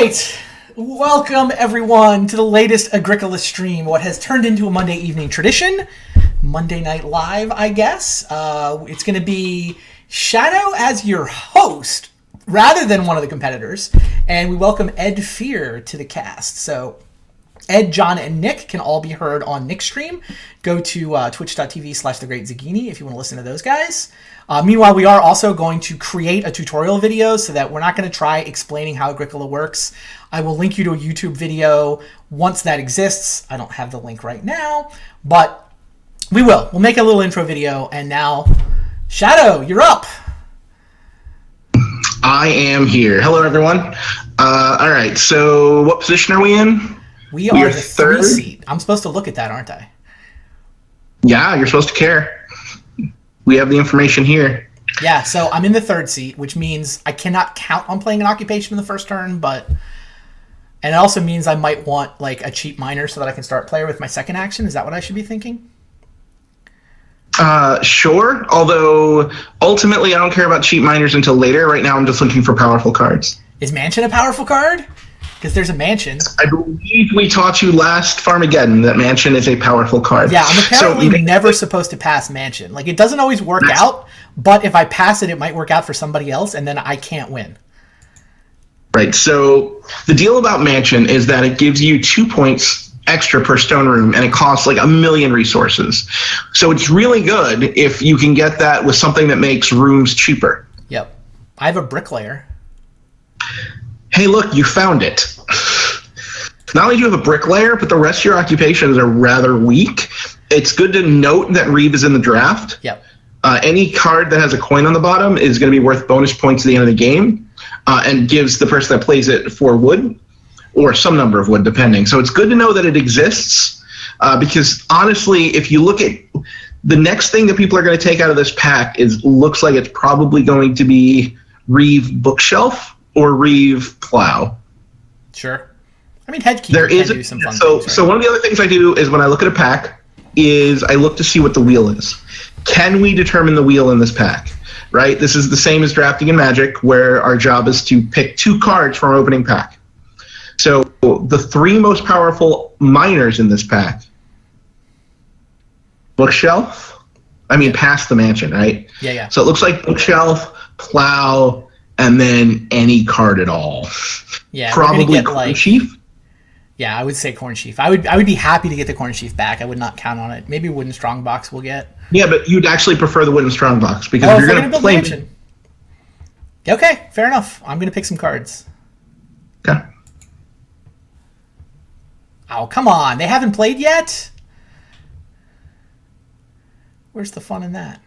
right. Welcome, everyone, to the latest Agricola stream, what has turned into a Monday evening tradition. Monday Night Live, I guess. It's going to be Shadow as your host, rather than one of the competitors. And we welcome Ed Fear to the cast. So Ed, John, and Nick can all be heard on Nick's stream. Go to twitch.tv/thegreatzagini if you want to listen to those guys. Meanwhile, we are also going to create a tutorial video so that we're not going to try explaining how Agricola works. I will link you to a YouTube video once that exists. I don't have the link right now, but we will. We'll make a little intro video, and now, Shadow, you're up. I am here. Hello, everyone. All right, so what position are we in? We are the third seat. I'm supposed to look at that, aren't I? Yeah, you're supposed to care. We have the information here. Yeah, so I'm in the third seat, which means I cannot count on playing an occupation in the first turn, and it also means I might want like a cheap miner so that I can start player with my second action. Is that what I should be thinking? Sure. Although ultimately I don't care about cheap miners until later. Right now I'm just looking for powerful cards. Is Mansion a powerful card? Because there's a Mansion. I believe we taught you last Farmageddon that Mansion is a powerful card. Yeah, I'm apparently never supposed to pass Mansion. Like, it doesn't always work out, but if I pass it, it might work out for somebody else, and then I can't win. Right, so the deal about Mansion is that it gives you 2 points extra per stone room, and it costs like 1 million resources. So it's really good if you can get that with something that makes rooms cheaper. Yep. I have a bricklayer. Hey, look, you found it. Not only do you have a bricklayer, but the rest of your occupations are rather weak. It's good to note that Reeve is in the draft. Yep. Any card that has a coin on the bottom is going to be worth bonus points at the end of the game, and gives the person that plays it 4 wood, or some number of wood, depending. So it's good to know that it exists, because honestly, if you look at the next thing that people are going to take out of this pack, looks like it's probably going to be Reeve Bookshelf or Reeve Plow. Sure. I mean, Hedgekeeper can do some fun things. Right? So one of the other things I do is when I look at a pack is I look to see what the wheel is. Can we determine the wheel in this pack? Right? This is the same as drafting in Magic, where our job is to pick 2 cards from our opening pack. So the 3 most powerful miners in this pack: Bookshelf. Past the Mansion, right? Yeah. So it looks like Bookshelf, Plow, and then any card at all. Yeah, probably Corn Sheaf. Yeah, I would say Corn Sheaf. I would be happy to get the Corn Sheaf back. I would not count on it. Maybe Wooden Strongbox we'll get. Yeah, but you'd actually prefer the Wooden Strongbox because if you're going to play Mansion. Okay, fair enough. I'm going to pick some cards. Okay. Oh, come on. They haven't played yet? Where's the fun in that?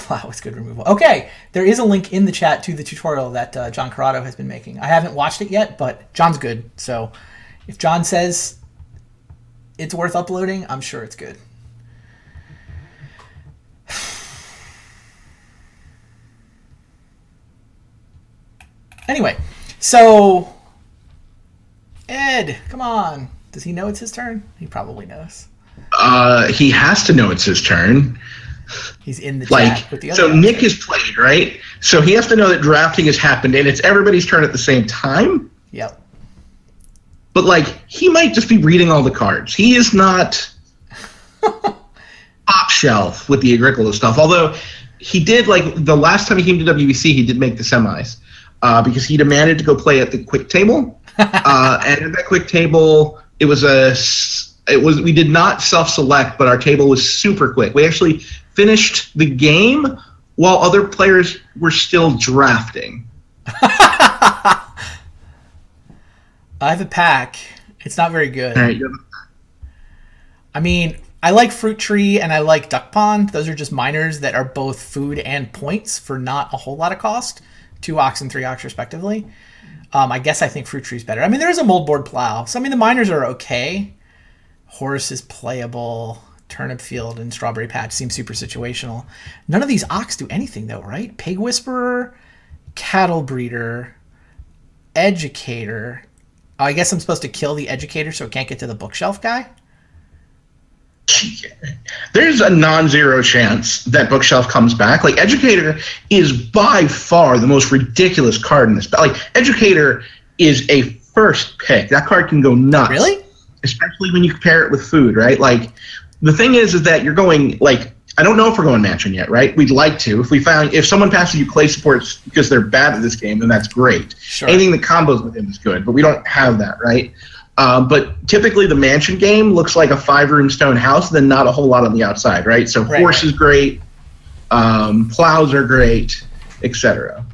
Wow, it's good removal. Okay, there is a link in the chat to the tutorial that John Corrado has been making. I haven't watched it yet, but John's good. So if John says it's worth uploading, I'm sure it's good. Anyway, so Ed, come on. Does he know it's his turn? He probably knows. He has to know it's his turn. He's in the chat with the other So guys. Nick is played, right? So he has to know that drafting has happened, and it's everybody's turn at the same time. Yep. But, he might just be reading all the cards. He is not top shelf with the Agricola stuff. Although he did, the last time he came to WBC, he did make the semis because he demanded to go play at the quick table. And at that quick table, we did not self-select, but our table was super quick. We actually finished the game while other players were still drafting. I have a pack. It's not very good. All right. I like Fruit Tree and I like Duck Pond. Those are just miners that are both food and points for not a whole lot of cost. 2 ox and 3 ox respectively. I guess I think Fruit Tree's better. There's a Moldboard Plow. So, the miners are okay. Horse is playable. Turnip Field and Strawberry Patch seem super situational. None of these ox do anything, though, right? Pig Whisperer, Cattle Breeder, Educator. Oh, I guess I'm supposed to kill the Educator so it can't get to the Bookshelf guy? There's a non-zero chance that Bookshelf comes back. Like, Educator is by far the most ridiculous card in this. Like, Educator is a first pick. That card can go nuts. Really? Especially when you compare it with food, right? Like, the thing is that you're going, like, I don't know if we're going Mansion yet, right? We'd like to. If someone passes you Clay supports because they're bad at this game, then that's great. Sure. Anything that combos with him is good, but we don't have that, right? But typically the Mansion game looks like a 5-room stone house, then not a whole lot on the outside, right? So Horse is great, Plows are great, etc.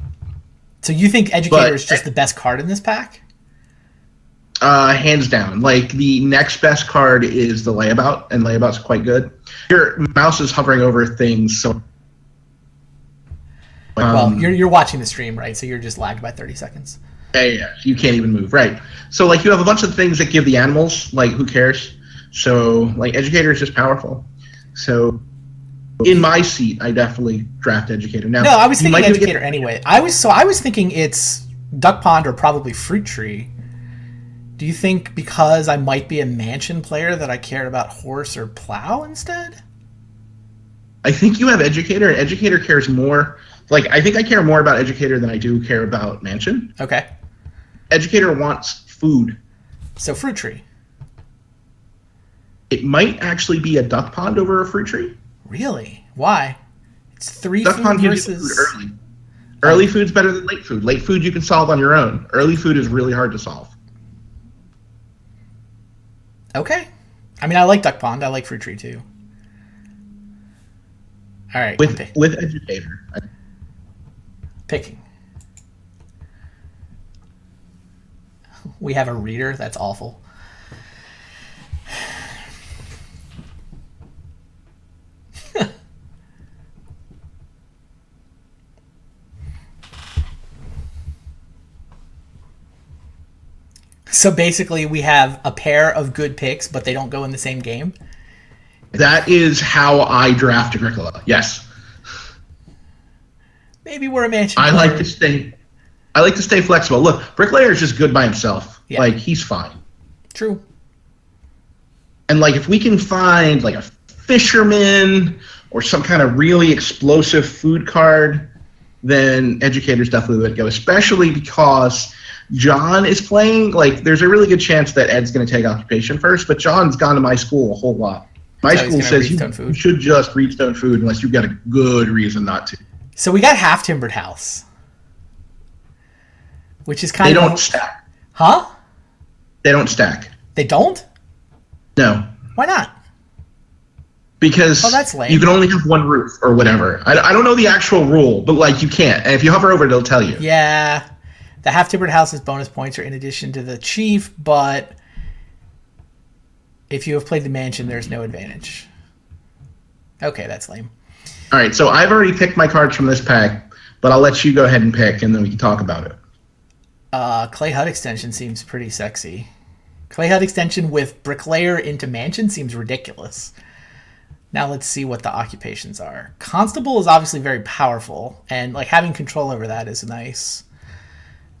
So you think Educator is just the best card in this pack? Hands down. Like, the next best card is the Layabout, and Layabout's quite good. Your mouse is hovering over things, so... well, you're watching the stream, right? So you're just lagged by 30 seconds. Yeah, you can't even move, right? So, like, you have a bunch of things that give the animals, like, who cares? So, like, Educator is just powerful. So, in my seat, I definitely draft Educator. Now, no, I was thinking Educator anyway. I was thinking it's Duck Pond or probably Fruit Tree. Do you think because I might be a Mansion player that I care about Horse or Plow instead? I think you have Educator, and Educator cares more. Like, I think I care more about Educator than I do care about Mansion. Okay. Educator wants food. So Fruit Tree. It might actually be a Duck Pond over a Fruit Tree. Really? Why? It's 3 Duck food Pond versus... gives you food early. Early food's better than late food. Late food you can solve on your own. Early food is really hard to solve. Okay. I mean, I like Duck Pond. I like Fruit Tree, too. All right. With Educator. Picking. We have a reader? That's awful. So basically we have a pair of good picks, but they don't go in the same game? That is how I draft Agricola, yes. Maybe we're a Mansion I player. like to stay flexible. Look, Bricklayer is just good by himself. Yeah. Like, he's fine. True. And, like, if we can find, like, a fisherman or some kind of really explosive food card, then Educator's definitely the way to go, especially because John is playing. Like, there's a really good chance that Ed's going to take Occupation first, but John's gone to my school a whole lot. My school says you should just read Stone Food unless you've got a good reason not to. So we got Half-Timbered House, which is kind of... They don't stack. Huh? They don't stack. They don't? No. Why not? Because that's lame. You can only have one roof or whatever. I don't know the actual rule, but, like, you can't. And if you hover over it, it'll tell you. Yeah. The Half-Timbered House's bonus points are in addition to the Chief, but if you have played the Mansion, there's no advantage. Okay, that's lame. All right, so I've already picked my cards from this pack, but I'll let you go ahead and pick, and then we can talk about it. Clay Hut Extension seems pretty sexy. Clay Hut Extension with Bricklayer into Mansion seems ridiculous. Now let's see what the occupations are. Constable is obviously very powerful, and like having control over that is nice.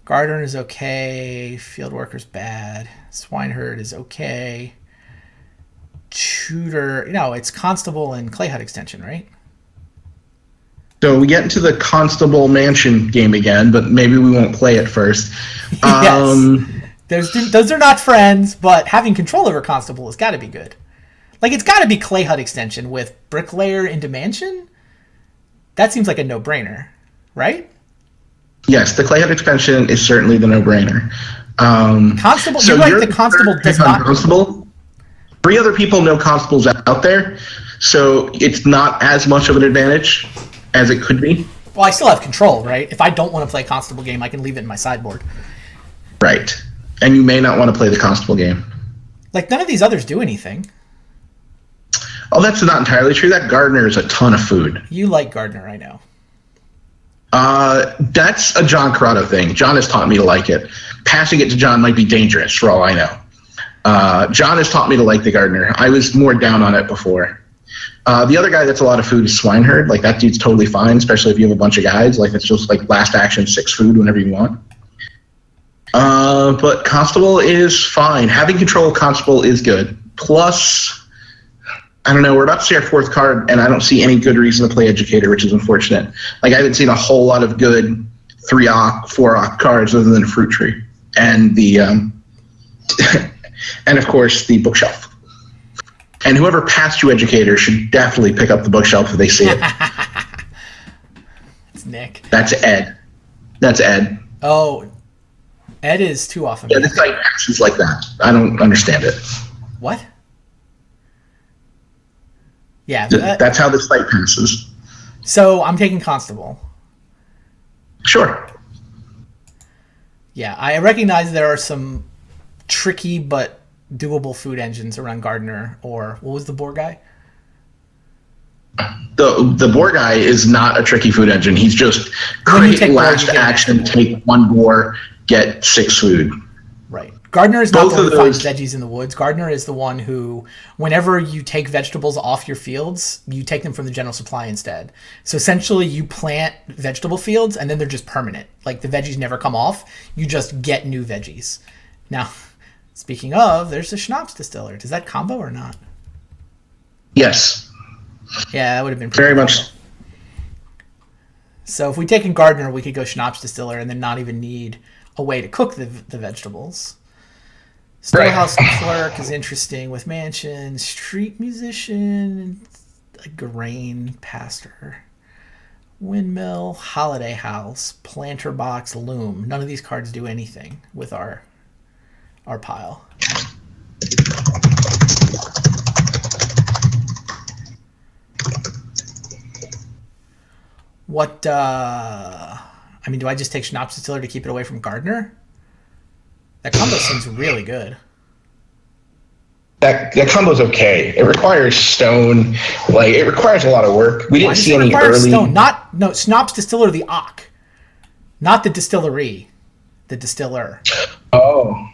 Gardener is okay. Field Worker's bad. Swineherd is okay. Tutor... No, it's Constable and Clay Hut Extension, right? So we get into the Constable Mansion game again, but maybe we won't play it first. Yes. Those are not friends, but having control over Constable has got to be good. Like, it's got to be Clay Hut Extension with Bricklayer into Mansion? That seems like a no-brainer, right? Yes, the Clay Hut Extension is certainly the no-brainer. Constable, so you're right, the Constable does not... Constable. 3 other people know Constables out there, so it's not as much of an advantage as it could be. Well, I still have control, right? If I don't want to play a Constable game, I can leave it in my sideboard. Right. And you may not want to play the Constable game. Like, none of these others do anything. Oh, that's not entirely true. That Gardener is a ton of food. You like Gardener, I know. That's a John Corrado thing. John has taught me to like it. Passing it to John might be dangerous, for all I know. John has taught me to like the Gardener. I was more down on it before. The other guy that's a lot of food is Swineherd. Like, that dude's totally fine, especially if you have a bunch of guys. Like, it's just like last action 6 food whenever you want. But Constable is fine. Having control of Constable is good. Plus, I don't know. We're about to see our fourth card, and I don't see any good reason to play Educator, which is unfortunate. Like, I haven't seen a whole lot of good 3-Oc, 4-Oc cards other than Fruit Tree and the and of course the Bookshelf. And whoever passed you Educator should definitely pick up the Bookshelf if they see it. It's Nick. That's Ed. That's Ed. Oh, Ed is too often. Yeah, this guy passes like that. I don't understand it. What? Yeah. That's how this fight passes. So I'm taking Constable. Sure. Yeah, I recognize there are some tricky but doable food engines around Gardener, or what was the boar guy? The boar guy is not a tricky food engine. He's just When you create take boar, last you get action, take 1 boar, get 6 food. Right. Gardener is not Both the one of who finds those- veggies in the woods. Gardener is the one who, whenever you take vegetables off your fields, you take them from the general supply instead. So essentially you plant vegetable fields and then they're just permanent. Like the veggies never come off. You just get new veggies. Now, speaking of, there's a schnapps distiller. Does that combo or not? Yes. Yeah, that would have been Very pretty much. cool. So if we take in Gardener, we could go schnapps distiller and then not even need a way to cook the vegetables. Storehouse clerk is interesting with mansion, street musician, a grain pastor, windmill, holiday house, planter box, loom. None of these cards do anything with our pile. What, I mean, do I just take Schnapps Distiller to keep it away from Gardener? That combo seems really good. That combo's okay. It requires stone. Like, it requires a lot of work. We didn't see any early... Stone? No, Schnapps Distiller, the Ock. Not the distillery. The distiller. Oh.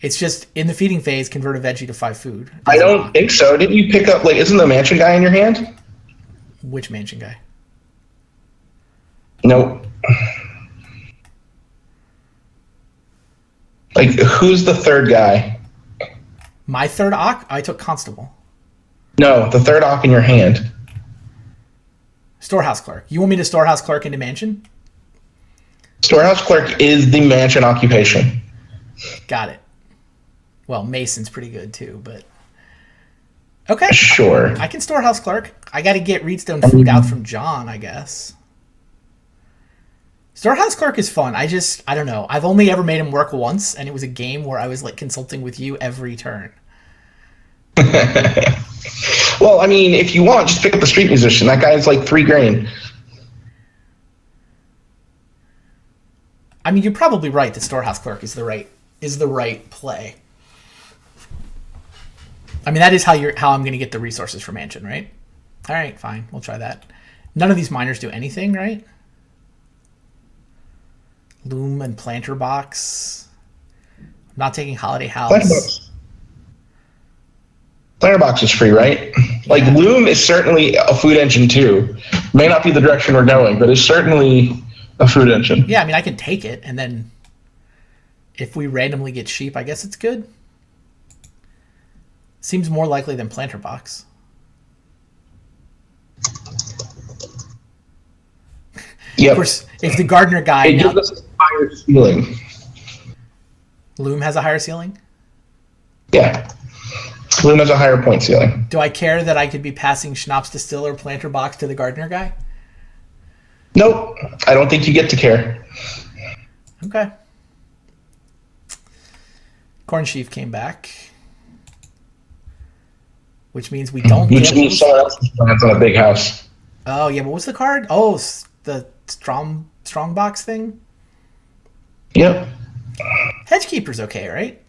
It's just, in the feeding phase, convert a veggie to 5 food. I don't think so. Didn't you pick up, like, isn't the mansion guy in your hand? Which mansion guy? Nope. Like, who's the third guy? My third Ock? I took Constable. No, the third Ock in your hand. Storehouse clerk. You want me to storehouse clerk into mansion? Storehouse clerk is the mansion occupation. Got it. Well, Mason's pretty good too, but... Okay. Sure. I can storehouse clerk. I got to get Reedstone food out from John, I guess. Storehouse clerk is fun. I don't know. I've only ever made him work once, and it was a game where I was like consulting with you every turn. Well, I mean, if you want, just pick up the street musician. That guy's like 3 grain. I mean, you're probably right that storehouse clerk is the right play. I mean, that is how I'm going to get the resources for mansion, right? All right, fine. We'll try that. None of these miners do anything, right? Loom and planter box. I'm not taking holiday house. Planter box is free, right? Like, Yeah. Loom is certainly a food engine too. May not be the direction we're going, but it's certainly a food engine. Yeah, I mean, I can take it, and then if we randomly get sheep, I guess it's good. Seems more likely than planter box. Yep. Of course, if the gardener guy... It gives us a higher ceiling. Loom has a higher ceiling? Yeah. Loom has a higher point ceiling. Do I care that I could be passing Schnapps Distiller planter box to the gardener guy? Nope. I don't think you get to care. Okay. Corn Sheaf came back. Which means we don't Which get... means someone else's plans on a big house. Oh, yeah, what was the card? Oh, the strong box thing? Yep. Hedgekeeper's okay, right?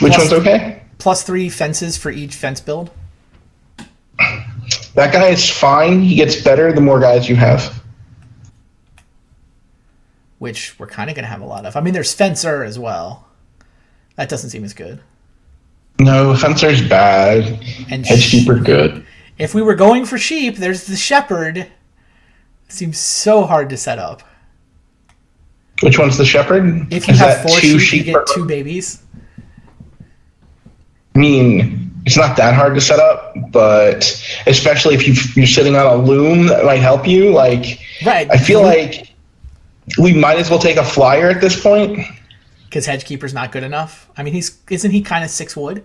Which one's okay? +3 fences for each fence build. That guy is fine. He gets better the more guys you have. Which we're kind of going to have a lot of. I mean, there's Fencer as well. That doesn't seem as good. No, Fencer's bad. And Hedgekeeper good. If we were going for sheep, there's the Shepherd. Seems so hard to set up. Which one's the shepherd? If you Is have that 4 two sheep, you get per- 2 babies. I mean, it's not that hard to set up, but especially if you're sitting on a loom, that might help you. Like, Right. I feel like we might as well take a flyer at this point. Because Hedgekeeper's not good enough. I mean, isn't he kind of 6 wood?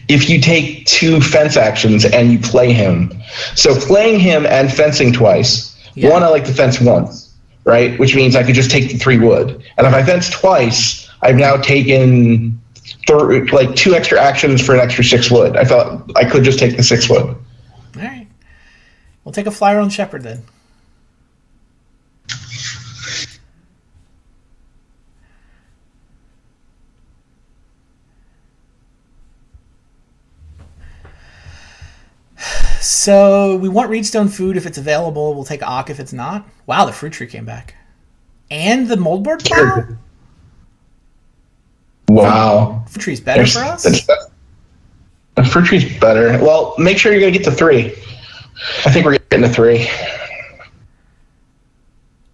If you take 2 fence actions and you play him. So playing him and fencing twice. Yeah. One, I like to fence once, right? Which means I could just take the 3 wood. And if I fence twice, I've now taken 2 extra actions for an extra 6 wood. I thought I could just take the 6 wood. All right. We'll take a flyer on Shepherd then. So we want Reedstone food if it's available. We'll take Ock if it's not. Wow, the fruit tree came back. And the moldboard plow? Wow. Fruit tree's better for us? The fruit tree's better. Well, make sure you're going to get to 3. I think we're getting to 3.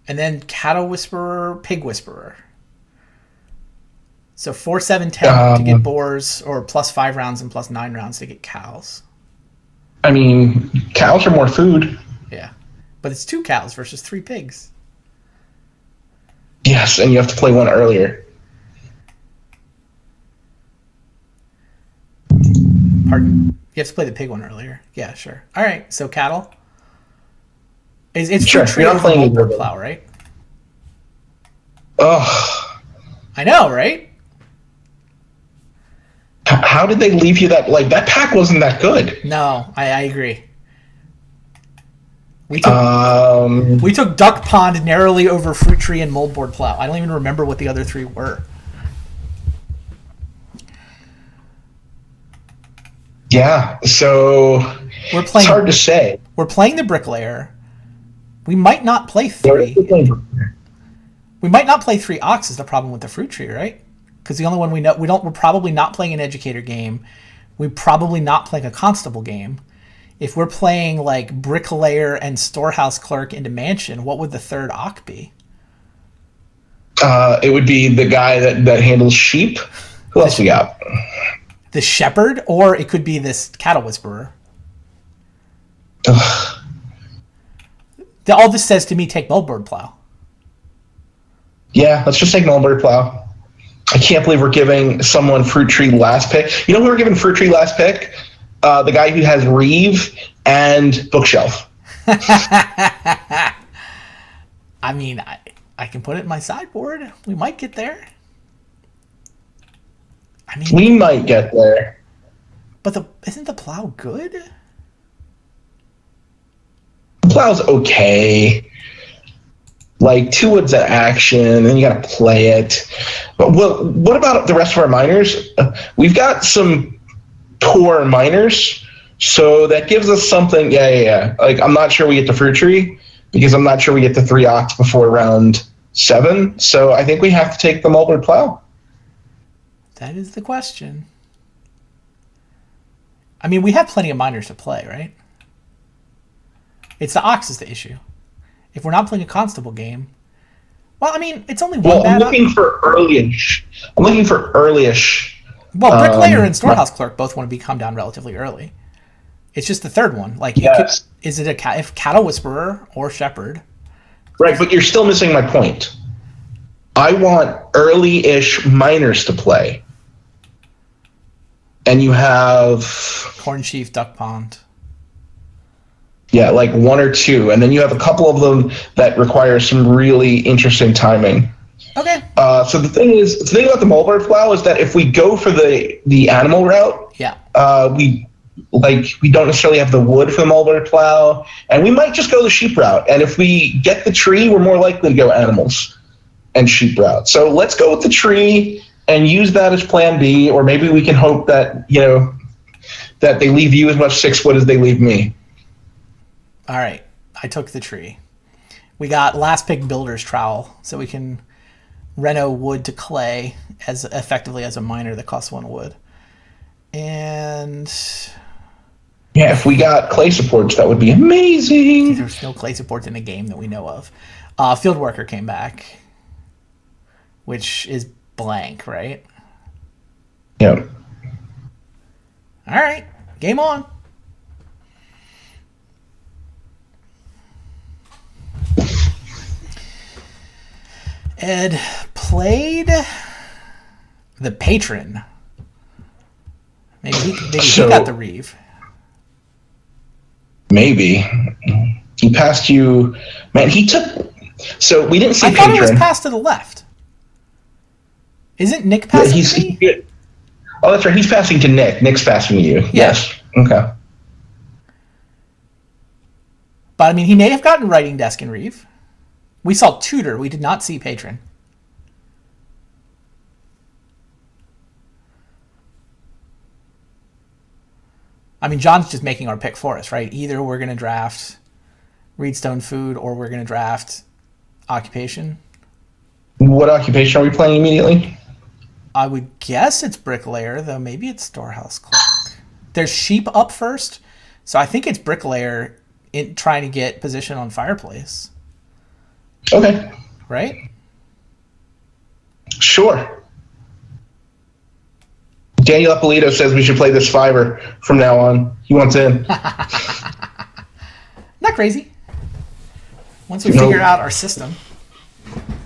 And then Cattle Whisperer, Pig Whisperer. So 4, 7, 10 to get boars, or plus 5 rounds and plus 9 rounds to get cows. I mean, cows are more food. Yeah. But it's 2 cows versus 3 pigs. Yes, and you have to play one earlier. Pardon? You have to play the pig one earlier. Yeah, sure. All right, so cattle. It's sure. fruit tree You're not over playing moldboard plow, right? Ugh. I know, right? How did they leave you that? Like, that pack wasn't that good. No, I agree. We took Duck Pond narrowly over Fruit Tree and Moldboard Plow. I don't even remember what the other 3 were. Yeah, so it's hard to say. We're playing the Bricklayer. We might not play 3. We might not play 3 Ox is the problem with the Fruit Tree, right? Because the only one we know, we're probably not playing an Educator game. We're probably not playing a Constable game. If we're playing like Bricklayer and Storehouse Clerk into Mansion, what would the 3rd Ock be? It would be the guy that handles sheep. Who else we got? The Shepherd, or it could be this Cattle Whisperer. Ugh. All this says to me, take Moldboard Plow. Yeah, let's just take Moldboard Plow. I can't believe we're giving someone Fruit Tree last pick. You know who we're giving Fruit Tree last pick? The guy who has Reeve and Bookshelf. I mean, I can put it in my sideboard. We might get there. I mean, we might get there. But isn't the Plow good? The Plow's okay. Like, 2 woods at action, and you got to play it. But what about the rest of our miners? We've got some poor miners, so that gives us something. Yeah. Like, I'm not sure we get the Fruit Tree, because I'm not sure we get the 3 Ox before round 7. So I think we have to take the Moldboard Plow. That is the question. I mean, we have plenty of miners to play, right? It's the Ox is the issue. If we're not playing a Constable game, well, I mean, it's only one. I'm looking for early-ish. Well, Bricklayer and Storehouse Clerk both want to be come down relatively early. It's just the 3rd one. Like, yes. Is it if Cattle Whisperer or Shepherd? Right, but you're still missing my point. I want early-ish miners to play. And you have Corn Chief, Duck Pond. Yeah, like 1 or 2, and then you have a couple of them that require some really interesting timing. Okay. So the thing about the Moldboard Plow is that if we go for the animal route, yeah, we don't necessarily have the wood for the Moldboard Plow, and we might just go the sheep route. And if we get the tree, we're more likely to go animals and sheep route. So let's go with the tree and use that as Plan B, or maybe we can hope that that they leave you as much 6 wood as they leave me. All right, I took the tree. We got last pick Builder's Trowel, so we can reno wood to clay as effectively as a miner that costs 1 wood. And Yeah, if we got clay supports, that would be amazing. There's no clay supports in the game that we know of. Field worker came back, which is blank, right? Yeah. All right, game on. Ed played the patron. Maybe he got the Reeve. Maybe. He passed you. Man, he took. So we didn't see I patron. thought it was passed to the left. Isn't Nick passing to me? Oh, that's right. He's passing to Nick. Nick's passing to you. Yeah. Yes. Okay. But I mean, he may have gotten writing desk and Reeve. We saw tutor. We did not see patron. I mean, John's just making our pick for us, right? Either we're going to draft Reedstone Food or we're going to draft Occupation. What occupation are we playing immediately? I would guess it's Bricklayer, though maybe it's Storehouse Clerk. There's Sheep up first, so I think it's Bricklayer trying to get position on Fireplace. Okay. Right? Sure. Daniel Ippolito says we should play this fiver from now on. He wants in. Not crazy. Once we figure out our system.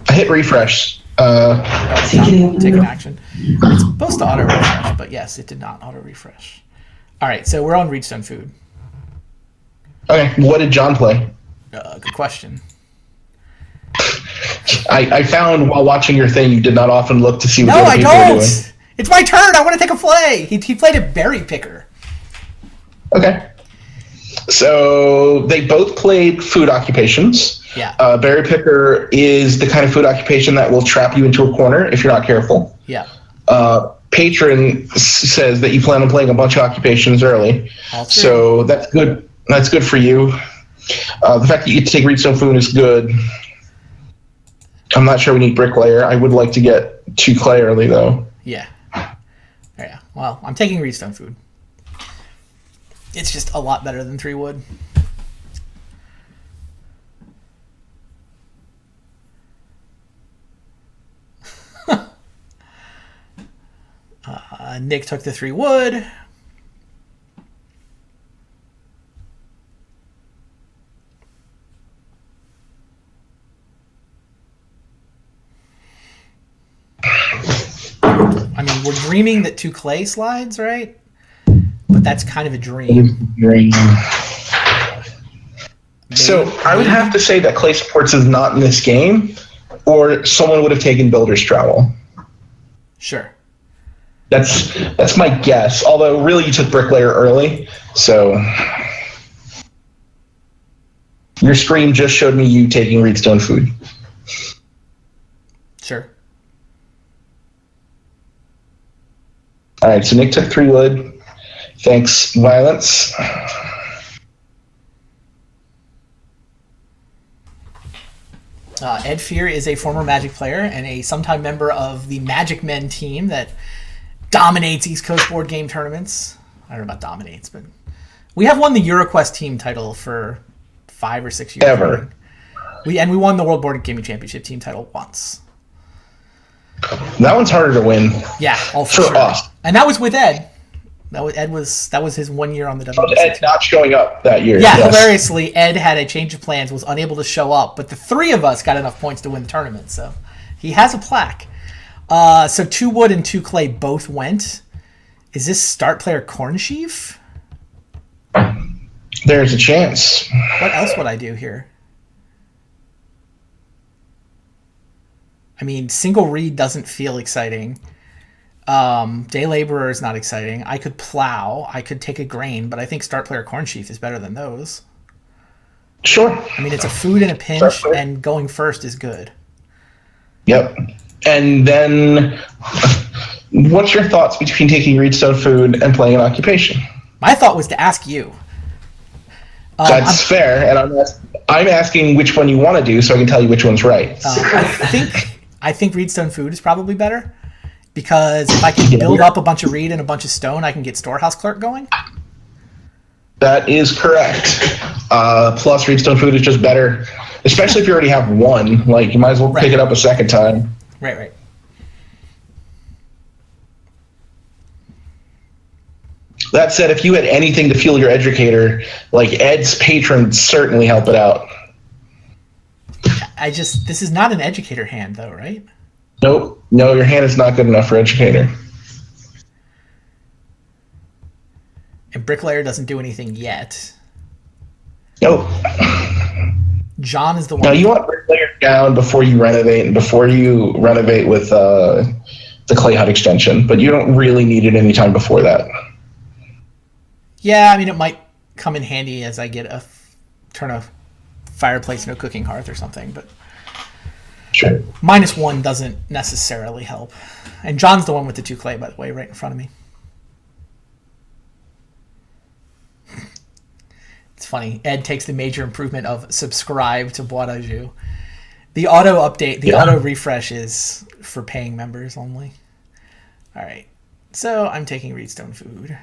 I hit refresh. Take an action. It's supposed to auto refresh, but yes, it did not auto refresh. All right, so we're on Reedstone Food. Okay, what did John play? Good question. I found while watching your thing, you did not often look to see what No, the other I people were don't. doing. It's my turn. I want to take a play. He played a berry picker. Okay. So they both played food occupations. Yeah. Berry picker is the kind of food occupation that will trap you into a corner if you're not careful. Yeah. Patron says that you plan on playing a bunch of occupations early. So that's good. That's good for you. The fact that you get to take Reedstone Food is good. I'm not sure we need Bricklayer. I would like to get 2 clay early, though. Yeah. Yeah. Well, I'm taking Reedstone Food. It's just a lot better than 3 wood. Nick took the 3 wood. I mean, we're dreaming that 2 clay slides, right? But that's kind of a dream. So I would have to say that clay supports is not in this game, or someone would have taken Builder's Trowel. Sure. That's my guess. Although really, you took Bricklayer early, so your stream just showed me you taking Reedstone Food. Sure. All right, so Nick took 3 wood. Thanks, Violence. Ed Fear is a former Magic player and a sometime member of the Magic Men team that dominates East Coast board game tournaments. I don't know about dominates, but we have won the EuroQuest team title for 5 or 6 years. Ever. We won the World Board Gaming Championship team title once. That one's harder to win. Yeah, all for sure. Us. And that was with Ed. That was his 1 year on the WBC. Ed not showing up that year. Yeah, yes. Hilariously, Ed had a change of plans, was unable to show up, but the 3 of us got enough points to win the tournament, so he has a plaque. So 2 wood and 2 clay both went. Is this start player Corn Sheaf? There's a chance. What else would I do here? I mean, single read doesn't feel exciting. Day Laborer is not exciting. I could plow. I could take a grain, but I think start player Corn Sheaf is better than those. Sure. I mean, it's a food in a pinch, and going first is good. Yep. And then, what's your thoughts between taking Reedstone Food and playing an occupation? My thought was to ask you. That's fair, and I'm asking which one you want to do, so I can tell you which one's right. I think Reedstone Food is probably better, because if I can build up a bunch of reed and a bunch of stone, I can get Storehouse Clerk going. That is correct. Plus, Reedstone food is just better, especially if you already have one. Like, you might as well pick it up a second time. Right. That said, if you had anything to fuel your educator, like Ed's patrons certainly help it out. This is not an educator hand, though, right? Nope. No, your hand is not good enough for educator. And Bricklayer doesn't do anything yet. Nope. John is the one. Now, you want Bricklayer down before you renovate, and before you renovate with the Clay Hut extension, but you don't really need it any time before that. Yeah, I mean, it might come in handy as I get turn a fireplace into a cooking hearth or something, but sure. -1 doesn't necessarily help. And John's the one with the 2 clay, by the way, right in front of me. It's funny. Ed takes the major improvement of subscribe to Bois d'Ajou. The auto update, the auto refresh is for paying members only. All right. So I'm taking Reedstone food.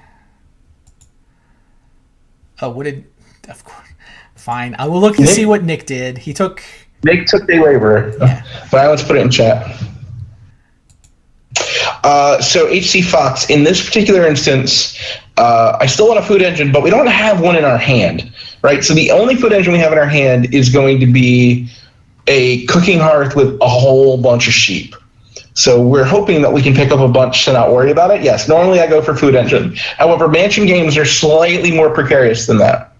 Oh, wooded, of course. Fine. I will look to see what Nick did. Nick took day labor. Yeah. But let's put it in chat. So HC Fox, in this particular instance, I still want a food engine, but we don't have one in our hand, right? So the only food engine we have in our hand is going to be a cooking hearth with a whole bunch of sheep. So we're hoping that we can pick up a bunch to not worry about it. Yes, normally I go for food engine. However, mansion games are slightly more precarious than that.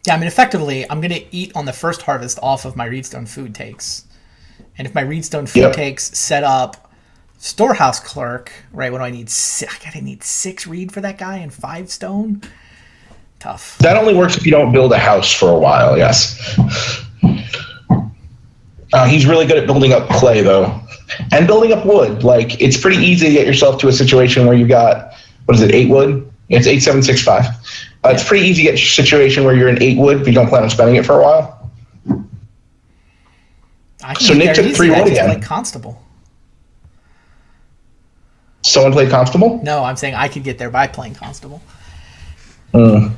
Yeah, I mean, effectively, I'm going to eat on the first harvest off of my Reedstone food takes. And if my Reedstone food takes set up storehouse clerk, right, what do I need? I gotta need 6 reed for that guy and 5 stone? Tough. That only works if you don't build a house for a while, yes. He's really good at building up clay, though. And building up wood. Like, it's pretty easy to get yourself to a situation where you've got, 8 wood? It's 8, 7, 6, 5. It's pretty easy to get a situation where you're in 8 wood if you don't plan on spending it for a while. So Nick took 3 wood again. Like Constable. Someone played Constable? No, I'm saying I could get there by playing Constable. God,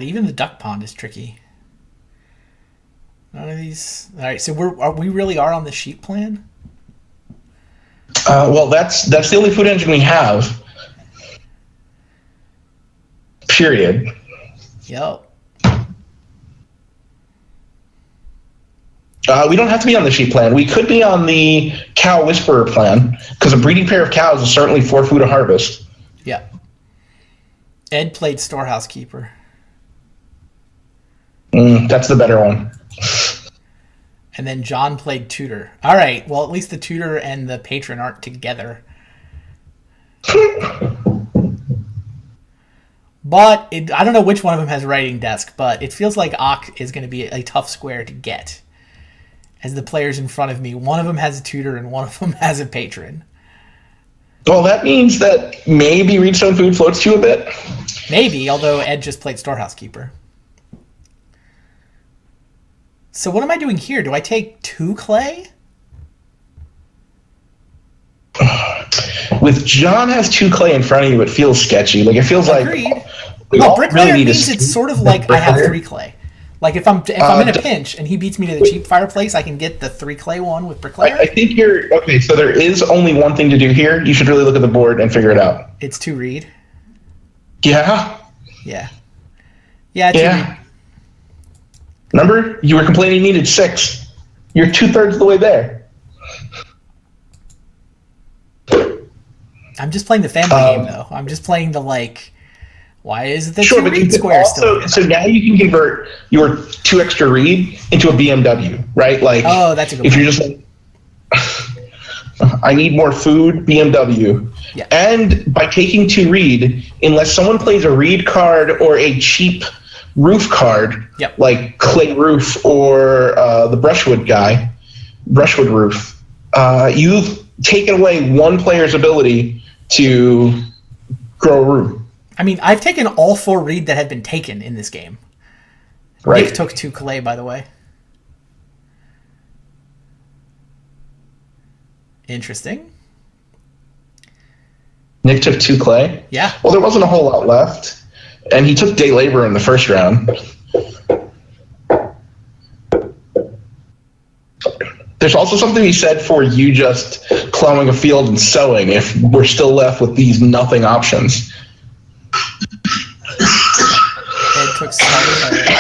even the duck pond is tricky. None of these. All right, so we really are on the sheep plan. Well, that's the only food engine we have. Period. Yep. We don't have to be on the sheep plan. We could be on the cow whisperer plan because a breeding pair of cows is certainly 4 food a harvest. Yeah. Ed played storehouse keeper. That's the better one. And then John played tutor. All right. Well, at least the tutor and the patron aren't together. But I don't know which one of them has writing desk, but it feels like Ak is going to be a tough square to get. As the players in front of me, one of them has a tutor and one of them has a patron. Well, that means that maybe Reedstone food floats you a bit. Maybe, although Ed just played storehouse keeper. So what am I doing here? Do I take 2 clay? With John has 2 clay in front of you, it feels sketchy. Like, it feels Agreed. like... No, bricklayer means it's sort of like I have 3 clay. Like, if I'm in a pinch and he beats me to the cheap fireplace, I can get the 3 clay one with bricklayer. I think you're... Okay, so there is only one thing to do here. You should really look at the board and figure it out. It's 2 reed. Yeah? Yeah. Yeah, 2 reed. Remember? You were complaining you needed 6. You're 2/3 of the way there. I'm just playing the family game, though. I'm just playing the, why is the 2 reed square still? So now you can convert your 2 extra reed into a BMW, right? Like, oh, that's a good if you're just like, I need more food, BMW. Yeah. And by taking 2 reed, unless someone plays a reed card or a cheap roof card, like clay roof or the brushwood roof, you've taken away one player's ability to grow a room. I mean, I've taken all 4 read that had been taken in this game. Right. Nick took 2 clay, by the way. Interesting. Nick took 2 clay? Yeah. Well, there wasn't a whole lot left. And he took day labor in the first round. There's also something he said for you just plowing a field and sowing if we're still left with these nothing options. Ed took start player.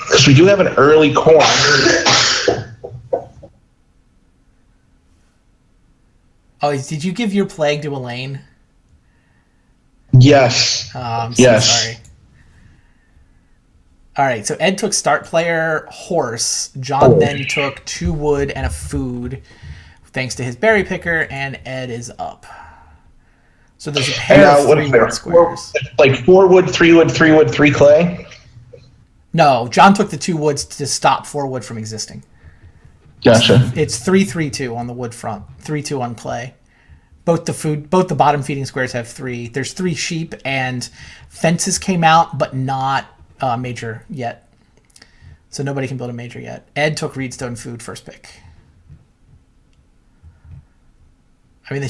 Because we do have an early corn. Oh, did you give your plague to Elaine? Yes. Oh, I'm so sorry. All right, so Ed took start player horse. John then took 2 wood and a food, thanks to his berry picker, and Ed is up. So there's a pair of 3 wood squares. Like 4 wood, 3 wood, 3 wood, 3 clay? No, John took the 2 woods to stop 4 wood from existing. Gotcha. It's 3-3-2 on the wood front, 3-2 on clay. Both the bottom feeding squares have 3. There's 3 sheep, and fences came out, but not major yet. So nobody can build a major yet. Ed took reedstone food first pick. I mean, the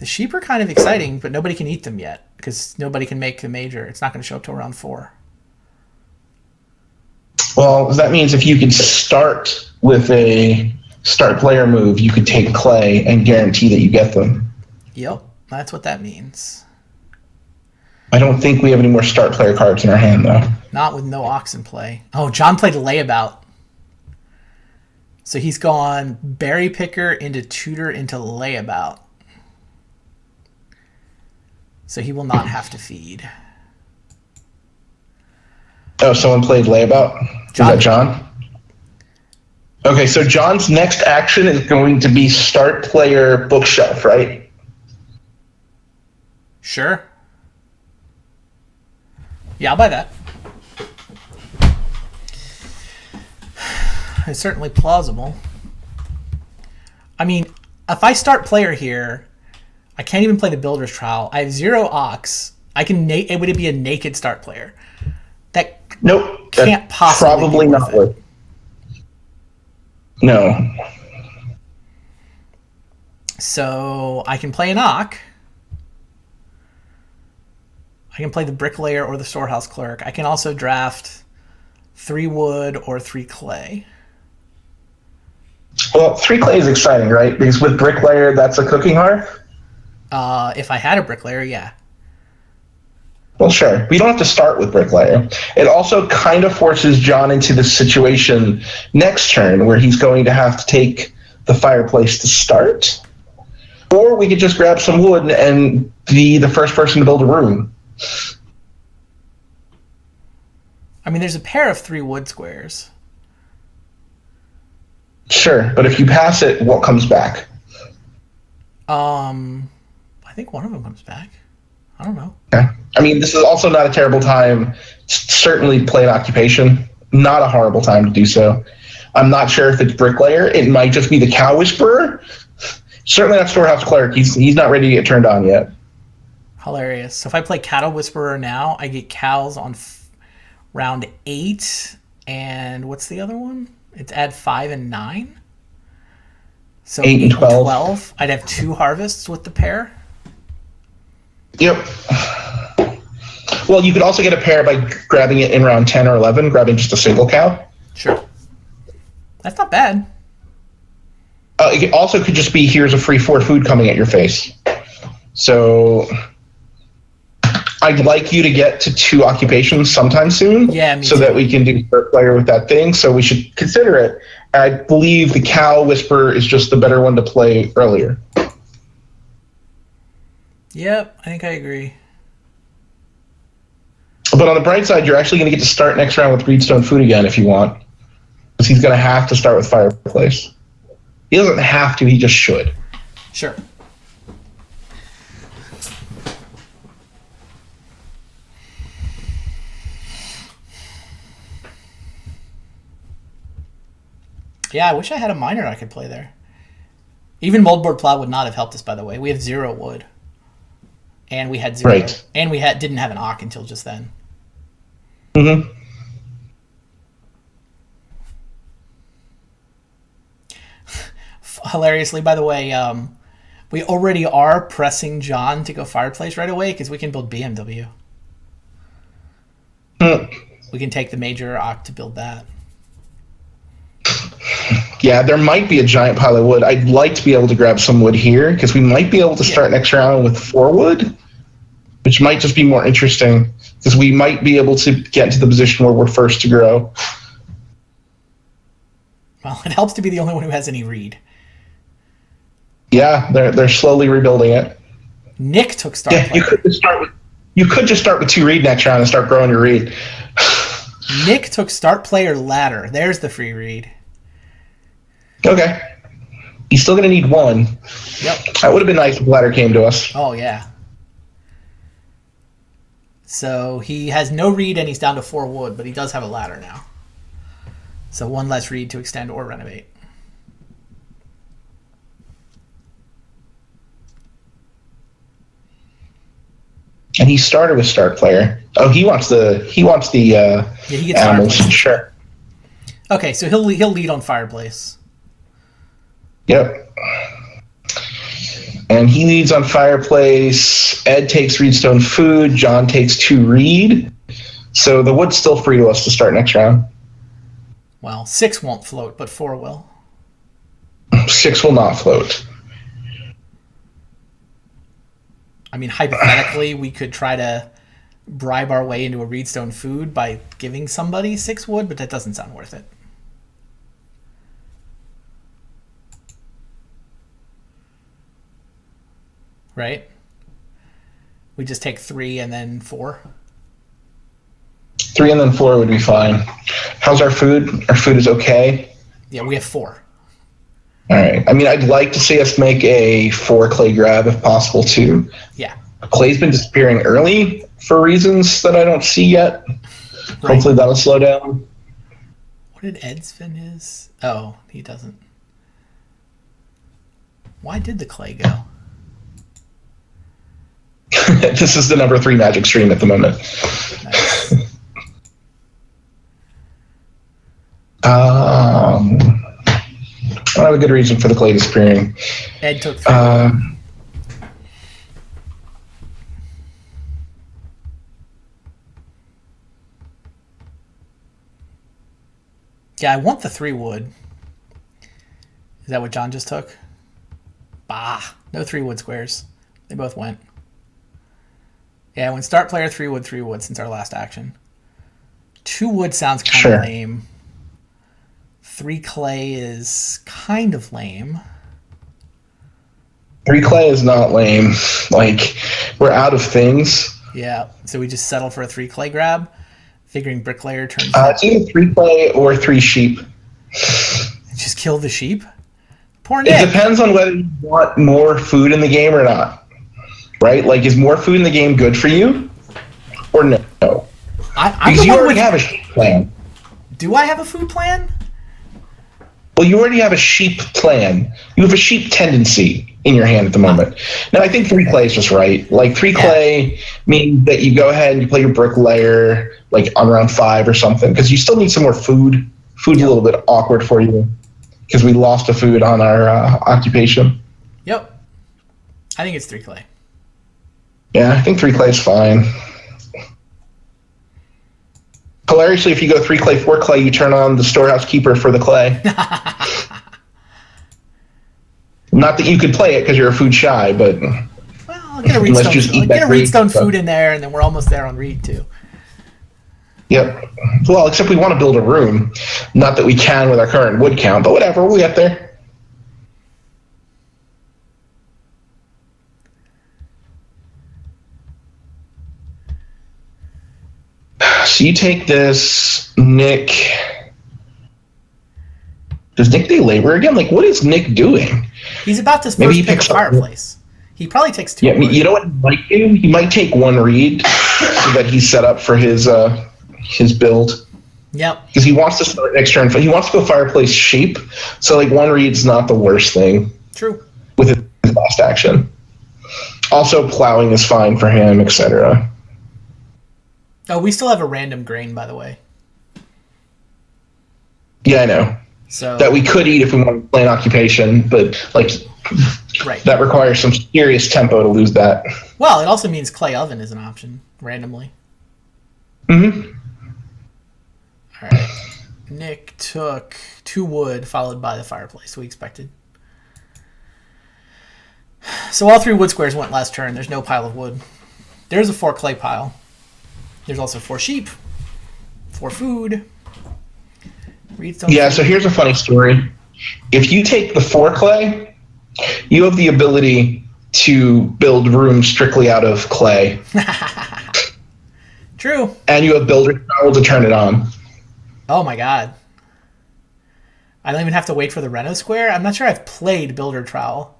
sheep are kind of exciting, but nobody can eat them yet because nobody can make the major. It's not going to show up till round 4. Well, that means if you can start with a start player move, you could take clay and guarantee that you get them. Yep, that's what that means. I don't think we have any more start player cards in our hand, though. Not with no ox in play. Oh, John played a layabout. So he's gone berry picker into tutor into layabout. So he will not have to feed. Oh, someone played layabout? John. Is that John? Okay, so John's next action is going to be start player bookshelf, right? Sure. Yeah, I'll buy that. It's certainly plausible. I mean, if I start player here, I can't even play the Builder's Trial. I have 0 ox. It would be a naked start player. That Nope. Can't possibly probably be not worth it. No. So I can play an Ock. I can play the Bricklayer or the Storehouse Clerk. I can also draft 3 wood or 3 clay. Well, 3 clay is exciting, right? Because with Bricklayer, that's a cooking hearth? If I had a Bricklayer, yeah. Well, sure. We don't have to start with Bricklayer. It also kind of forces John into this situation next turn where he's going to have to take the fireplace to start. Or we could just grab some wood and be the first person to build a room. I mean, there's a pair of 3 wood squares. Sure, but if you pass it, what comes back? I think one of them comes back. I don't know. Okay. I mean, this is also not a terrible time. Certainly play an occupation. Not a horrible time to do so. I'm not sure if it's Bricklayer. It might just be the Cow Whisperer. Certainly not Storehouse Clerk. He's not ready to get turned on yet. Hilarious. So if I play Cattle Whisperer now, I get cows on round 8. And what's the other one? It's add 5 and 9. So 8 and 12. I'd have 2 harvests with the pair. Yep. Well, you could also get a pair by grabbing it in round 10 or 11, grabbing just a single cow. Sure. That's not bad. It also could just be, here's a free 4 food coming at your face. So I'd like you to get to 2 occupations sometime soon. Yeah, me so too. that we can do third player with that thing. So we should consider it. I believe the Cow Whisperer is just the better one to play earlier. Yep, I think I agree. But on the bright side, you're actually going to get to start next round with Reedstone Food again if you want. Because he's going to have to start with Fireplace. He doesn't have to, he just should. Sure. Yeah, I wish I had a miner I could play there. Even moldboard plow would not have helped us, by the way. We have 0 wood. And we had 0. Right. And we didn't have an ock until just then. Mm-hmm. Hilariously, by the way, we already are pressing John to go fireplace right away because we can build BMW. We can take the major ock to build that. Yeah, there might be a giant pile of wood. I'd like to be able to grab some wood here because we might be able to start next round with 4 wood, which might just be more interesting because we might be able to get into the position where we're first to grow. Well, it helps to be the only one who has any reed. Yeah, they're slowly rebuilding it. Nick took start player. You could just start with 2 reed next round and start growing your reed. Nick took start player ladder. There's the free reed. Okay. He's still going to need 1. Yep. That would have been nice if ladder came to us. Oh, yeah. So he has no reed and he's down to 4 wood, but he does have a ladder now. So 1 less reed to extend or renovate. And he started with start player. Oh, he wants the he gets animals. fireplace. Sure. Okay, so he'll lead on fireplace. Yep. And he leads on fireplace. Ed takes reedstone food. John takes 2 reed. So the wood's still free to us to start next round. Well, 6 won't float, but 4 will. 6 will not float. I mean, hypothetically, we could try to bribe our way into a reedstone food by giving somebody 6 wood, but that doesn't sound worth it. Right? We just take 3 and then 4. 3 and then 4 would be fine. How's our food? Our food is okay. Yeah, we have 4. All right. I mean, I'd like to see us make a 4 clay grab if possible, too. Yeah. Clay's been disappearing early for reasons that I don't see yet. Right. Hopefully that'll slow down. What did Ed's fin is? Oh, he doesn't. Why did the clay go? This is the number 3 magic stream at the moment. Nice. I don't have a good reason for the clay disappearing. Ed took 3. Yeah, I want the 3 wood. Is that what John just took? Bah, no 3 wood squares. They both went. Yeah, when start player 3 wood since our last action. 2 wood sounds kind of lame. 3 clay is kind of lame. 3 clay is not lame. Like, we're out of things. Yeah, so we just settle for a 3 clay grab, figuring bricklayer turns. It's either 3 clay or 3 sheep. Just kill the sheep? Poor Nick. It depends on whether you want more food in the game or not. Right? Like, is more food in the game good for you? Or no? Because you already have a sheep plan. Do I have a food plan? Well, you already have a sheep plan. You have a sheep tendency in your hand at the moment. Now, I think 3 clay is just right. Like, 3 clay means that you go ahead and you play your bricklayer, like, on round 5 or something, because you still need some more food. Food's a little bit awkward for you, because we lost the food on our occupation. Yep. I think it's 3 clay. Yeah, I think 3 clay is fine. Hilariously, if you go 3 clay, 4 clay, you turn on the storehouse keeper for the clay. Not that you could play it because you're a food shy, but well, I'll get a reedstone food in there, and then we're almost there on reed too. Yep. Well, except we want to build a room. Not that we can with our current wood count, but whatever, we'll get there. So you take this, Nick. Does Nick do labor again? Like, what is Nick doing? He's about to first pick a fireplace. He probably takes 2. Yeah, you know what he might do? He might take 1 reed so that he's set up for his build. Yep. Because he wants to start next turn. He wants to go fireplace sheep. So, like, 1 reed's not the worst thing. True. with his last action. Also, plowing is fine for him, etc. Oh, we still have a random grain, by the way. Yeah, I know. So that we could eat if we want to play an occupation, but like right. that requires some serious tempo to lose that. Well, it also means clay oven is an option randomly. Mm-hmm. All right. Nick took 2 wood, followed by the fireplace we expected. So all 3 wood squares went last turn. There's no pile of wood. There's a 4 clay pile. There's also 4 sheep, 4 food. Yeah, so here's a funny story. If you take the 4 clay, you have the ability to build rooms strictly out of clay. True. And you have builder's trowel to turn it on. Oh my god. I don't even have to wait for the Reno square? I'm not sure I've played builder trowel.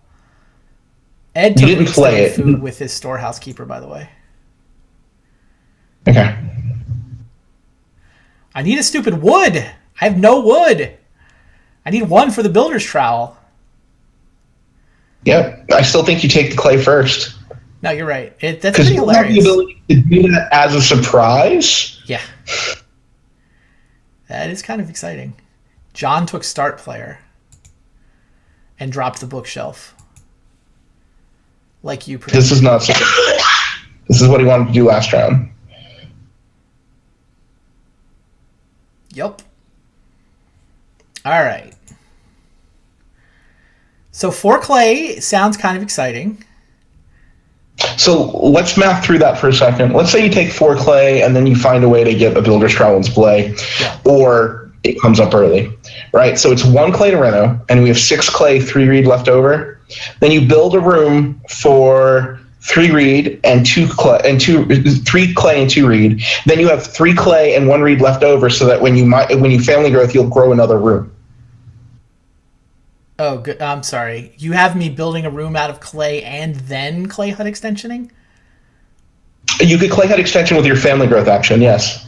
Ed took wheatstone food with his storehouse keeper, by the way. Okay. I need a stupid wood. I have no wood. I need 1 for the builder's trowel. Yep. I still think you take the clay first. No, you're right. That's pretty hilarious. Because you have the ability to do that as a surprise. Yeah. That is kind of exciting. John took start player and dropped the bookshelf. Like you predicted. This is not so. This is what he wanted to do last round. Yep. All right. So 4 clay sounds kind of exciting. So let's math through that for a second. Let's say you take 4 clay and then you find a way to get a builder's trowel into play, or it comes up early, right? So it's 1 clay to Reno, and we have 6 clay, 3 reed left over. Then you build a room for 3 reed and 3 clay and 2 reed. Then you have 3 clay and 1 reed left over, so that when you family growth, you'll grow another room. Oh, good. I'm sorry. You have me building a room out of clay and then clay hut extensioning? You could clay hut extension with your family growth action, yes.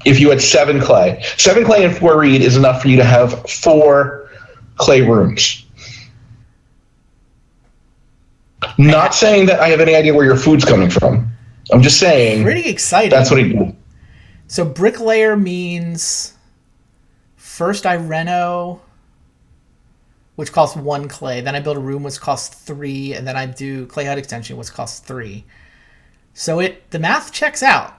If you had 7 clay. 7 clay and 4 reed is enough for you to have 4 clay rooms. Not saying that I have any idea where your food's coming from. I'm just saying. Pretty exciting. That's what he did. So bricklayer means first I reno, which costs 1 clay. Then I build a room, which costs 3, and then I do clay hut extension, which costs 3. So the math checks out.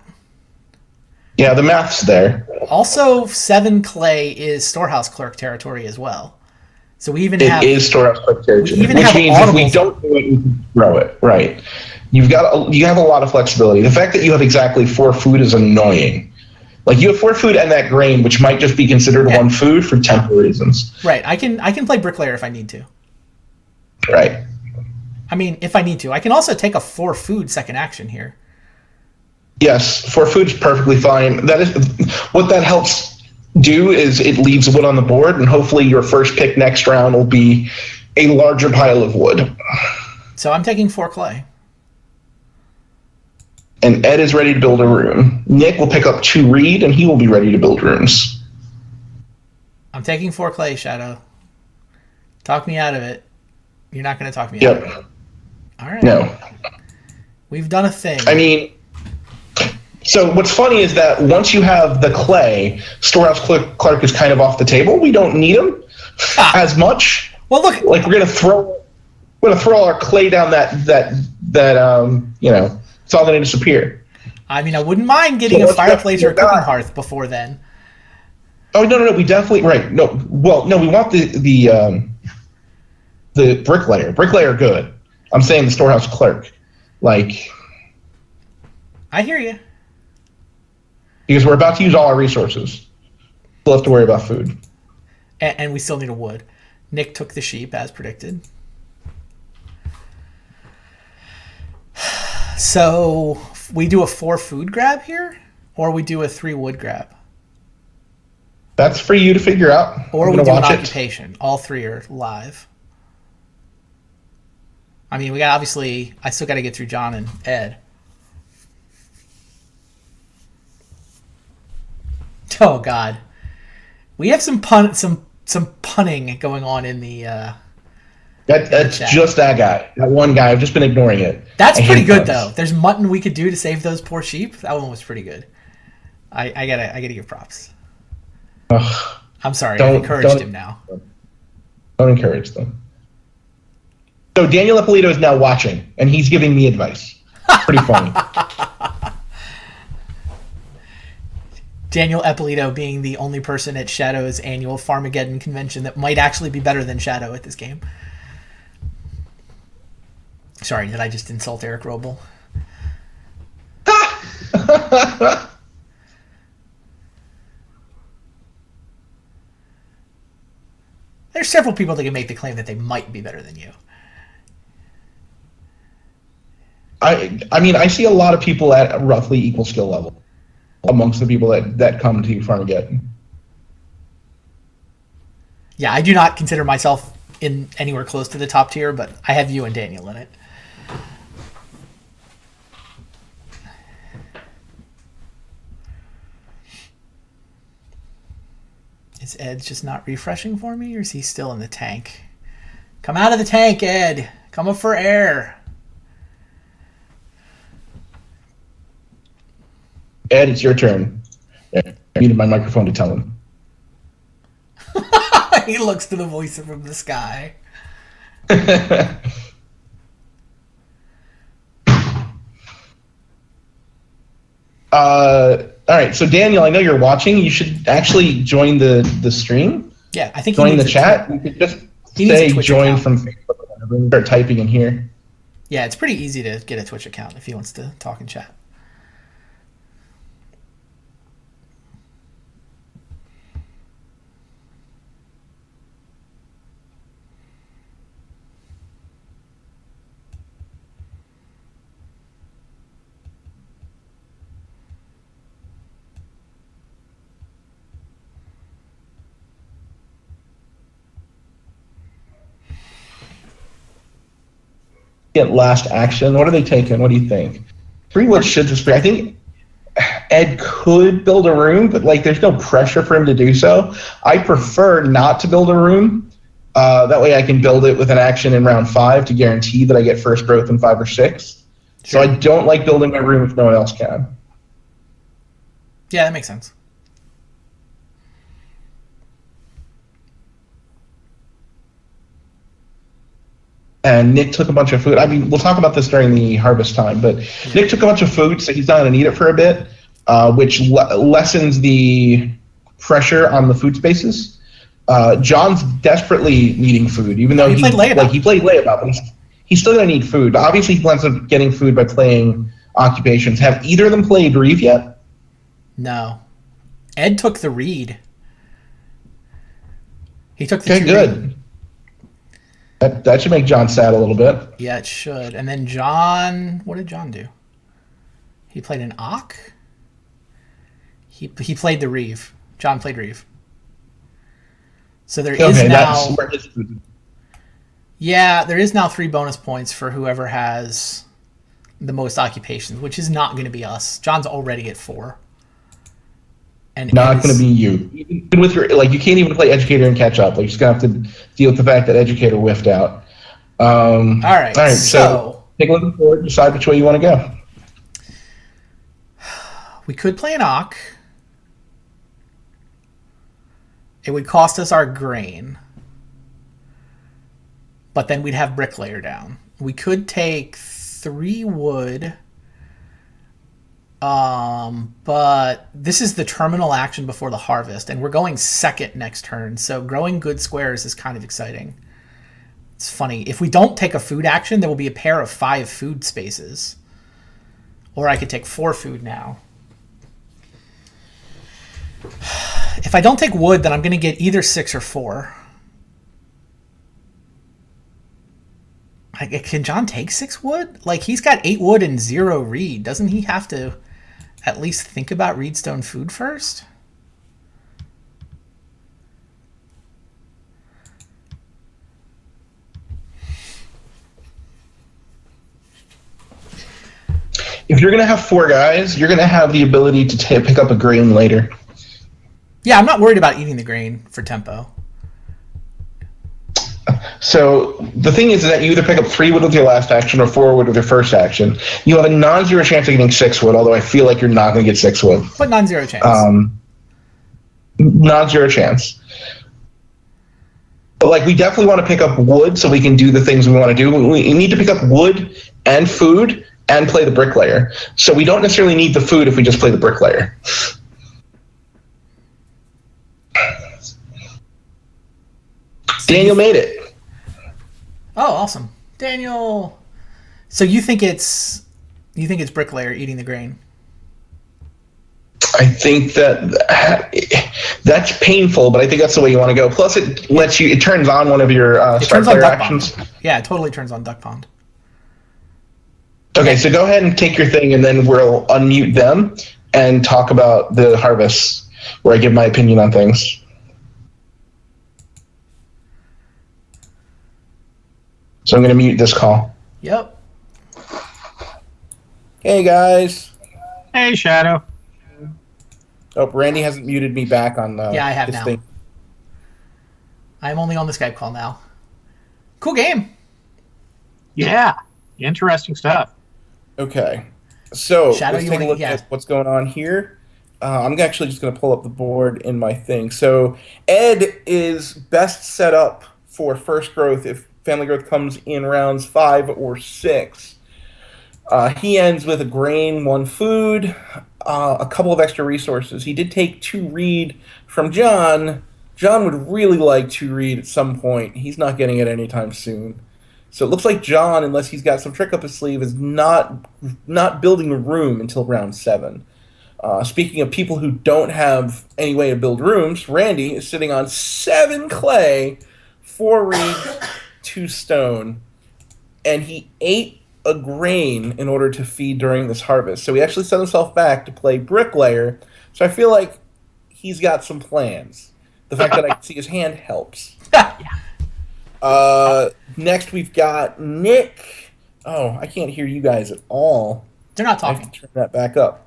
Yeah, the math's there. Also, 7 clay is storehouse clerk territory as well. So we even have... It is storehouse clerk territory, which means if we don't do it, we can grow it. Right. You have a lot of flexibility. The fact that you have exactly 4 food is annoying. Like, you have 4 food and that grain, which might just be considered 1 food for temporary reasons. Right. I can play bricklayer if I need to. Right. I mean, if I need to. I can also take a 4 food second action here. Yes, 4 food's perfectly fine. That is what that helps do, is it leaves wood on the board, and hopefully your first pick next round will be a larger pile of wood. So I'm taking 4 clay. And Ed is ready to build a room. Nick will pick up 2 reed, and he will be ready to build rooms. I'm taking 4 clay, Shadow. Talk me out of it. You're not going to talk me out of it. All right. No. We've done a thing. I mean, so what's funny is that once you have the clay, storehouse clerk is kind of off the table. We don't need him as much. Well, look, like we're gonna throw our clay down that it's all gonna disappear. I mean, I wouldn't mind getting a fireplace or a cooking hearth before then. Oh no, we definitely right. No, we want the bricklayer. Bricklayer, good. I'm saying the storehouse clerk, like. I hear you. Because we're about to use all our resources. We'll have to worry about food. And we still need a wood. Nick took the sheep, as predicted. So, we do a 4 food grab here? Or we do a 3 wood grab? That's for you to figure out. Or we do an occupation. All 3 are live. I mean, I still got to get through John and Ed. Oh God, we have some punning going on in the That's just that guy. That one guy. I've just been ignoring it. That's pretty good though. There's mutton we could do to save those poor sheep. That one was pretty good. I gotta give props. Ugh, I'm sorry, I've encouraged him now. Don't encourage them. So Daniel Ippolito is now watching, and he's giving me advice. Pretty funny. Daniel Ippolito being the only person at Shadow's annual Farmageddon convention that might actually be better than Shadow at this game. Sorry, did I just insult Eric Roble? There's several people that can make the claim that they might be better than you. I mean, I see a lot of people at roughly equal skill level amongst the people that come to Farmageddon. Yeah, I do not consider myself in anywhere close to the top tier, but I have you and Daniel in it. Is Ed just not refreshing for me, or is he still in the tank? Come out of the tank, Ed. Come up for air. Ed, it's your turn. I needed my microphone to tell him. He looks to the voice from the sky. All right, so Daniel, I know you're watching. You should actually join the stream. Yeah, I think join the chat. You could just say join from Facebook and start typing in here. Yeah, it's pretty easy to get a Twitch account if he wants to talk and chat. Get last action. What are they taking? What do you think? 3 wood should just be. I think Ed could build a room, but like there's no pressure for him to do so. I prefer not to build a room. That way I can build it with an action in round 5 to guarantee that I get first growth in 5 or 6. Sure. So I don't like building my room if no one else can. Yeah, that makes sense. And Nick took a bunch of food. I mean, we'll talk about this during the harvest time, but Nick took a bunch of food, so he's not going to need it for a bit, which lessens the pressure on the food spaces. John's desperately needing food, even though he played layabout, but he's still going to need food. Obviously, he plans on getting food by playing occupations. Have either of them played Reeve yet? No. Ed took the reed. He took the okay, good. Reed. That should make John sad a little bit. Yeah, it should. And then John, what did John do? He played an Ock? He played the Reeve. John played Reeve. So there is now... Yeah, there is now 3 bonus points for whoever has the most occupations, which is not going to be us. John's already at 4. And not going to be you. Even with your, like, you can't even play Educator and catch up. Like, you're just going to have to deal with the fact that Educator whiffed out. All right. So take a look at the board, decide which way you want to go. We could play an Ock. It would cost us our grain. But then we'd have Bricklayer down. We could take 3 wood. But this is the terminal action before the harvest, and we're going second next turn, so growing good squares is kind of exciting. It's funny. If we don't take a food action, there will be a pair of 5 food spaces. Or I could take 4 food now. If I don't take wood, then I'm going to get either 6 or 4. Can John take 6 wood? Like, he's got 8 wood and 0 reed. Doesn't he have to at least think about reedstone food first? If you're going to have 4 guys, you're going to have the ability to pick up a grain later. Yeah, I'm not worried about eating the grain for tempo. So the thing is that you either pick up 3 wood with your last action or 4 wood with your first action. You have a non-zero chance of getting 6 wood, although I feel like you're not going to get 6 wood. But non-zero chance. Non-zero chance. But like, we definitely want to pick up wood so we can do the things we want to do. We need to pick up wood and food and play the bricklayer. So we don't necessarily need the food if we just play the bricklayer. Daniel made it. Oh, awesome, Daniel. So you think it's bricklayer eating the grain? I think that's painful, but I think that's the way you want to go. Plus, it turns on one of your start player actions. Yeah, it totally turns on Duck Pond. Okay, so go ahead and take your thing, and then we'll unmute them and talk about the harvest, where I give my opinion on things. So I'm going to mute this call. Yep. Hey, guys. Hey, Shadow. Oh, Randy hasn't muted me back on yeah, I have this now. thing. I'm only on the Skype call now. Cool game. Yeah, interesting stuff. Okay, so Shadow, let's take a look at what's going on here. I'm actually just going to pull up the board in my thing. So Ed is best set up for first growth if family growth comes in rounds 5 or 6. He ends with a grain, 1 food, a couple of extra resources. He did take 2 reed from John. John would really like 2 reed at some point. He's not getting it anytime soon. So it looks like John, unless he's got some trick up his sleeve, is not building a room until round 7. Speaking of people who don't have any way to build rooms, Randy is sitting on 7 clay, 4 reed, 2 stone, and he ate a grain in order to feed during this harvest. So he actually set himself back to play bricklayer. So I feel like he's got some plans. The fact that I can see his hand helps. Next we've got Nick. Oh, I can't hear you guys at all. They're not talking. I have to turn that back up.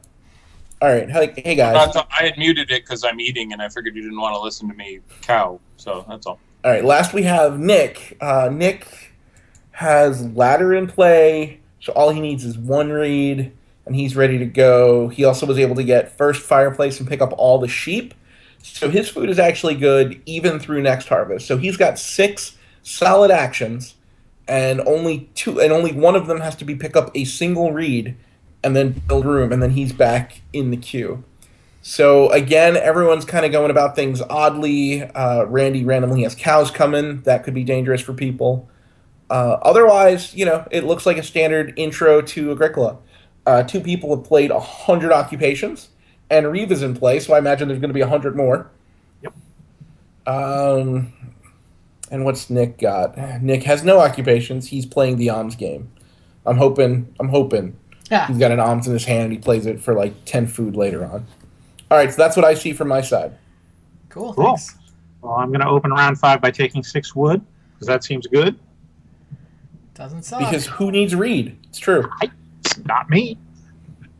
All right, hey guys. I had muted it because I'm eating, and I figured you didn't want to listen to me cow. So that's all. All right, last we have Nick. Nick has ladder in play, so all he needs is 1 reed, and he's ready to go. He also was able to get first fireplace and pick up all the sheep. So his food is actually good even through next harvest. So he's got 6 solid actions, and only 1 of them has to be pick up a single reed and then build room, and then he's back in the queue. So again, everyone's kind of going about things oddly. Randy randomly has cows coming. That could be dangerous for people. Otherwise, it looks like a standard intro to Agricola. 2 people have played 100 occupations, and Reeve is in play, so I imagine there's going to be 100 more. Yep. And what's Nick got? Nick has no occupations. He's playing the Alms game. I'm hoping. Yeah. He's got an Alms in his hand, and he plays it for like 10 food later on. All right, so that's what I see from my side. Cool. Thanks. Well, I'm going to open round 5 by taking 6 wood, because that seems good. Doesn't suck. Because who needs reed? It's true. It's not me.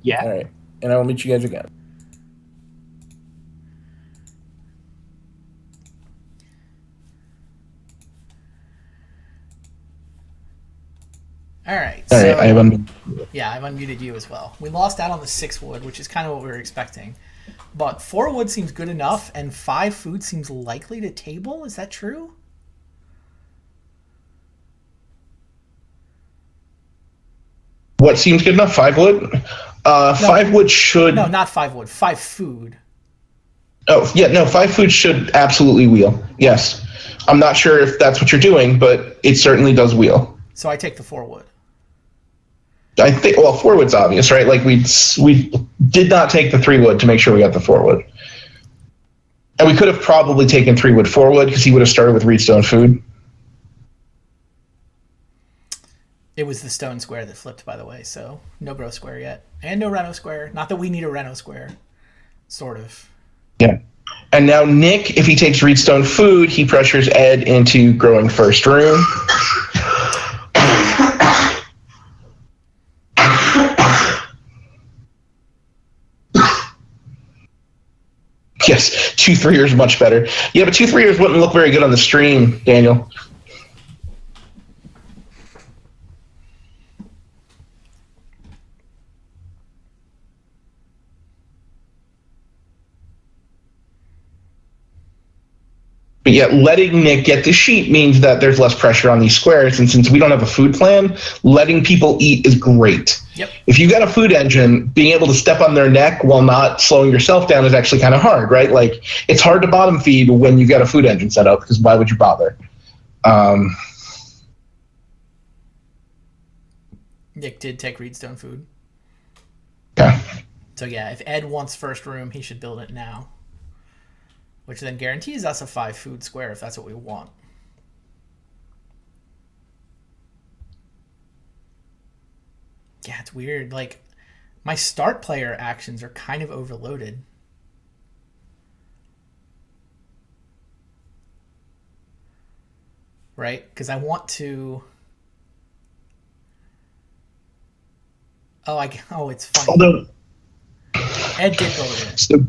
Yeah. All right, and I will meet you guys again. All right. All right, I've unmuted you as well. We lost out on the 6 wood, which is kind of what we were expecting. But 4 wood seems good enough, and 5 food seems likely to table. Is that true? What seems good enough? 5 wood? 5 wood should... No, not 5 wood. 5 food. Oh, yeah, no, 5 food should absolutely wheel. Yes. I'm not sure if that's what you're doing, but it certainly does wheel. So I take the 4 wood. I think, 4 wood's obvious, right? Like, we did not take the 3 wood to make sure we got the 4 wood. And we could have probably taken 3 wood, 4 wood, because he would have started with Reedstone food. It was the stone square that flipped, by the way, so no grow square yet. And no Reno square. Not that we need a Reno square. Sort of. Yeah. And now Nick, if he takes Reedstone food, he pressures Ed into growing first room. Yes, 2 3-ers much better. Yeah, but 2 3-ers wouldn't look very good on the stream, Daniel. But yet letting Nick get the sheep means that there's less pressure on these squares. And since we don't have a food plan, letting people eat is great. Yep. If you've got a food engine, being able to step on their neck while not slowing yourself down is actually kind of hard, right? Like, it's hard to bottom feed when you've got a food engine set up, because why would you bother? Nick did take Reedstone food. Okay. So yeah, if Ed wants first room, he should build it now. Which then guarantees us a 5 food square if that's what we want. Yeah, it's weird. Like, my start player actions are kind of overloaded. Right? Because I want to... Oh, it's funny. Although, Ed did build it. So,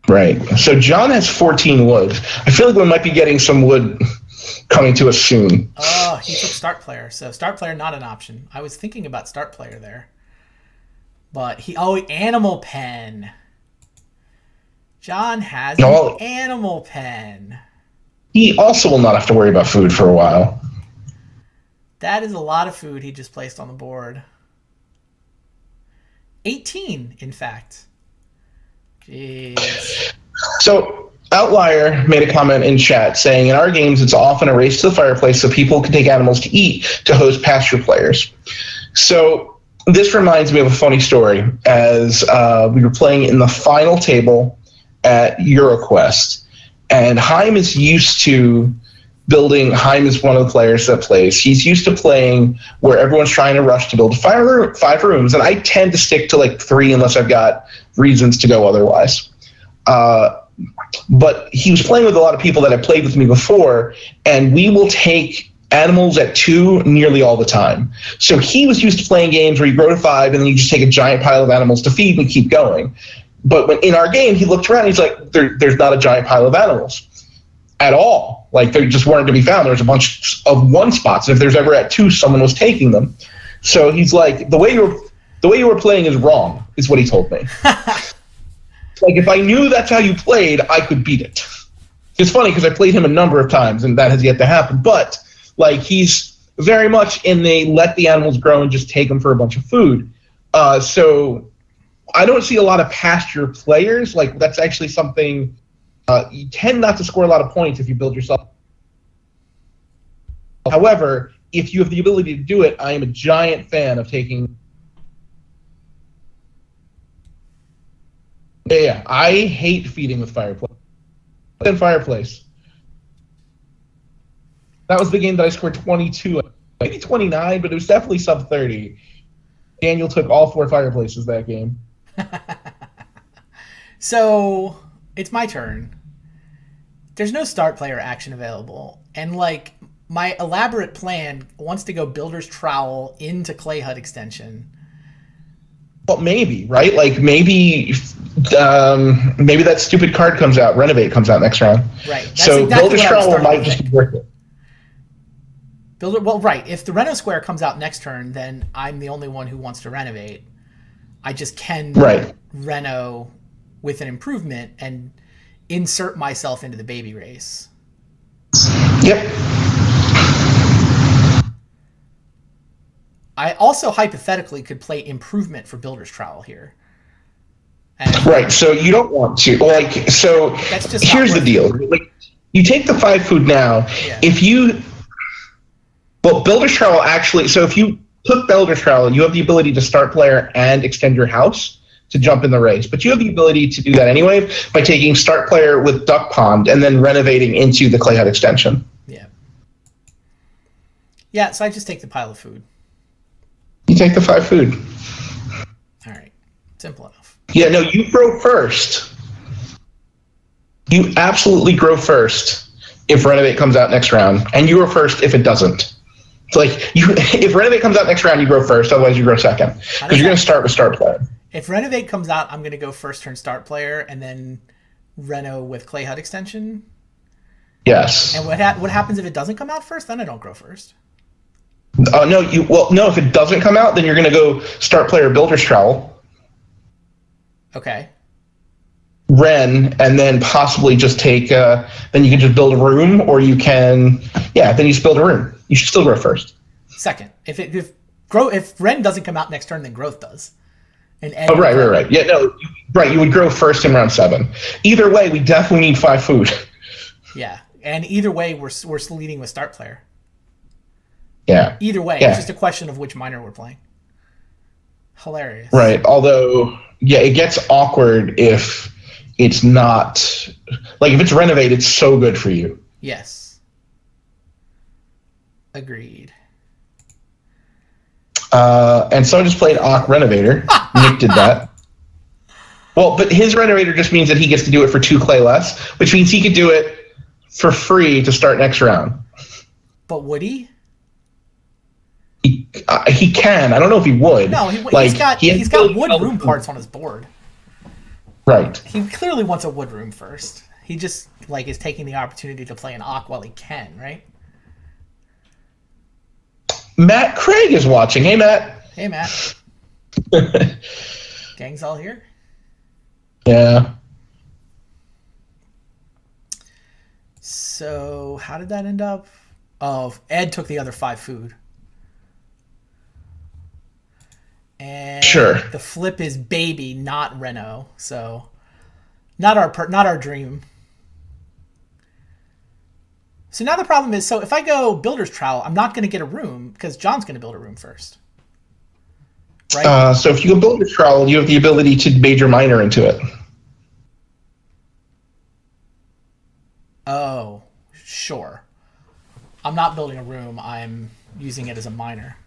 right. So John has 14 wood. I feel like we might be getting some wood coming to us soon. Oh, he took start player. So start player not an option. I was thinking about start player there. But animal pen. John has an animal pen. He also will not have to worry about food for a while. That is a lot of food he just placed on the board. 18, in fact. Jeez. So Outlier made a comment in chat saying, in our games, it's often a race to the fireplace so people can take animals to eat to host pasture players. So this reminds me of a funny story. As we were playing in the final table at EuroQuest, and Haim is used to building. Haim is one of the players that plays. He's used to playing where everyone's trying to rush to build 5 rooms, and I tend to stick to like 3 unless I've got reasons to go otherwise. But he was playing with a lot of people that have played with me before, and we will take animals at 2 nearly all the time. So he was used to playing games where you grow to 5 and then you just take a giant pile of animals to feed and keep going. But when in our game, he looked around and he's like, there's not a giant pile of animals at all. Like, they just weren't to be found. There was a bunch of 1 spots. If there's ever at 2, someone was taking them. So he's like, the way you were playing is wrong, is what he told me. Like, if I knew that's how you played, I could beat it. It's funny because I played him a number of times, and that has yet to happen. But, like, he's very much in the let the animals grow and just take them for a bunch of food. So I don't see a lot of pasture players. Like, that's actually something you tend not to score a lot of points if you build yourself. However, if you have the ability to do it, I am a giant fan of taking... Yeah, I hate feeding with fireplace. Fireplace. That was the game that I scored 22, maybe 29, but it was definitely sub 30. Daniel took all 4 fireplaces that game. So it's my turn. There's no start player action available, and like my elaborate plan wants to go Builder's Trowel into Clay Hut extension. Well, maybe, right? Like, maybe that stupid card comes out. Renovate comes out next round. Right. That's so exactly Builder's Trowel might just be worth it. Right. If the Reno Square comes out next turn, then I'm the only one who wants to renovate. I just can Reno with an improvement and insert myself into the baby race. Yep. I also hypothetically could play improvement for Builder's Trowel here. Right, so you don't want to. Like, so that's just here's the deal. Like, you take the 5 food now. Yeah. If you... Well, Builder's Trowel actually... So if you took Builder's Trowel, you have the ability to start player and extend your house to jump in the race. But you have the ability to do that anyway by taking start player with Duck Pond and then renovating into the Clay Hut extension. Yeah. Yeah, so I just take the pile of food. You take the 5 food. All right. Simple enough. Yeah, no, you grow first. You absolutely grow first if Renovate comes out next round, and you grow first if it doesn't. It's like, if Renovate comes out next round, you grow first, otherwise you grow second. Because you're going to start with start player. If Renovate comes out, I'm going to go first turn start player, and then Reno with Clay Hut extension? Yes. And what happens if it doesn't come out first? Then I don't grow first. No, if it doesn't come out, then you're going to go start player Builder's Trowel. Okay. Ren, and then possibly just take. Then you can just build a room, or you can. Yeah, then you just build a room. You should still grow first. Second. If Ren doesn't come out next turn, then growth does. And Ed Right. Yeah, no, right. You would grow first in round 7. Either way, we definitely need 5 food. Yeah, and either way, we're leading with start player. Yeah. Either way, Yeah. It's just a question of which miner we're playing. Hilarious. Right. Although, yeah, it gets awkward if it's not like if it's renovate, it's so good for you. Yes. Agreed. And so I just played Awk Renovator. Nick did that. Well, but his Renovator just means that he gets to do it for 2 clay less, which means he could do it for free to start next round. But would he? He can. I don't know if he would. No, he's got wood room parts on his board. Right. He clearly wants a wood room first. He just is taking the opportunity to play an Awk while he can, right? Matt Craig is watching. Hey, Matt. Hey, Matt. Gang's all here. Yeah. So how did that end up? Oh, Ed took the other 5 food. And sure. The flip is baby, not Reno. So not our dream. So now the problem is, so if I go Builder's Trowel, I'm not going to get a room because John's going to build a room first. Right? So if you go Builder's Trowel, you have the ability to major miner into it. Oh, sure. I'm not building a room. I'm using it as a miner.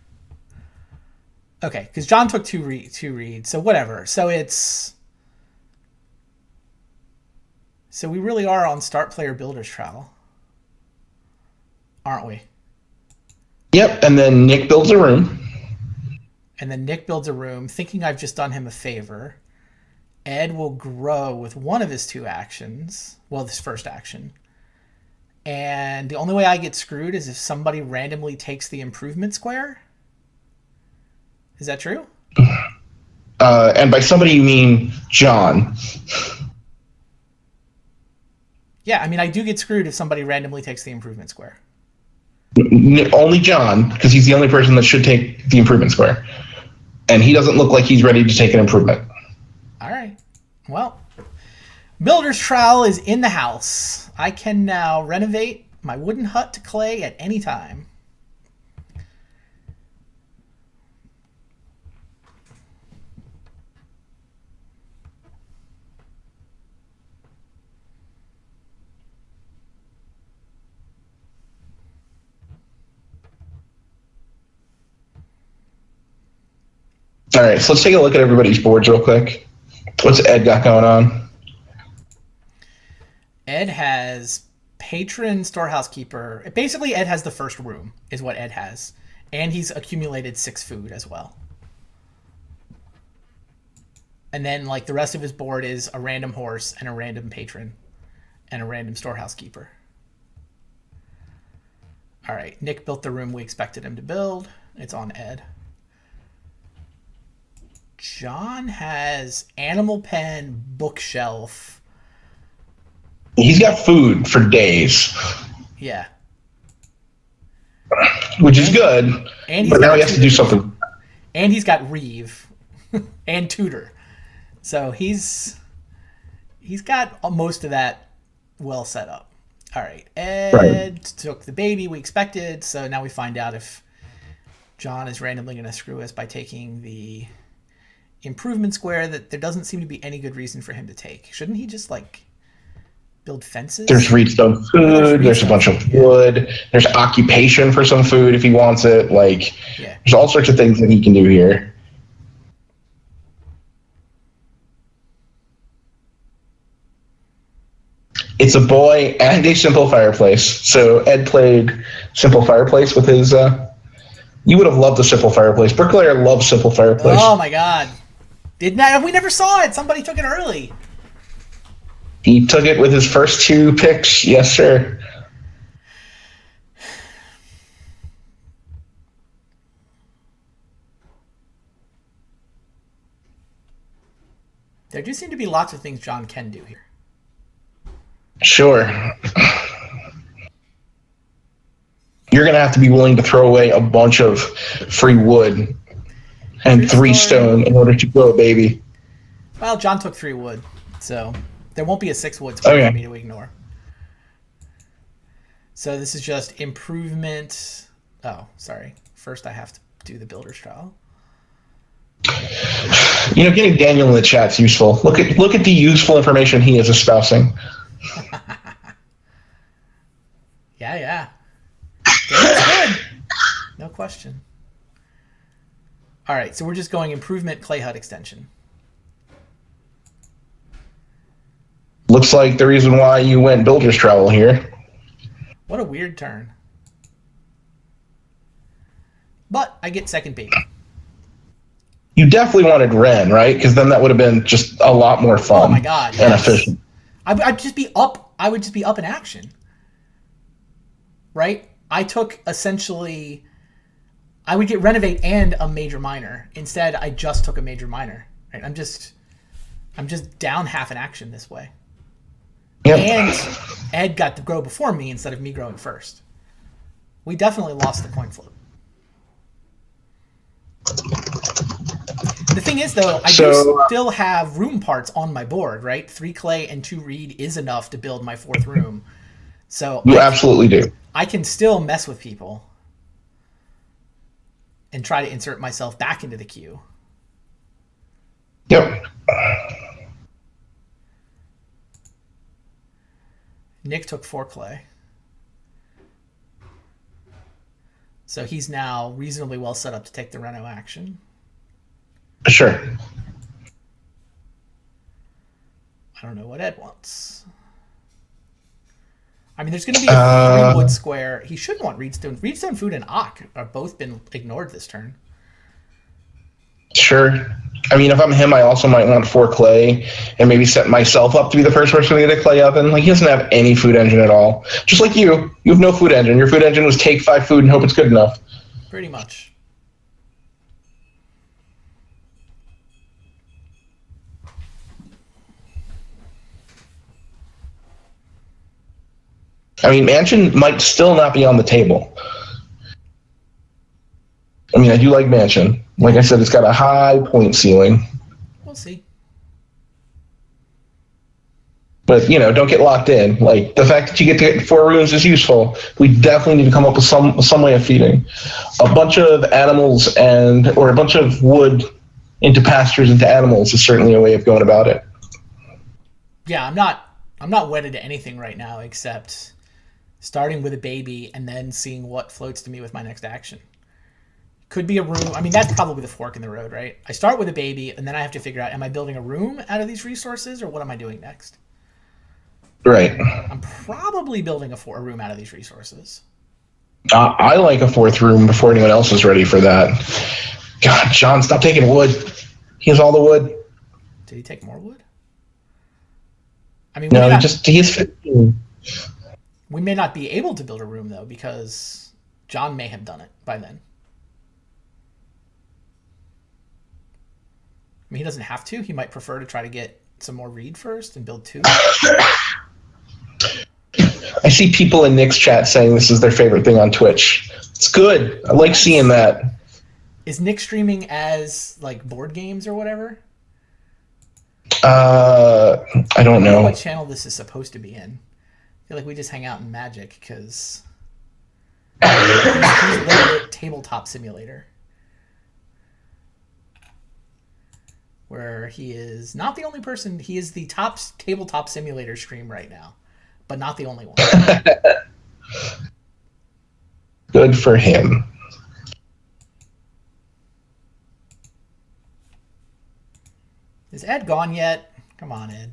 Okay, because John took two reads, so whatever. So we really are on start player Builder's Trowel, aren't we? Yep, and then Nick builds a room. And then Nick builds a room, thinking I've just done him a favor. Ed will grow with one of his 2 actions. Well, this first action. And the only way I get screwed is if somebody randomly takes the improvement square. Is that true? And by somebody you mean John. Yeah, I mean, I do get screwed if somebody randomly takes the improvement square. Only John, because he's the only person that should take the improvement square. And he doesn't look like he's ready to take an improvement. All right. Well, Builder's Trowel is in the house. I can now renovate my wooden hut to clay at any time. All right, so let's take a look at everybody's boards real quick. What's Ed got going on? Ed has patron storehouse keeper. Basically, Ed has the first room, is what Ed has. And he's accumulated 6 food as well. And then, the rest of his board is a random horse and a random patron and a random storehouse keeper. All right, Nick built the room we expected him to build. It's on Ed. John has animal pen, bookshelf. He's got food for days. Yeah. Which is good, but now he has to do something. And he's got Reeve and Tutor. So he's got most of that well set up. All right. Ed took the baby we expected, so now we find out if John is randomly going to screw us by taking the improvement square that there doesn't seem to be any good reason for him to take. Shouldn't he just build fences? There's reedstone food, there's a bunch of wood, there's occupation for some food if he wants it. There's all sorts of things that he can do here. It's a boy and a simple fireplace. So Ed played simple fireplace with his you would have loved the simple fireplace. Bricklayer loves simple fireplace. Oh my god. We never saw it. Somebody took it early. He took it with his first 2 picks. Yes, sir. There do seem to be lots of things John can do here. Sure. You're going to have to be willing to throw away a bunch of free wood and 3 stone in order to grow a baby. Well, John took 3 wood, so there won't be a 6 wood square for me to ignore. So this is just improvement. Oh, sorry. First I have to do the builder's trial. Getting Daniel in the chat's useful. Look at the useful information he is espousing. Yeah. Daniel's good. No question. All right, so we're just going improvement clay hut extension. Looks like the reason why you went builder's trowel here. What a weird turn. But I get second baby. You definitely wanted Ren, right? Because then that would have been just a lot more fun. Oh my god! And efficient. I'd just be up. I would just be up in action. Right? I took essentially. I would get renovate and a major minor. Instead, I just took a major minor. Right? I'm just down half an action this way. Yep. And Ed got to grow before me instead of me growing first. We definitely lost the coin flip. The thing is, though, I do still have room parts on my board, right? 3 clay and 2 reed is enough to build my 4th room. So you absolutely do. I can still mess with people and try to insert myself back into the queue. Yep. Nick took 4 clay. So he's now reasonably well set up to take the reno action. Sure. I don't know what Ed wants. I mean, there's going to be a 3 wood square. He shouldn't want Reedstone. Reedstone Food and Ock have both been ignored this turn. Sure. I mean, if I'm him, I also might want 4 clay and maybe set myself up to be the first person to get a clay oven. Like, he doesn't have any food engine at all. Just like you. You have no food engine. Your food engine was take 5 food and hope it's good enough. Pretty much. I mean, Mansion might still not be on the table. I mean, I do like Mansion. Like I said, it's got a high point ceiling. We'll see. But, don't get locked in. Like, the fact that you get to get 4 rooms is useful. We definitely need to come up with some way of feeding. A bunch of animals or a bunch of wood into pastures into animals is certainly a way of going about it. Yeah, I'm not wedded to anything right now except starting with a baby and then seeing what floats to me with my next action. Could be a room. I mean, that's probably the fork in the road, right? I start with a baby, and then I have to figure out, am I building a room out of these resources, or what am I doing next? Right. I'm probably building a room out of these resources. I like a 4th room before anyone else is ready for that. God, John, stop taking wood. He has all the wood. Did he take more wood? I mean, No, he has 15. We may not be able to build a room, though, because John may have done it by then. I mean, he doesn't have to. He might prefer to try to get some more reed first and build 2. I see people in Nick's chat saying this is their favorite thing on Twitch. It's good. I like seeing that. Is Nick streaming as, like, board games or whatever? I don't know. What channel this is supposed to be in. I feel like we just hang out in Magic because he's legit Tabletop Simulator, where he is not the only person. He is the top Tabletop Simulator stream right now, but not the only one. Good for him. Is Ed gone yet? Come on, Ed.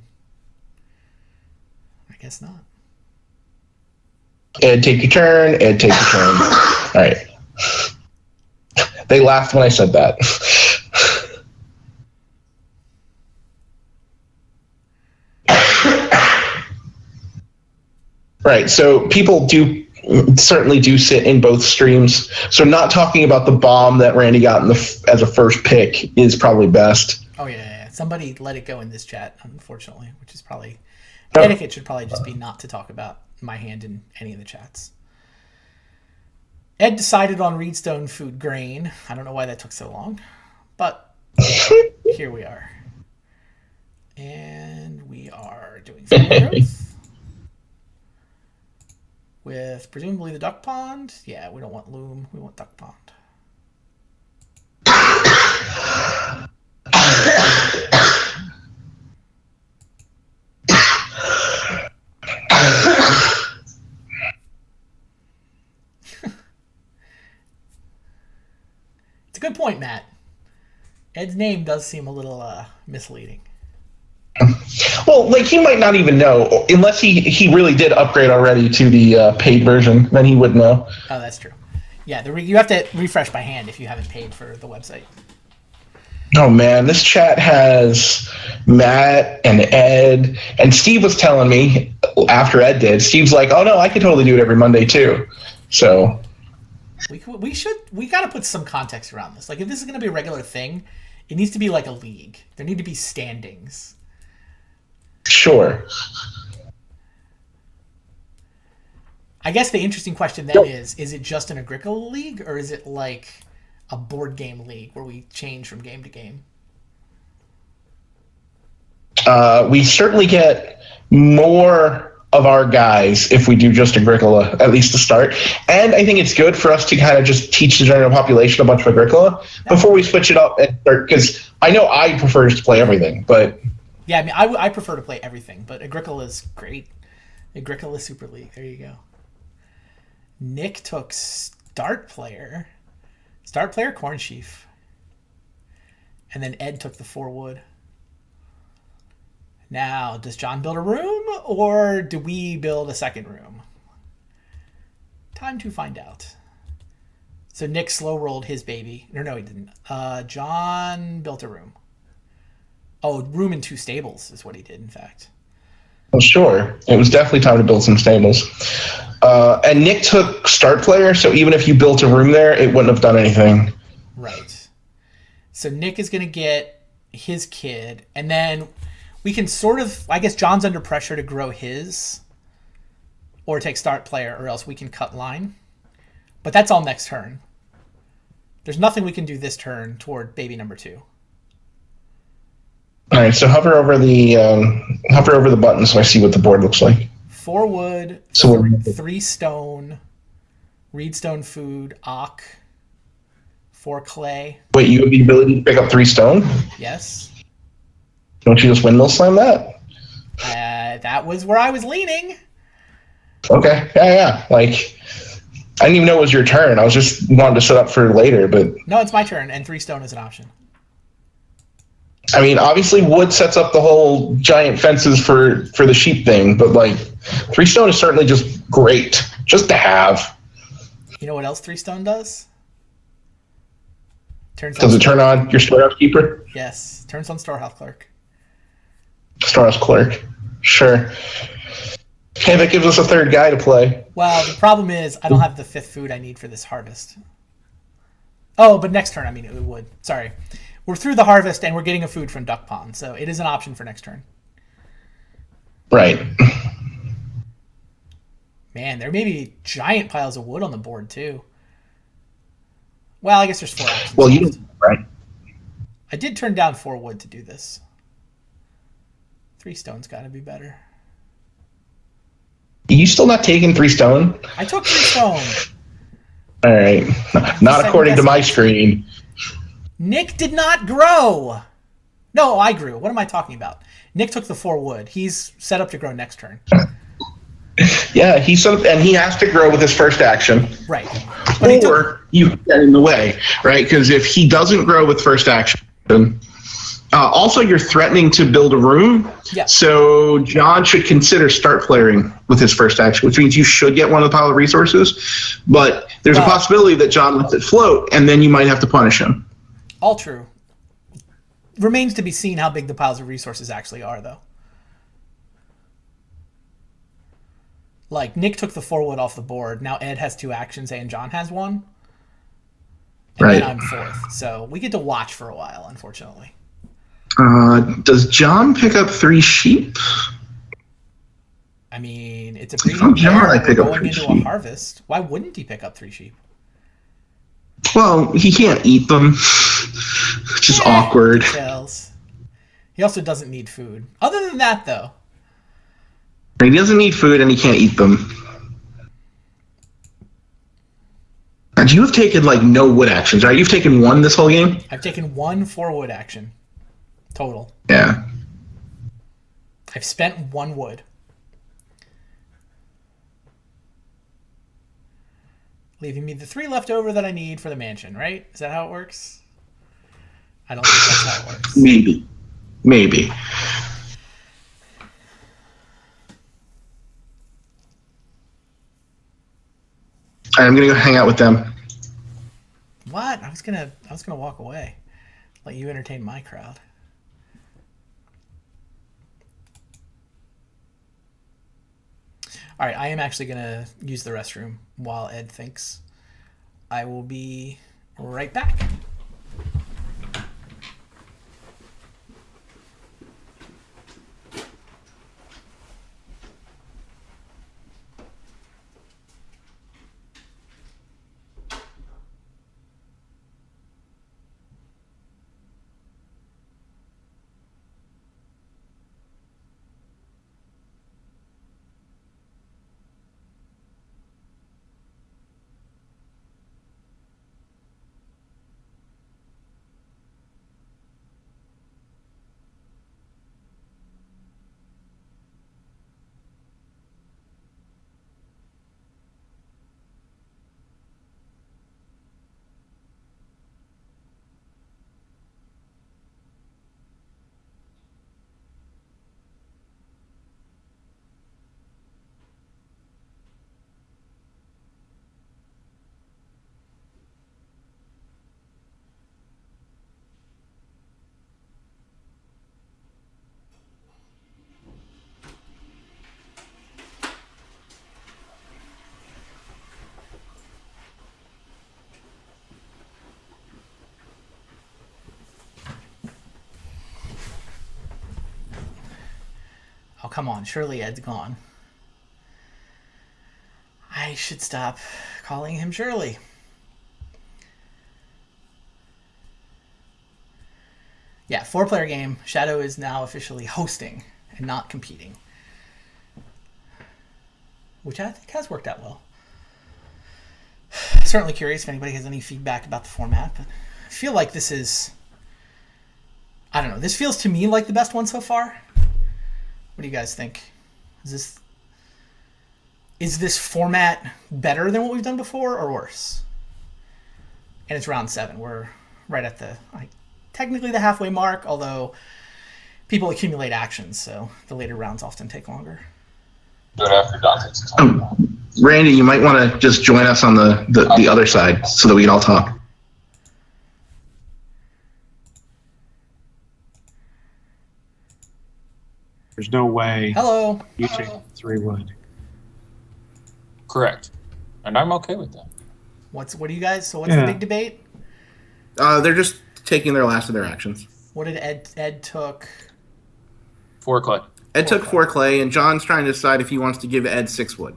I guess not. Ed, take your turn. Ed, take your turn. All right. They laughed when I said that. Right. So people certainly do sit in both streams. So not talking about the bomb that Randy got as a first pick is probably best. Oh yeah. Somebody let it go in this chat, unfortunately, which is probably... Oh. Etiquette should probably just be not to talk about my hand in any of the chats. Ed decided on Reedstone food grain. I don't know why that took so long, but here we are. And we are doing family growth with presumably the duck pond. Yeah, we don't want loom. We want duck pond. It's a good point, Matt. Ed's name does seem a little misleading. Well, like, he might not even know, unless he really did upgrade already to the paid version, then he would know. Oh, that's true. Yeah, you have to refresh by hand if you haven't paid for the website. Oh, man, this chat has Matt and Ed, and Steve was telling me after Ed did, Steve's like, oh, no, I could totally do it every Monday, too. So... We got to put some context around this. Like, if this is going to be a regular thing, it needs to be like a league. There need to be standings. Sure. I guess the interesting question then is it just an Agricola league, or is it like a board game league where we change from game to game? We certainly get more of our guys if we do just Agricola, at least to start. And I think it's good for us to kind of just teach the general population a bunch of Agricola before we switch it up and start, because I know I prefer to play everything, but... Yeah, I mean, I prefer to play everything, but Agricola is great. Agricola Super League, there you go. Nick took Start Player Corn Sheaf. And then Ed took the 4 wood. Now, does John build a room, or do we build a second room? Time to find out. So Nick slow rolled his baby. No, he didn't. John built a room. Oh, room and 2 stables is what he did, in fact. Well, sure. It was definitely time to build some stables. And Nick took Start Player, so even if you built a room there, it wouldn't have done anything. Right. So Nick is going to get his kid, and then... We can sort of, I guess John's under pressure to grow his or take Start Player, or else we can cut line. But that's all next turn. There's nothing we can do this turn toward baby number 2. All right, so hover over the button so I see what the board looks like. 4 wood, So 3 stone, Reedstone food, ock, 4 clay. Wait, you have the ability to pick up 3 stone? Yes. Don't you just windmill slam that? That was where I was leaning. Okay, yeah. Like, I didn't even know it was your turn. I was just wanting to set up for later, but... No, it's my turn, and 3 stone is an option. I mean, obviously wood sets up the whole giant fences for the sheep thing, but, like, 3 stone is certainly just great, just to have. You know what else 3 stone does? Does it turn on your storehouse keeper? Yes, turns on storehouse clerk. Storehouse clerk. Sure. Hey, that gives us a 3rd guy to play. Well, the problem is I don't have the 5th food I need for this harvest. Oh, but next turn, I mean, it would. Sorry. We're through the harvest, and we're getting a food from Duck Pond, so it is an option for next turn. Right. Man, there may be giant piles of wood on the board, too. Well, I guess there's 4 options. Well, you don't, right? I did turn down 4 wood to do this. 3 stone's got to be better. You still not taking 3 stone? I took 3 stone. All right. Not according to my screen. Nick did not grow. No, I grew. What am I talking about? Nick took the 4 wood. He's set up to grow next turn. Yeah, and he has to grow with his first action. Right. But you get in the way, right? Because if he doesn't grow with first action, also you're threatening to build a room. Yeah. So John should consider start playing with his first action, which means you should get one of the pile of resources. But there's a possibility that John lets it float, and then you might have to punish him. All true. Remains to be seen how big the piles of resources actually are, though. Like, Nick took the 4 wood off the board. Now Ed has 2 actions, and John has 1. And Right. then I'm 4th. So we get to watch for a while, unfortunately. Does John pick up 3 sheep? I mean, it's a I'm breeding John, pair. I We're pick up going 3 into a sheep. harvest. Why wouldn't he pick up 3 sheep? Well, he can't eat them, which is awkward. Details. He also doesn't need food. Other than that, though. He doesn't need food and he can't eat them. And you have taken like no wood actions, right? You've taken 1 this whole game? I've taken 1 4-wood action. Total. Yeah. I've spent 1 wood. Leaving me the 3 left over that I need for the mansion, right? Is that how it works? I don't think that's how it works. Maybe. I'm gonna go hang out with them. What? I was gonna walk away. Let you entertain my crowd. All right, I am actually gonna use the restroom while Ed thinks. I will be right back. Oh, come on. Surely Ed's gone. I should stop calling him Shirley. Yeah, 4-player game. Shadow is now officially hosting and not competing. Which I think has worked out well. Certainly curious if anybody has any feedback about the format, but I feel like this is... I don't know. This feels to me like the best one so far. What do you guys think? Is this format better than what we've done before or worse? And it's round 7. We're right at the technically the halfway mark, although people accumulate actions, so the later rounds often take longer. Do it after Dante's. Randy, you might want to just join us on the other side so that we can all talk. There's no way Hello. you take 3 wood. Correct. And I'm okay with that. What do you guys? So what's the big debate? They're just taking their last of their actions. What did Ed took? 4 clay. Ed took 4 clay, and John's trying to decide if he wants to give Ed 6 wood.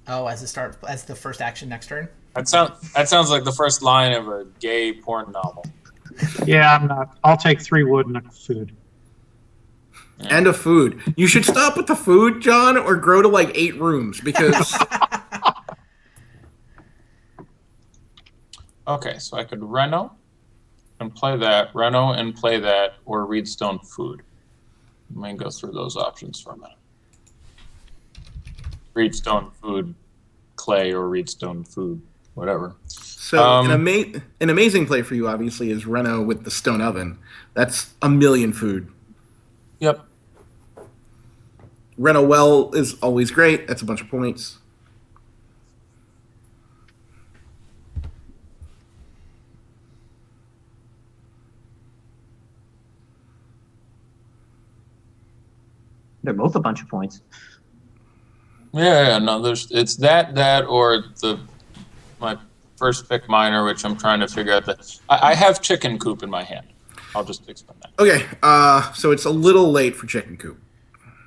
Oh, as the first action next turn. That sounds like the first line of a gay porn novel. Yeah, I'm not. I'll take 3 wood and a food. Yeah. And a food. You should stop with the food, John, or grow to like 8 rooms because. Okay, so I could Reno and play that, or read stone food. Let me go through those options for a minute. Read stone food, clay, or read stone food, whatever. So an amazing play for you, obviously, is Reno with the stone oven. That's a million food. Yep. Reno well is always great. That's a bunch of points. They're both a bunch of points. Yeah, no, it's that or my first pick minor, which I'm trying to figure out. I have chicken coop in my hand. I'll just explain that. Okay, so it's a little late for chicken coop.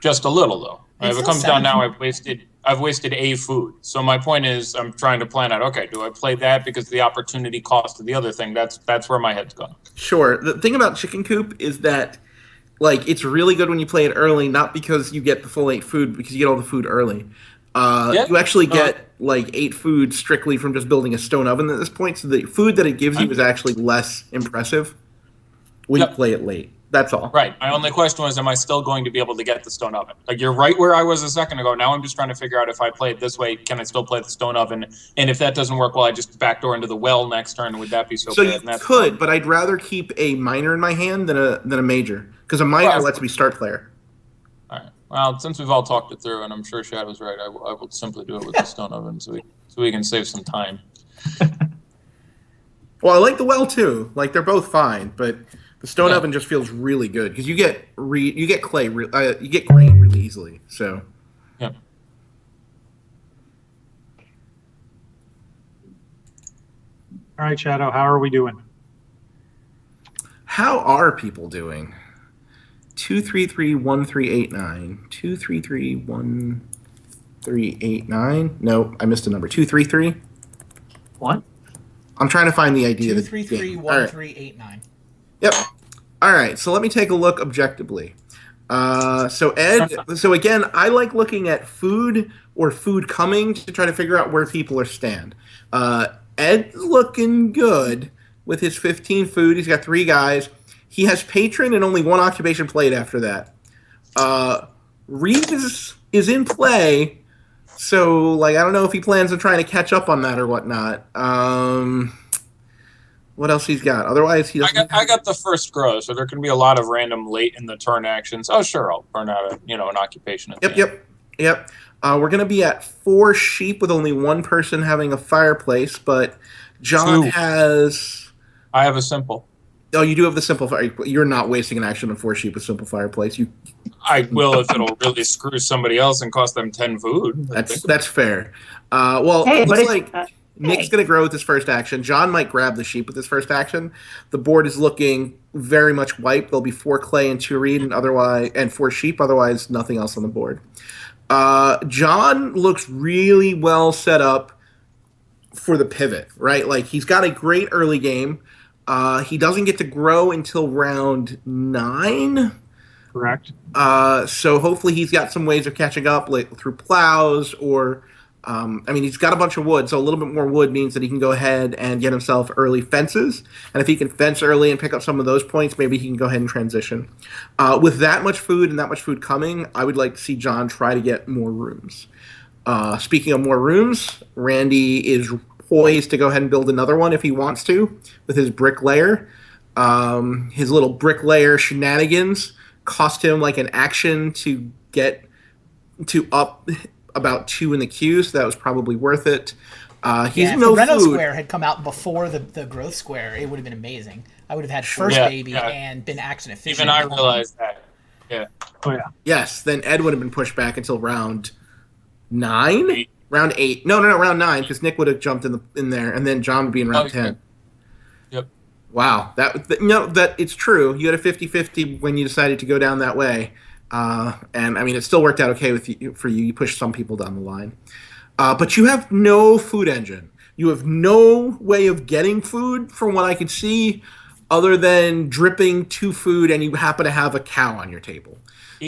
Just a little though. It's If it still comes down 7. now, I've wasted a food. So my point is, I'm trying to plan out. Okay, do I play that because the opportunity cost of the other thing? That's where my head's going. Sure. The thing about chicken coop is that like it's really good when you play it early, not because you get the full 8 food, because you get all the food early. Yeah. You actually get like 8 food strictly from just building a stone oven at this point, so the food that it gives you is actually less impressive when you play it late. That's all. Right. My only question was, am I still going to be able to get the stone oven? Like, you're right where I was a second ago. Now I'm just trying to figure out if I play it this way, can I still play the stone oven? And if that doesn't work, well, I just backdoor into the well next turn. Would that be so So bad? you And that's could, but I'd rather keep a minor in my hand than a major, because a minor lets me start player. All right. Well, since we've all talked it through, and I'm sure Shadow's right, I will simply do it with the stone oven so we can save some time. Well, I like the well too. Like they're both fine, but the stone oven just feels really good because you get clay, you get grain really easily. So Yeah. All right, Shadow, how are we doing? how are people doing? 2331389. 2331389. No, I missed a number. 233. What? I'm trying to find the idea. 2331389. Yep. All right. So let me take a look objectively. So Ed. So again, I like looking at food or food coming to try to figure out where people are stand. Ed's looking good with his 15 food. He's got 3 guys. He has patron and only 1 occupation played after that. Reeves is in play. So, like, I don't know if he plans on trying to catch up on that or whatnot. What else he's got? Otherwise, he doesn't. I got the first grow, so there can be a lot of random late in the turn actions. Oh, sure, I'll burn out an occupation. Yep. We're gonna be at 4 sheep with only 1 person having a fireplace, but John 2. has. I have a simple. Oh, you do have the simple fire. You're not wasting an action on 4 sheep with simple fireplace. I will if it'll really screw somebody else and cost them 10 food. That's fair. Well, Hey, it but looks it's, like Nick's going to grow with his first action. John might grab the sheep with his first action. The board is looking very much wiped. There'll be 4 clay and 2 reed, and 4 sheep. Otherwise, nothing else on the board. John looks really well set up for the pivot, right? Like he's got a great early game. He doesn't get to grow until round 9. Correct. So hopefully he's got some ways of catching up, like through plows or, he's got a bunch of wood, so a little bit more wood means that he can go ahead and get himself early fences. And if he can fence early and pick up some of those points, maybe he can go ahead and transition. With that much food and that much food coming, I would like to see John try to get more rooms. Speaking of more rooms, Randy is poised to go ahead and build another one if he wants to with his bricklayer. His little bricklayer shenanigans cost him like an action to get to up about 2 in the queue, so that was probably worth it. He's if no the Reno food. square had come out before the growth square, it would have been amazing. I would have had first baby and been action efficient. Even I realized that. Yeah. Oh, yeah. Yes, then Ed would have been pushed back until round 9? 8. Round 8. No, round 9, because Nick would have jumped in there, and then John would be in round 10. Yep. Wow. That it's true. You had a 50-50 when you decided to go down that way. And it still worked out okay for you. You pushed some people down the line. But you have no food engine. You have no way of getting food from what I could see other than dripping 2 food, and you happen to have a cow on your table.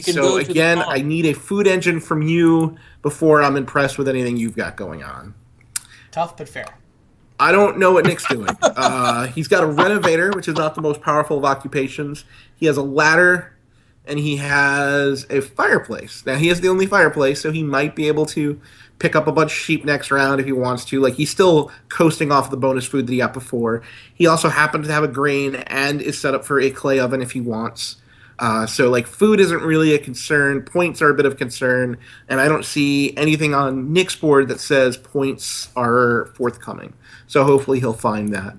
So again, I need a food engine from you before I'm impressed with anything you've got going on. Tough but fair. I don't know what Nick's doing. He's got a renovator, which is not the most powerful of occupations. He has a ladder, and he has a fireplace. Now, he has the only fireplace, so he might be able to pick up a bunch of sheep next round if he wants to. Like, he's still coasting off the bonus food that he got before. He also happens to have a grain and is set up for a clay oven if he wants. So, food isn't really a concern. Points are a bit of concern, and I don't see anything on Nick's board that says points are forthcoming. So hopefully he'll find that.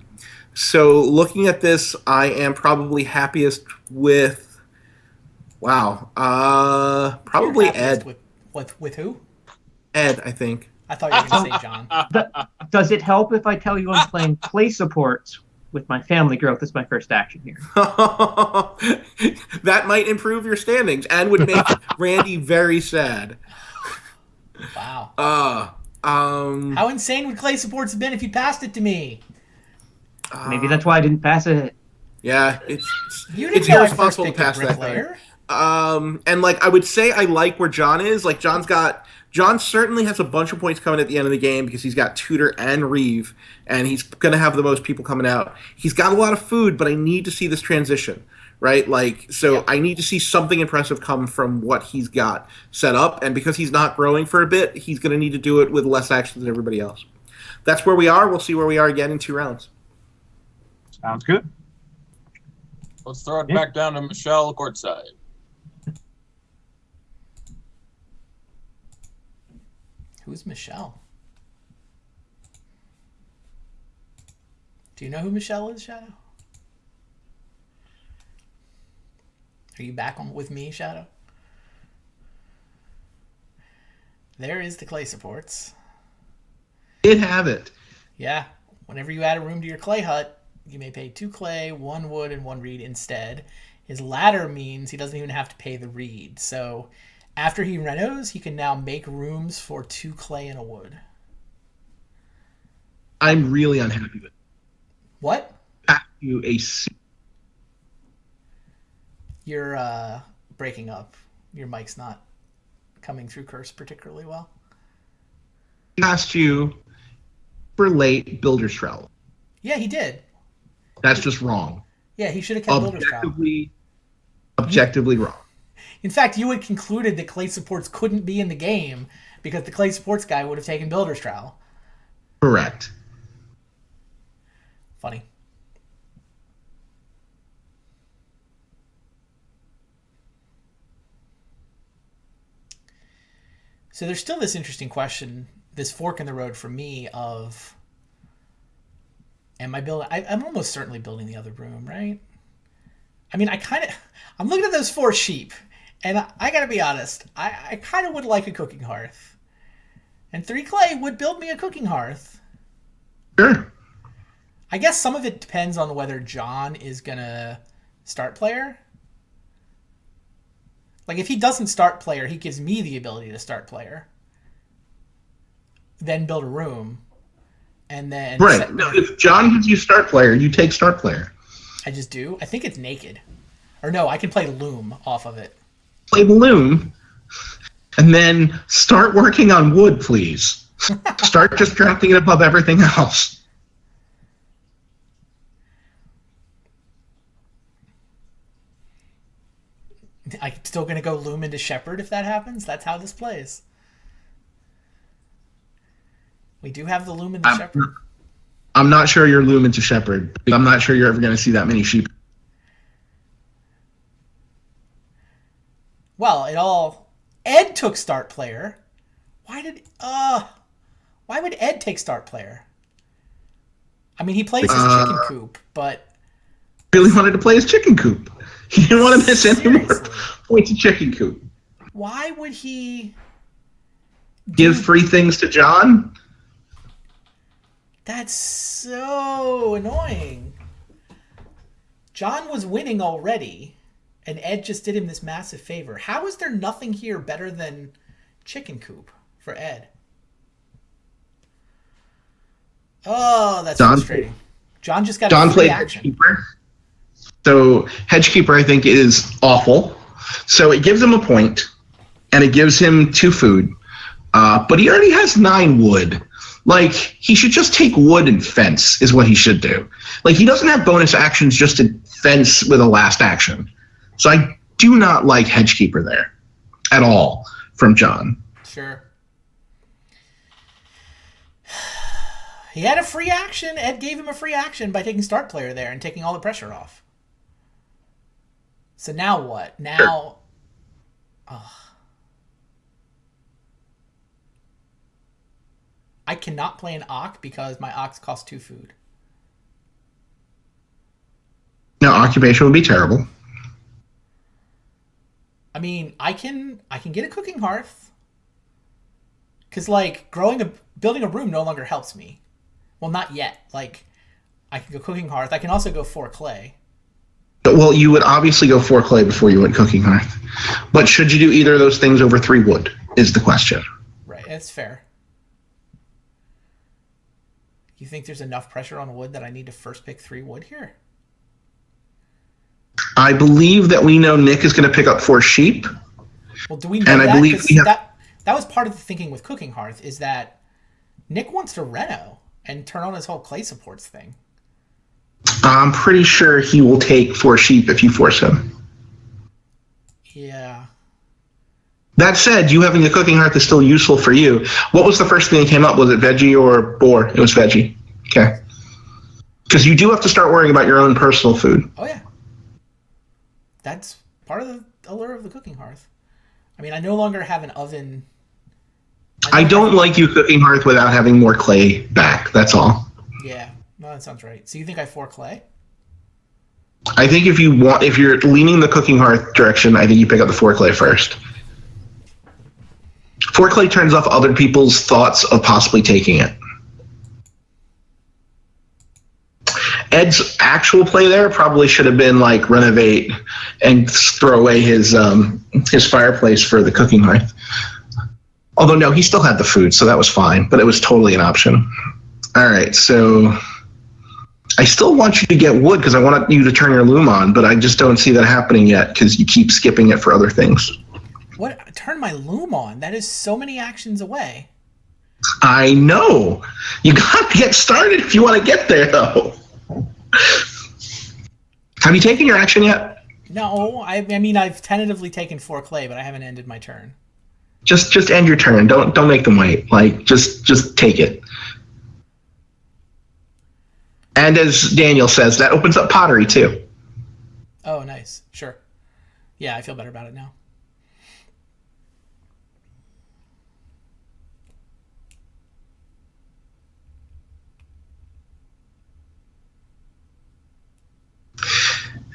So looking at this, I am probably happiest with, probably Ed. With who? Ed, I think. I thought you were going to say John. Does it help if I tell you I'm playing play support with my family growth as my first action here. That might improve your standings and would make Randy very sad. Wow. Um, How insane would clay supports have been if you passed it to me? Maybe that's why I didn't pass it. Yeah, You it's didn't know I first irresponsible to picked a pass that card. bricklayer. And like I would say, I like where John is. Like John certainly has a bunch of points coming at the end of the game because he's got Tutor and Reeve, and he's gonna have the most people coming out. He's got a lot of food, but I need to see this transition, right? Like, so Yep. I need to see something impressive come from what he's got set up, and because he's not growing for a bit, he's gonna need to do it with less action than everybody else. That's where we are. We'll see where we are again in 2 rounds. Sounds good. Let's throw it back down to Michelle courtside. Who's Michelle? Do you know who Michelle is, Shadow? Are you back on with me, Shadow? There is the clay supports. Did have it. Yeah. Whenever you add a room to your clay hut, you may pay 2 clay, 1 wood, and 1 reed instead. His ladder means he doesn't even have to pay the reed. So after he renos, he can now make rooms for 2 clay and a wood. I'm really unhappy with it. What? Pass you a super. You're breaking up. Your mic's not coming through Curse particularly well. Passed you for late Builder's Trowel. Yeah, he did. That's just wrong. Yeah, he should have kept Builder's Trowel. Objectively wrong. In fact, you had concluded that clay supports couldn't be in the game because the clay supports guy would have taken Builder's Trowel. Correct. Funny. So there's still this interesting question, this fork in the road for me of, am I building? I'm almost certainly building the other room, right? I mean, I'm looking at those 4 sheep, and I gotta be honest, I kind of would like a cooking hearth. And 3 clay would build me a cooking hearth. Sure. I guess some of it depends on whether John is gonna start player. Like, if he doesn't start player, he gives me the ability to start player. Then build a room. And then... Right. No, if John gives you start player, you take start player. I just do? I think it's naked. Or no, I can play loom off of it. Play the loom, and then start working on wood, please. Start just drafting it above everything else. I'm still going to go loom into shepherd if that happens. That's how this plays. We do have the loom into shepherd. I'm not sure you're loom into shepherd. I'm not sure you're ever going to see that many sheep. Well, Ed took start player. Why would Ed take start player? I mean, he plays his chicken coop, but... Really wanted to play his chicken coop. He didn't want to miss any more points of chicken coop. Why would he... Give free things to John? That's so annoying. John was winning already, and Ed just did him this massive favor. How is there nothing here better than chicken coop for Ed? Oh, that's frustrating. John just got a free action. Hedgekeeper. So Hedgekeeper, I think, is awful. So it gives him a point, and it gives him 2 food. But he already has 9 wood. Like, he should just take wood and fence is what he should do. Like, he doesn't have bonus actions just to fence with a last action. So I do not like Hedgekeeper there at all from John. Sure. He had a free action. Ed gave him a free action by taking start player there and taking all the pressure off. So now what? Now... I cannot play an Ock because my Ox costs 2 food. No, occupation would be terrible. I mean, I can get a cooking hearth. Because, like, building a room no longer helps me. Well, not yet. Like, I can go cooking hearth. I can also go 4 clay. Well, you would obviously go 4 clay before you went cooking hearth. But should you do either of those things over 3 wood is the question. Right, that's fair. You think there's enough pressure on wood that I need to first pick 3 wood here? I believe that we know Nick is going to pick up 4 sheep. Well, do we know And that? I believe 'Cause we have... that was part of the thinking with cooking hearth, is that Nick wants to reno and turn on his whole clay supports thing. I'm pretty sure he will take 4 sheep if you force him. Yeah. That said, you having a cooking hearth is still useful for you. What was the first thing that came up? Was it veggie or boar? It was veggie. Okay. Because you do have to start worrying about your own personal food. Oh, yeah. That's part of the allure of the cooking hearth. I mean, I no longer have an oven. I don't like you cooking hearth without having more clay back. That's all. Yeah. No, that sounds right. So you think I 4 clay? I think if you're leaning the cooking hearth direction, I think you pick up the 4 clay first. 4 clay turns off other people's thoughts of possibly taking it. Ed's actual play there probably should have been like renovate and throw away his fireplace for the cooking hearth. Although no, he still had the food, so that was fine, but it was totally an option. All right, so I still want you to get wood because I want you to turn your loom on, but I just don't see that happening yet because you keep skipping it for other things. What? Turn my loom on? That is so many actions away. I know. You got to get started if you want to get there, though. Have you taken your action yet? No, I mean, I've tentatively taken 4 clay, but I haven't ended my turn. Just end your turn. Don't make them wait. Like just take it. And as Daniel says, that opens up pottery too. Oh, nice. Sure. Yeah, I feel better about it now.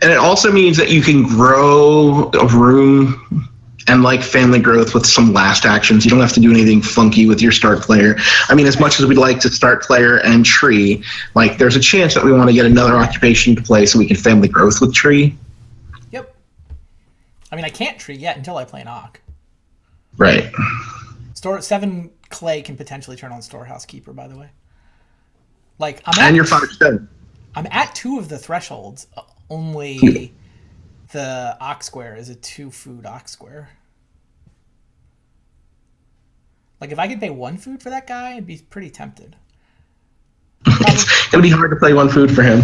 And it also means that you can grow a room and like family growth with some last actions. You don't have to do anything funky with your start player. I mean, as much as we'd like to start player and tree, like there's a chance that we want to get another occupation to play so we can family growth with tree. Yep. I mean, I can't tree yet until I play an Ock. Right. 7 clay can potentially turn on Storehouse Keeper, by the way. Like And you're 5 stone. I'm at 2 of the thresholds. Only the Ox Square is a 2 food Ox Square. Like, if I could pay 1 food for that guy, I'd be pretty tempted. It's going to be hard to play 1 food for him.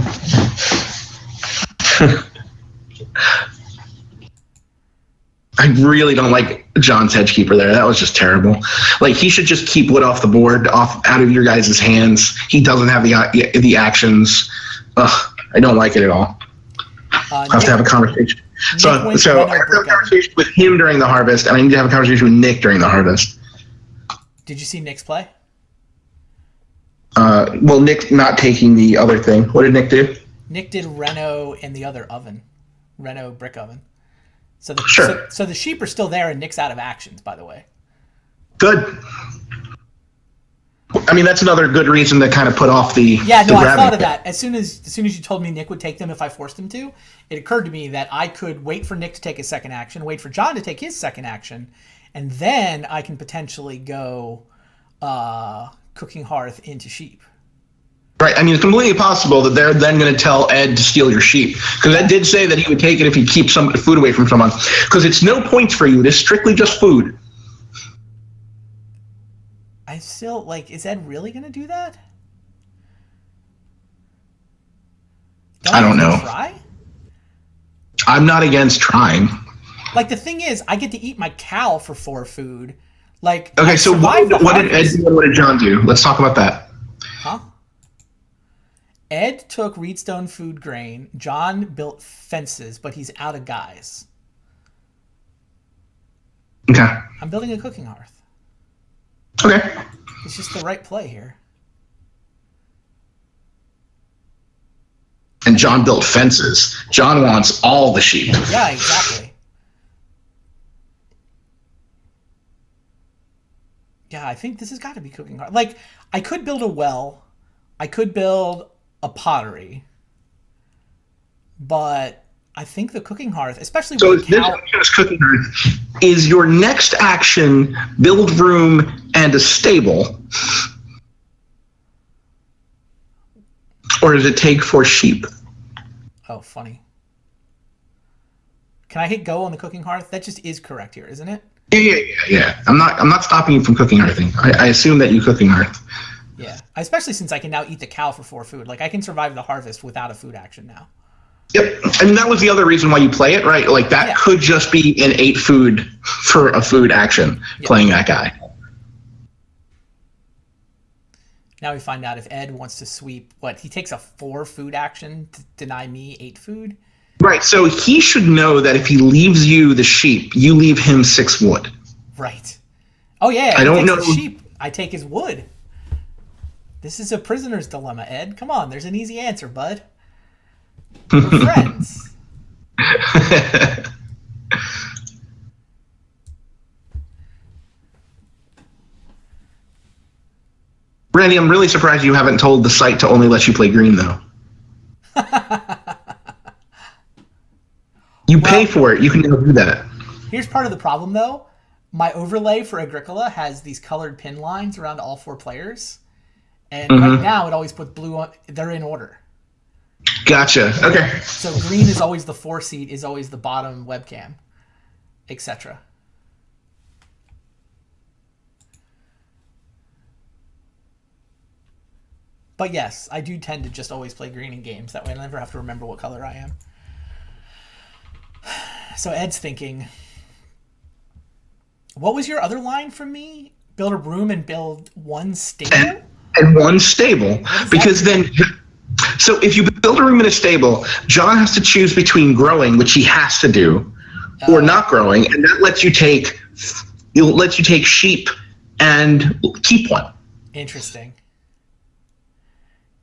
I really don't like John's Hedgekeeper there. That was just terrible. Like, he should just keep wood off the board, out of your guys' hands. He doesn't have the actions. Ugh, I don't like it at all. I have to have a conversation. So I have to have a conversation with him during the harvest, and I need to have a conversation with Nick during the harvest. Did you see Nick's play? Well, Nick not taking the other thing. What did Nick do? Nick did Reno in the other oven. Reno brick oven. So the sheep are still there, and Nick's out of actions, by the way. Good. I mean, that's another good reason to kind of put off the... Yeah, no, I thought of that. As soon as you told me Nick would take them if I forced him to, it occurred to me that I could wait for Nick to take his second action, wait for John to take his second action, and then I can potentially go cooking hearth into sheep. Right. I mean, it's completely possible that they're then going to tell Ed to steal your sheep. Because Ed did say that he would take it if he keeps some food away from someone. Because it's no points for you. It is strictly just food. I still, like, is Ed really going to do that? I don't know. Try? I'm not against trying. Like, the thing is, I get to eat my cow for 4 food. Like, okay, so what did Ed do and what did John do? Let's talk about that. Huh? Ed took Reedstone food grain. John built fences, but he's out of guys. Okay. I'm building a cooking hearth. Okay. It's just the right play here. And John built fences. John wants all the sheep. Yeah, exactly. Yeah, I think this has got to be cooking hearth. Like, I could build a well. I could build a pottery, but I think the cooking hearth, especially So with this cow. is cooking hearth. Is your next action build room and a stable, or does it take 4 sheep? Oh, funny. Can I hit go on the cooking hearth? That just is correct here, isn't it? Yeah. I'm not stopping you from cooking hearthing. I assume that you cooking hearth. Yeah, especially since I can now eat the cow for 4 food. Like I can survive the harvest without a food action now. Yep. I mean, that was the other reason why you play it, right? Like that Yeah. could just be an 8 food for a food action, playing that guy. Now we find out if Ed wants to sweep, he takes a 4 food action to deny me 8 food? Right, so he should know that if he leaves you the sheep, you leave him 6 wood. Right. Oh yeah, I don't know. The sheep, I take his wood. This is a prisoner's dilemma, Ed. Come on, there's an easy answer, bud. We're friends. Randy, I'm really surprised you haven't told the site to only let you play green, though. You pay for it. You can never do that. Here's part of the problem, though. My overlay for Agricola has these colored pin lines around all 4 players. And right now, it always puts blue on. They're in order. Gotcha. Okay. So green is always the 4 seat, is always the bottom webcam, etc. But yes, I do tend to just always play green in games. That way I never have to remember what color I am. So Ed's thinking, what was your other line from me? Build a room and build 1 stable? And 1 stable. Because then... So if you build a room in a stable, John has to choose between growing, which he has to do, or not growing, and that lets you take sheep and keep 1. Interesting.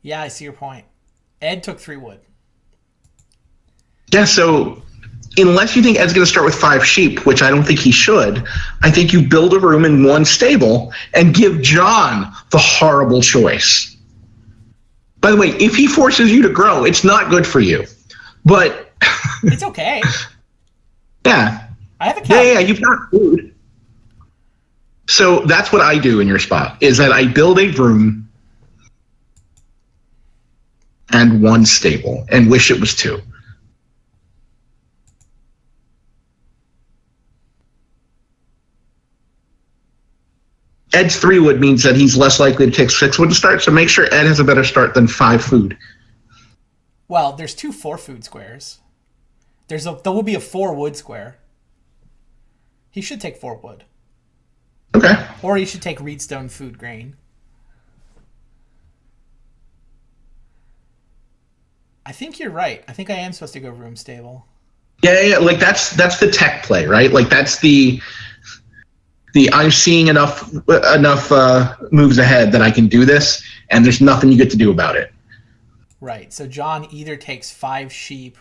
Yeah, I see your point. Ed took 3 wood. Yeah, so unless you think Ed's going to start with 5 sheep, which I don't think he should, I think you build a room in 1 stable and give John the horrible choice. By the way, if he forces you to grow, it's not good for you. But it's okay. Yeah. I have a cow. Yeah, you've got food. So that's what I do in your spot, is that I build a room and 1 stable and wish it was 2. Ed's 3 wood means that he's less likely to take 6 wood to start, so make sure Ed has a better start than 5 food. Well, there's 2 4 food squares. There will be a 4 wood square. He should take 4 wood. Okay. Or he should take reedstone food grain. I think you're right. I think I am supposed to go room stable. Yeah, like that's the tech play, right? Like that's the I'm seeing enough moves ahead that I can do this, and there's nothing you get to do about it. Right. So John either takes 5 sheep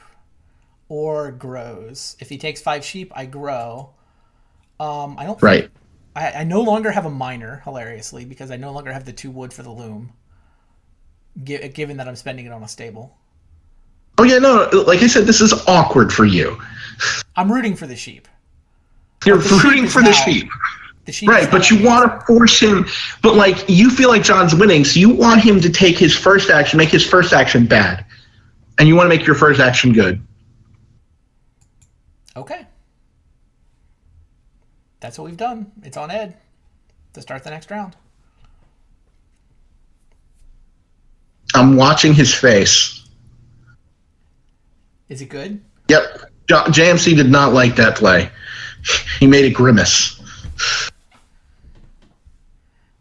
or grows. If he takes 5 sheep, I grow. I don't. Right. I no longer have a miner, hilariously, because I no longer have the 2 wood for the loom. Given that I'm spending it on a stable. Oh yeah, no. Like I said, this is awkward for you. I'm rooting for the sheep. You're rooting for the sheep. The sheep right, but you want to force him. But like you feel like John's winning, so you want him to take his first action, make his first action bad, and you want to make your first action good. Okay. That's what we've done. It's on Ed to start the next round. I'm watching his face. Is it good? Yep. JMC did not like that play. He made a grimace.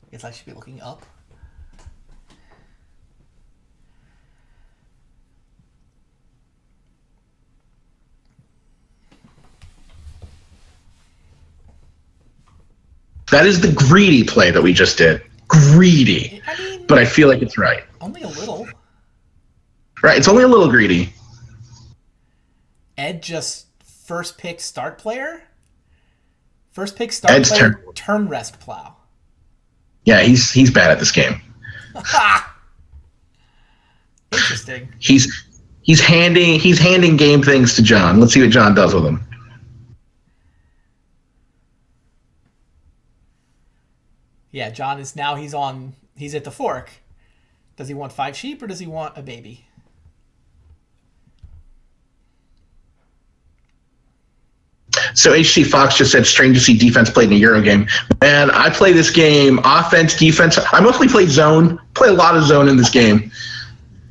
I guess I should be looking up. That is the greedy play that we just did. Greedy. I mean, but I feel like it's right. Only a little. Right, it's only a little greedy. Ed just first pick start player? First pick start Ed's player, turn rest plow. Yeah, he's bad at this game. Interesting. He's handing game things to John. Let's see what John does with them. Yeah, John is now he's at the fork. Does he want 5 sheep or does he want a baby? So HC Fox just said, strange to see defense played in a Euro game. Man, I play this game offense, defense. I mostly play zone. Play a lot of zone in this game.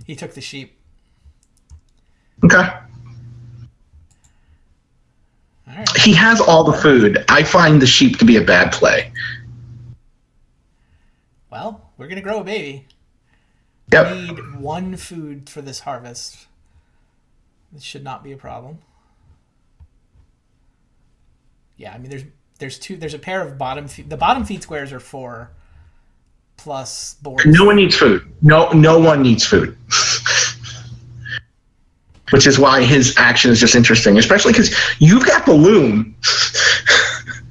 He took the sheep. Okay. All right. He has all the food. I find the sheep to be a bad play. Well, we're going to grow a baby. Yep. We need 1 food for this harvest. This should not be a problem. Yeah, I mean, there's a pair of bottom feet. The bottom feet squares are 4 plus boards. No one needs food. No one needs food. Which is why his action is just interesting, especially because you've got the loom.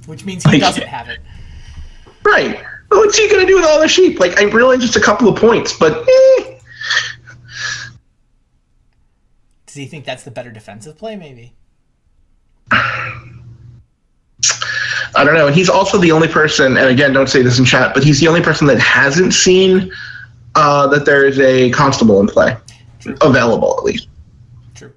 Which means he doesn't have it. Right. Well, what's he going to do with all the sheep? Like, I realize just a couple of points, but Does he think that's the better defensive play, maybe? I don't know. And he's also the only person, and again, don't say this in chat, but he's the only person that hasn't seen that there is a constable in play. True. Available, at least. True.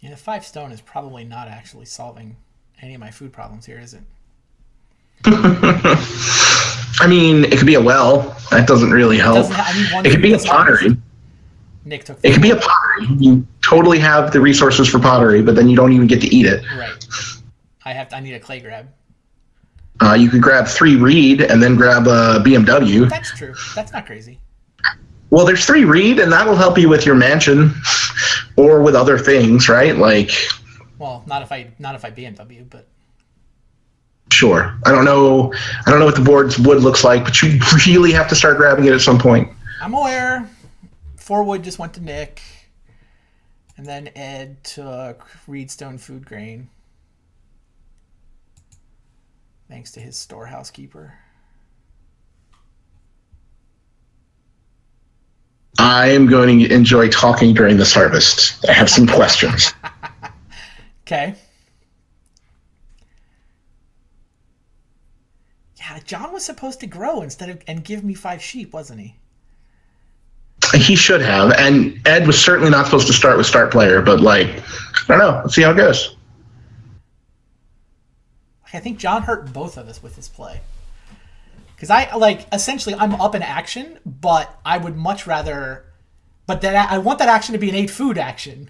Yeah, the 5 stone is probably not actually solving any of my food problems here, is it? I mean, it could be a well. That doesn't really help. It could be a pottery. Nick took. It could be a pottery. You totally have the resources for pottery, but then you don't even get to eat it. Right. I need a clay grab. You could grab 3 reed and then grab a BMW. That's true. That's not crazy. Well, there's 3 reed, and that'll help you with your mansion or with other things, right? Like. Well, not if I BMW, but. Sure. I don't know what the board's wood looks like, but you really have to start grabbing it at some point. I'm aware. 4 wood just went to Nick. And then Ed took Reedstone food grain. Thanks to his storehouse keeper. I am going to enjoy talking during this harvest. I have some questions. Okay. Yeah, John was supposed to grow and give me 5 sheep, wasn't he? He should have, and Ed was certainly not supposed to start with start player, but I don't know. Let's see how it goes. I think John hurt both of us with his play. Because essentially I'm up in action, but I would much rather, but that I want that action to be an 8 food action.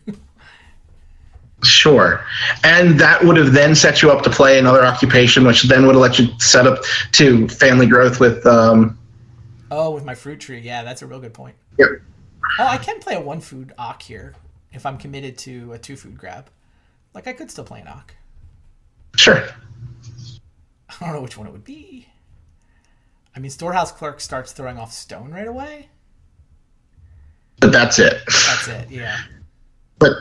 Sure. And that would have then set you up to play another occupation, which then would have let you set up to family growth with... with my fruit tree. Yeah, that's a real good point. Yep. Oh, I can play a 1 food Ock here if I'm committed to a 2 food grab. I could still play an Ock. Sure. I don't know which one it would be. I mean, Storehouse Clerk starts throwing off stone right away. But that's it. That's it, yeah. But,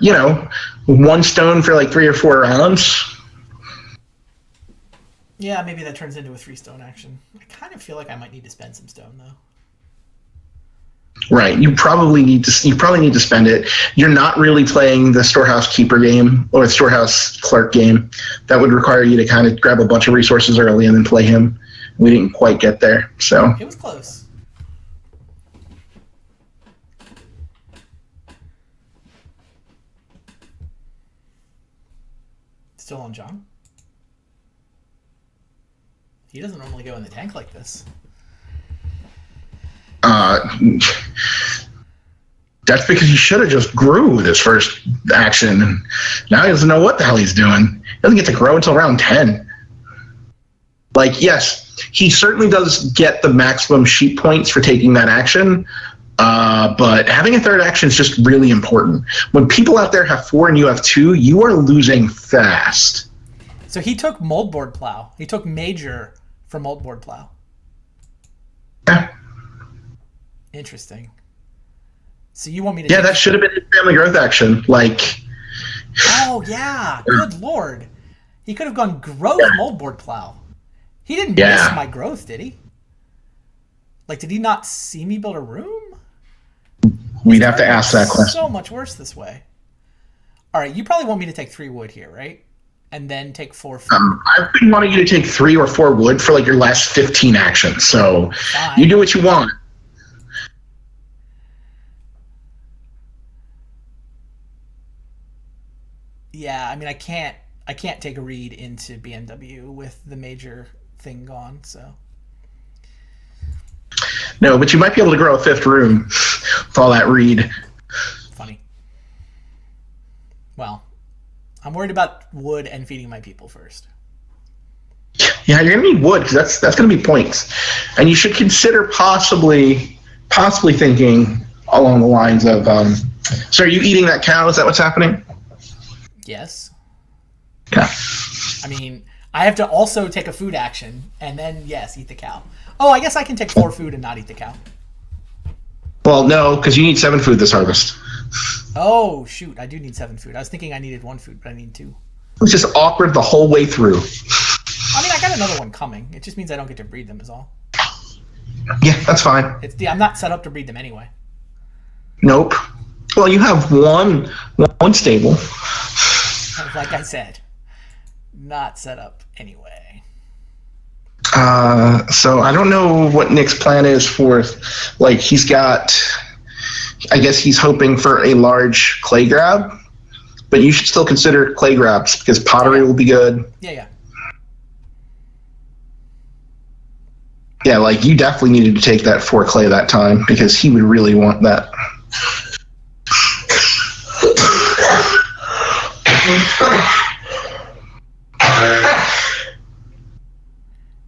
1 stone for 3 or 4 rounds. Yeah, maybe that turns into a 3 stone action. I kind of feel like I might need to spend some stone, though. Right. You probably need to spend it. You're not really playing the Storehouse Keeper game or the Storehouse Clerk game. That would require you to kind of grab a bunch of resources early and then play him. We didn't quite get there, so. It was close. Still on John? He doesn't normally go in the tank like this. That's because he should have just grew this first action, and now he doesn't know what the hell he's doing. He doesn't get to grow until round 10. Yes, he certainly does get the maximum sheep points for taking that action, but having a third action is just really important. When people out there have 4 and you have 2, you are losing fast. So he took Moldboard Plow. He took Major for Moldboard Plow. Yeah. Interesting. So you want me to? Yeah, that should have been his family growth action. Like. Oh yeah, good lord. He could have gone growth moldboard plow. He didn't miss my growth, did he? Like, did he not see me build a room? We'd have to ask that question. So much worse this way. All right, you probably want me to take 3 wood here, right? And then take 4 food. I've been wanting you to take 3 or 4 wood for like your last 15 actions. So Fine. You do what you want. Yeah, I mean, I can't take a read into BMW with the major thing gone. So. No, but you might be able to grow a 5th room with all that read. Funny. Well, I'm worried about wood and feeding my people first. Yeah, you're gonna need wood because that's gonna be points, and you should consider possibly thinking along the lines of. So, are you eating that cow? Is that what's happening? Yes. Yeah. I mean, I have to also take a food action, and then yes, eat the cow. Oh, I guess I can take 4 food and not eat the cow. Well, no, because you need 7 food this harvest. Oh shoot, I do need 7 food. I was thinking I needed 1 food, but I need 2. It's just awkward the whole way through. I mean, I got another one coming. It just means I don't get to breed them is all. Yeah, that's fine. I'm not set up to breed them anyway. Nope. Well, you have one stable. Like I said, not set up anyway. So I don't know what Nick's plan is for, like, he's got, I guess he's hoping for a large clay grab, but you should still consider clay grabs because pottery will be good. Yeah. Yeah, like, you definitely needed to take that 4 clay that time because he would really want that.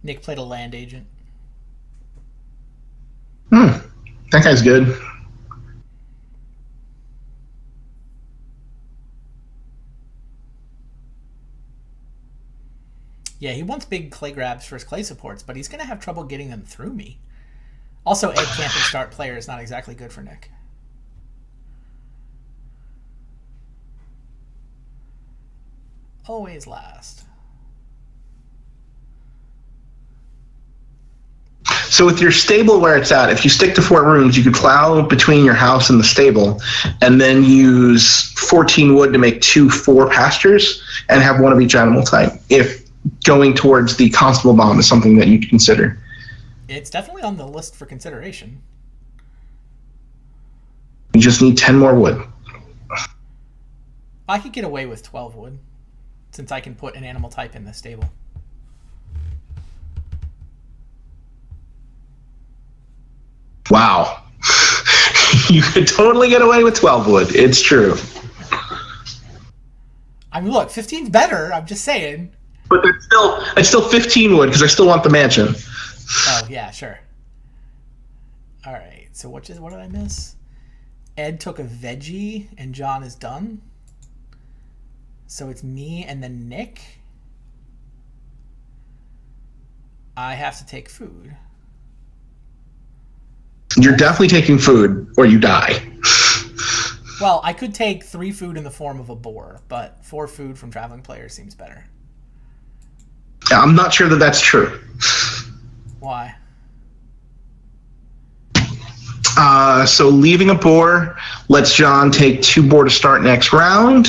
Nick played a land agent. That guy's good. Yeah, he wants big clay grabs for his clay supports, but he's going to have trouble getting them through me. Also, egg camping start player is not exactly good for Nick. Always last. So with your stable where it's at, if you stick to 4 rooms, you could plow between your house and the stable and then use 14 wood to make 2 4 pastures and have 1 of each animal type if going towards the constable bomb is something that you'd consider. It's definitely on the list for consideration. You just need 10 more wood. I could get away with 12 wood since I can put an animal type in the stable. Wow. You could totally get away with 12 wood. It's true. I mean, look, 15's better. I'm just saying. But it's still 15 wood because I still want the mansion. Oh, yeah, sure. All right. So what did I miss? Ed took a veggie and John is done. So it's me and then Nick. I have to take food. You're definitely taking food or you die. Well, I could take 3 food in the form of a boar, but 4 food from traveling players seems better. Yeah, I'm not sure that that's true. Why? So leaving a boar lets John take 2 boar to start next round,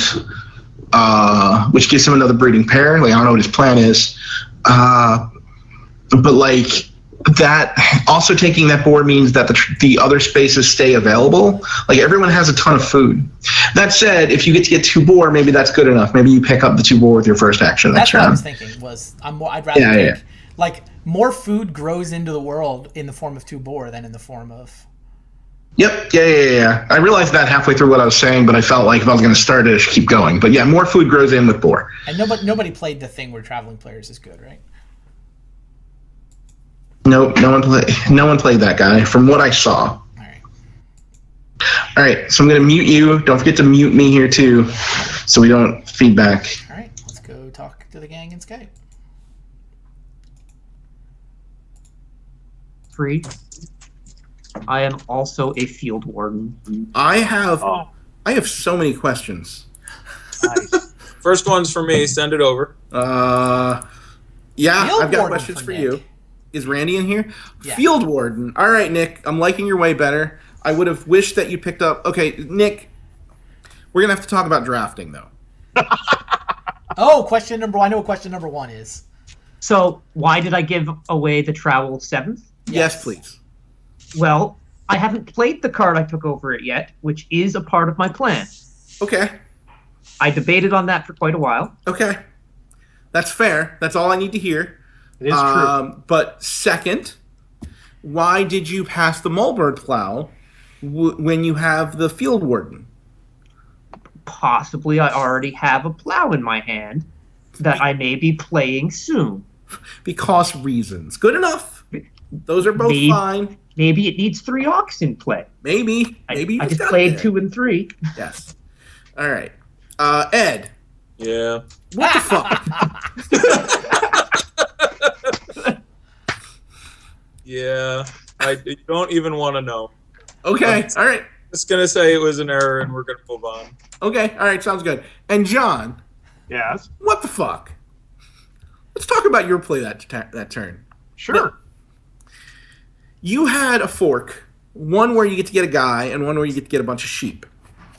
which gives him another breeding pair. Like, I don't know what his plan is. But like that, also taking that boar means that the other spaces stay available. Like, everyone has a ton of food. That said, if you get 2 boar, maybe that's good enough. Maybe you pick up the 2 boar with your first action That's next what round. I was thinking. I'd rather take like more food grows into the world in the form of 2 boar than in the form of. Yep. Yeah. I realized that halfway through what I was saying, but I felt like if I was going to start it, I should keep going. But yeah, more food grows in with boar. And nobody played the thing where traveling players is good, right? Nope, no one played that guy from what I saw. All right, so I'm going to mute you. Don't forget to mute me here too, so we don't feedback. All right, let's go talk to the gang in Skype. Free. I am also a field warden. I have Oh, so many questions. nice. First one's for me. Send it over. Yeah, Field I've got warden questions for for Nick. you. Is Randy in here? Yeah. Field warden. All right, Nick. I'm liking your way better. I would have wished that you picked up. Okay, Nick. We're gonna have to talk about drafting though. Oh, question number 1. I know what question number 1 is. So why did I give away the Trowel 7th? Yes, please. Well, I haven't played the card I took over it yet, which is a part of my plan. Okay. I debated on that for quite a while. Okay. That's fair. That's all I need to hear. It is true. But second, why did you pass the Mulberg Plow when you have the Field Warden? Possibly I already have a plow in my hand that I may be playing soon. Because reasons. Good enough. Those are both fine. Maybe it needs 3 oxen play. Maybe I you just got played there. 2 and 3. Yes. All right. Ed, Yeah. what the fuck? Yeah. I don't even want to know. Okay. All right. Just gonna say it was an error, and we're gonna move on. Okay. All right. Sounds good. And John, Yes. what the fuck? Let's talk about your play that turn. Sure. You had a fork, one where you get to get a guy and one where you get to get a bunch of sheep.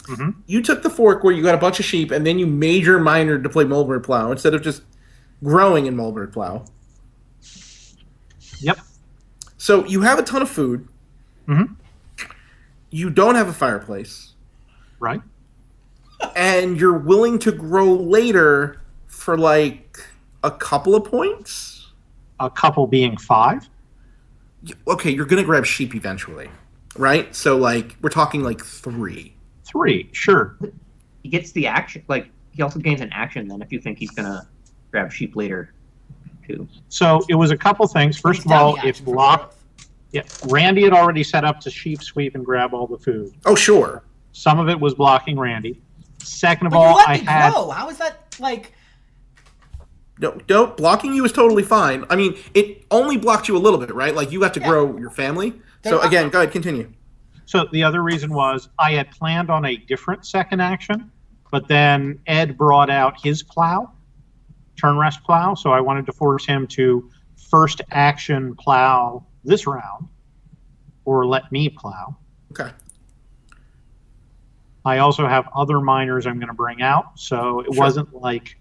Mm-hmm. You took the fork where you got a bunch of sheep and then you major minored to play Mulberg Plow instead of just growing in Mulberg Plow. Yep. So you have a ton of food. Mm-hmm. You don't have a fireplace. Right. And you're willing to grow later for like a couple of points? A couple being 5. Okay, you're going to grab sheep eventually, right? So like we're talking like 3. 3. Sure. He gets the action. Like, he also gains an action then if you think he's going to grab sheep later, too. So it was a couple things. First of all, if block. Yeah, Randy had already set up to sheep sweep and grab all the food. Oh, sure. Some of it was blocking Randy. Second of But you all, let I me had. grow. How is that like? No, blocking you is totally fine. I mean, it only blocked you a little bit, right? Like you have to grow your family. So again, go ahead, continue. So the other reason was I had planned on a different second action, but then Ed brought out his plow, turn rest plow. So I wanted to force him to first action plow this round, or let me plow. Okay. I also have other miners I'm going to bring out, so it wasn't like.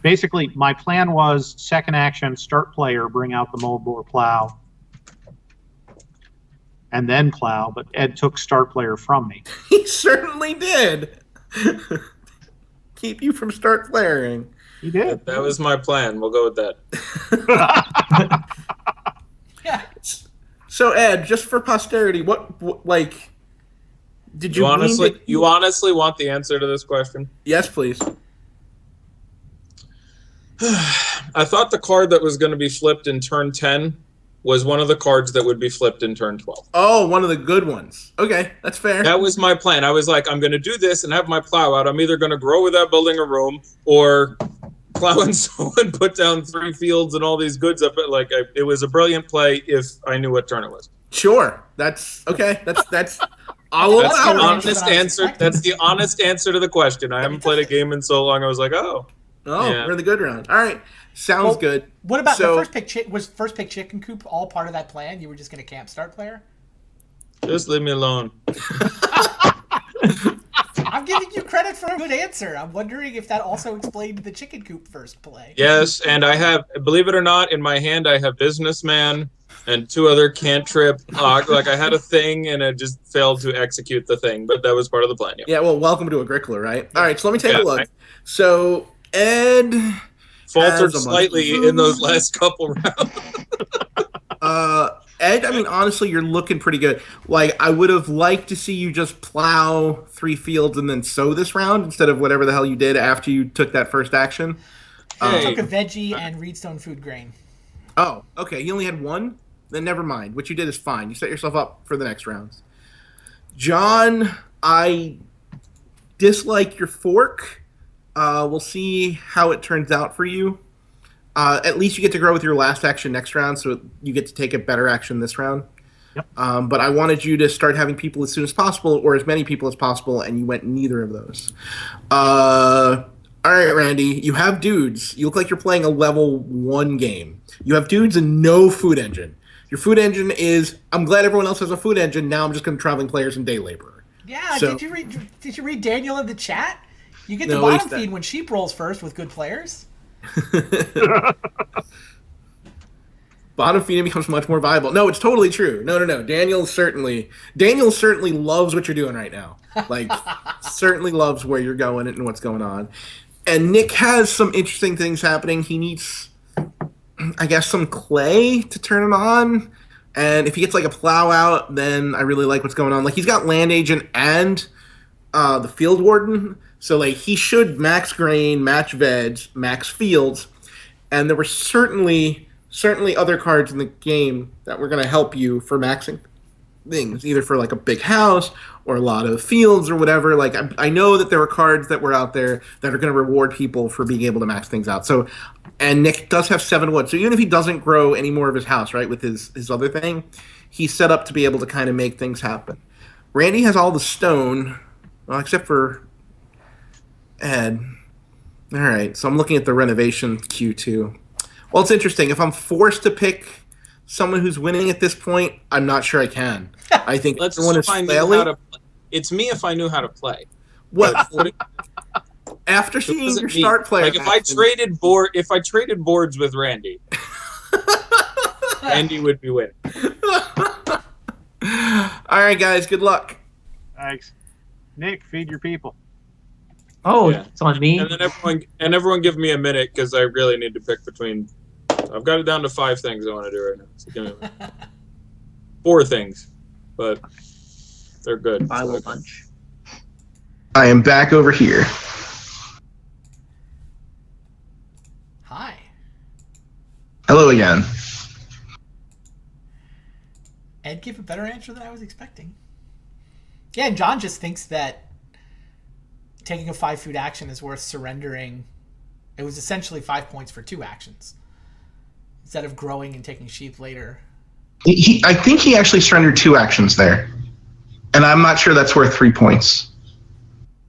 Basically, my plan was second action, start player, bring out the Mulberg plow, and then plow. But Ed took start player from me. He certainly did. Keep you from start flaring. He did. That was my plan. We'll go with that. Yeah. So Ed, just for posterity, what like did you You honestly want the answer to this question? Yes, please. I thought the card that was going to be flipped in turn 10 was one of the cards that would be flipped in turn 12. Oh, one of the good ones. Okay, that's fair. That was my plan. I was like, I'm going to do this and have my plow out. I'm either going to grow without building a room or plow and sow and put down 3 fields and all these goods up. It was a brilliant play if I knew what turn it was. Sure. That's okay. That's I'll That's the allow it. honest answer. That's the honest answer to the question. I haven't played a game in so long. I was like, oh. Oh, Yeah. we're in the good round. All right. Sounds good. What about So- the first pick? Was first pick chicken coop all part of that plan? You were just going to camp start player? Just leave me alone. I'm giving you credit for a good answer. I'm wondering if that also explained the chicken coop first play. Yes, and I have, believe it or not, in my hand I have businessman and 2 other cantrip. Like I had a thing and I just failed to execute the thing, but that was part of the plan. Yeah. Yeah, well, welcome to Agricola, right? All right, so let me take Yeah, a look. right. So Ed Faltered has a slightly bunch of in those food. last couple rounds. Ed, I mean, honestly, you're looking pretty good. Like, I would have liked to see you just plow 3 fields and then sow this round instead of whatever the hell you did after you took that first action. I took a veggie and reedstone food grain. Oh, okay. You only had 1? Then never mind. What you did is fine. You set yourself up for the next rounds. John, I dislike your fork. We'll see how it turns out for you. At least you get to grow with your last action next round, so you get to take a better action this round. Yep. But I wanted you to start having people as soon as possible, or as many people as possible, and you went neither of those. All right, Randy, you have dudes. You look like you're playing a level 1 game. You have dudes and no food engine. Your food engine is, I'm glad everyone else has a food engine, now I'm just going to traveling players and day laborer. Yeah, So- did you read Daniel in the chat? You get No, the what bottom is that? feed when sheep rolls first with good players. Bottom feeding becomes much more viable. No, it's totally true. No. Daniel certainly loves what you're doing right now. Like, certainly loves where you're going and what's going on. And Nick has some interesting things happening. He needs, I guess, some clay to turn it on. And if he gets like a plow out, then I really like what's going on. Like, he's got land agent and the field warden. So like he should max grain, match veg, max fields. And there were certainly other cards in the game that were going to help you for maxing things, either for like a big house or a lot of fields or whatever. Like I know that there were cards that were out there that are going to reward people for being able to max things out. So, and Nick does have 7 wood. So even if he doesn't grow any more of his house, right, with his other thing, he's set up to be able to kind of make things happen. Randy has all the stone, well, except for Ed. All right, so I'm looking at the renovation queue too. Well, it's interesting. If I'm forced to pick someone who's winning at this point, I'm not sure I can. I think Let's everyone is if I knew failing. how to play. It's me if I knew how to play. What? But After it seeing wasn't your me. start player, Like if I traded boards with Randy, Randy would be winning. All right, guys. Good luck. Thanks. Nick, feed your people. Oh, Yeah. it's on me. And then everyone give me a minute because I really need to pick between. I've got it down to 5 things I want to do right now. So give me a minute. 4 things, but they're good. Bible bunch. I am back over here. Hi. Hello again. Ed gave a better answer than I was expecting. Yeah, and John just thinks that taking a 5 food action is worth surrendering. It was essentially 5 points for 2 actions instead of growing and taking sheep later. I think he actually surrendered 2 actions there, and I'm not sure that's worth 3 points.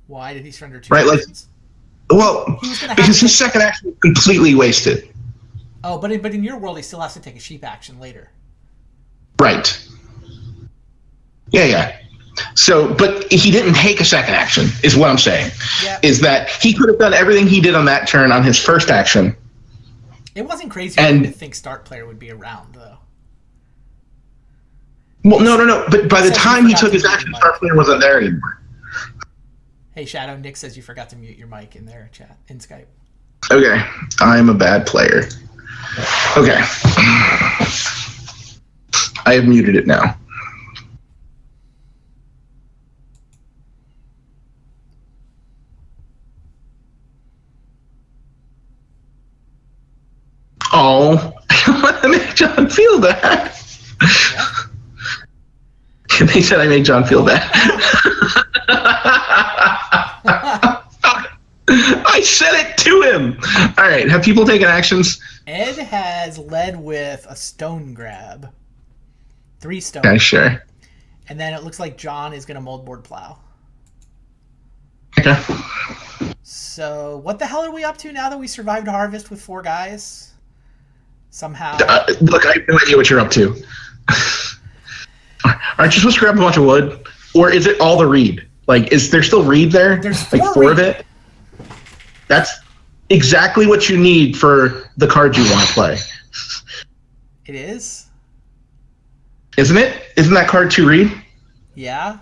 Why did he surrender 2 Right, like- actions? Well, He was gonna have because to his take- second action was completely wasted. Oh, but in your world, he still has to take a sheep action later. Right. Yeah. So, but he didn't take a second action, is what I'm saying. Yeah. Is that he could have done everything he did on that turn on his first action. It wasn't crazy And- to think start player would be around, though. Well, no. But by the Says you time he forgot took to his mute action, your Star mic. Player wasn't there anymore. Hey, Shadow, Nick says you forgot to mute your mic in their chat, in Skype. Okay, I'm a bad player. Okay. I have muted it now. Oh, I want to make John feel bad. They said I made John feel bad. I said it to him. All right, have people taken actions? Ed has led with a stone grab. 3 stone. Okay, sure. And then it looks like John is going to moldboard plow. Okay. So what the hell are we up to now that we survived harvest with 4 guys? Somehow. Look, I have no idea what you're up to. Aren't you supposed to grab a bunch of wood? Or is it all the reed? Like, is there still reed there? There's like 4 4 of reed. it? That's exactly what you need for the cards you want to play. It is? Isn't it? Isn't that card 2 reed? Yeah.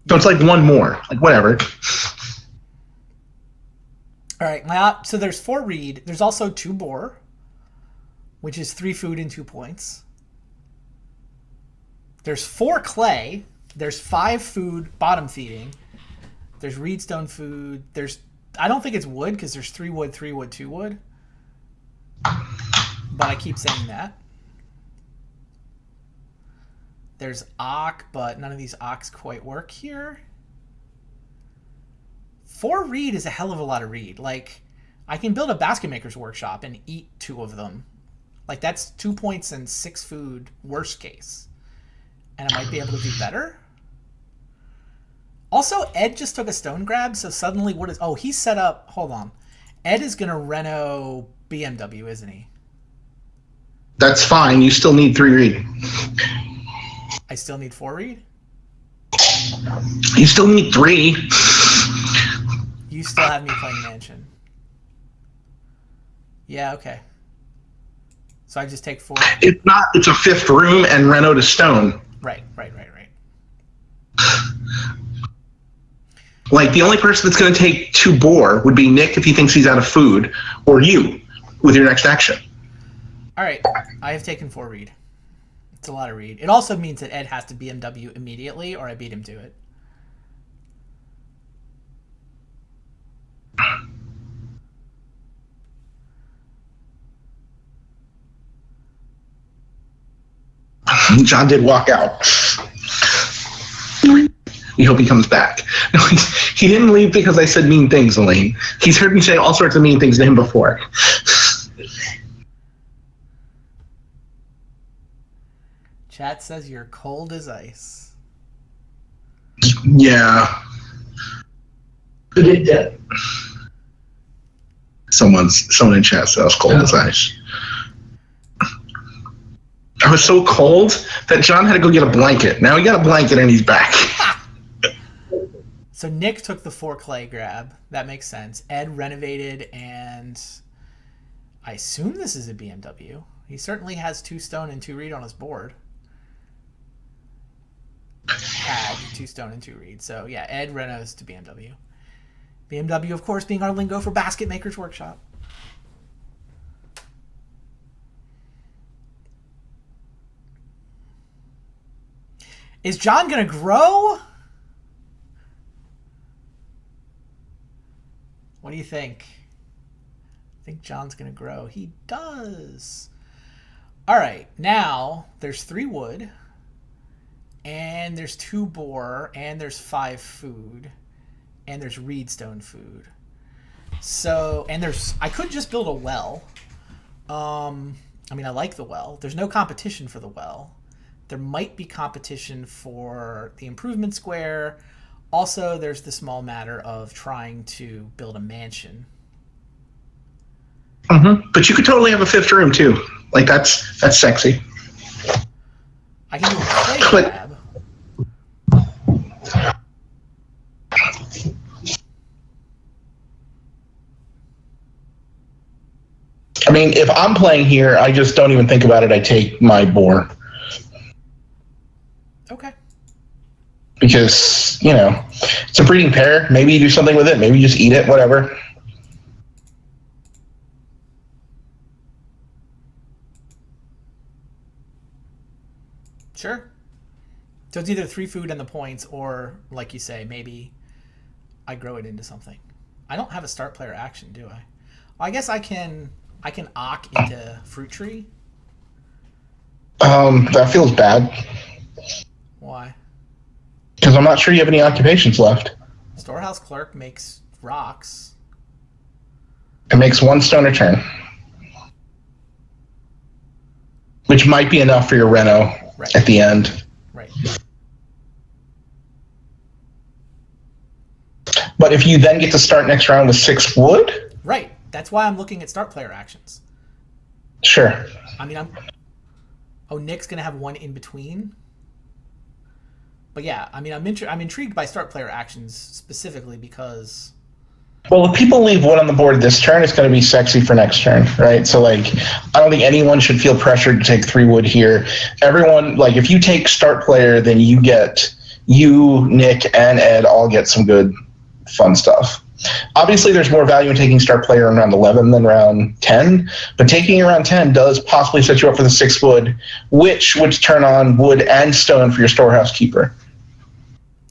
So it's like 1 more. Like, whatever. All right. So there's 4 reed. There's also 2 boar, which is 3 food and 2 points. There's 4 clay. There's 5 food bottom feeding. There's reedstone food. I don't think it's wood because there's 3 wood, 3 wood, 2 wood. But I keep saying that. There's ock, but none of these ocks quite work here. 4 reed is a hell of a lot of reed. Like, I can build a basket maker's workshop and eat 2 of them. Like, that's 2 points and 6 food, worst case. And I might be able to do better. Also, Ed just took a stone grab, so suddenly what is... Oh, he's set up... Hold on. Ed is going to Reno BMW, isn't he? That's fine. You still need 3 read. I still need 4 read? You still need 3. You still have me playing Mansion. Yeah, okay. So I just take 4. It's not. It's a 5th room and Reno to stone. Right. Like, the only person that's going to take 2 boar would be Nick if he thinks he's out of food, or you with your next action. All right. I have taken 4 read. It's a lot of read. It also means that Ed has to BMW immediately, or I beat him to it. John did walk out. We hope he comes back. No, he didn't leave because I said mean things, Elaine. He's heard me say all sorts of mean things to him before. Chat says you're cold as ice. Yeah. Someone in chat says cold as ice. I was so cold that John had to go get a blanket. Now he got a blanket and he's back. So Nick took the 4 clay grab. That makes sense. Ed renovated, and I assume this is a BMW. He certainly has 2 stone and 2 read on his board. Had 2 stone and 2 read. So yeah, Ed renos to BMW. BMW, of course, being our lingo for Basket Maker's Workshop. Is John going to grow? What do you think? I think John's going to grow. He does. All right. Now, there's 3 wood. And there's 2 boar. And there's 5 food. And there's reedstone food. So, and there's... I could just build a well. I mean, I like the well. There's no competition for the well. There might be competition for the improvement square. Also, there's the small matter of trying to build a mansion. Mm-hmm. But you could totally have a 5th room too. Like that's sexy. I can do a clay grab. I mean, if I'm playing here, I just don't even think about it. I take my boar. Okay. Because, it's a breeding pair. Maybe you do something with it. Maybe you just eat it, whatever. Sure. So it's either 3 food and the points, or, like you say, maybe I grow it into something. I don't have a start player action, do I? I guess I can ock into fruit tree. That feels bad. Why? Because I'm not sure you have any occupations left. Storehouse clerk makes rocks. It makes 1 stone a turn. Which might be enough for your reno at the end. Right. But if you then get to start next round with 6 wood? Right. That's why I'm looking at start player actions. Sure. I mean, Nick's going to have 1 in between. But yeah, I mean, I'm intrigued by start player actions specifically because... Well, if people leave 1 on the board this turn, it's going to be sexy for next turn, right? So, I don't think anyone should feel pressured to take 3 wood here. Everyone, if you take start player, then you, Nick, and Ed all get some good, fun stuff. Obviously, there's more value in taking start player in round 11 than round 10, but taking around 10 does possibly set you up for the 6 wood, which would turn on wood and stone for your storehouse keeper.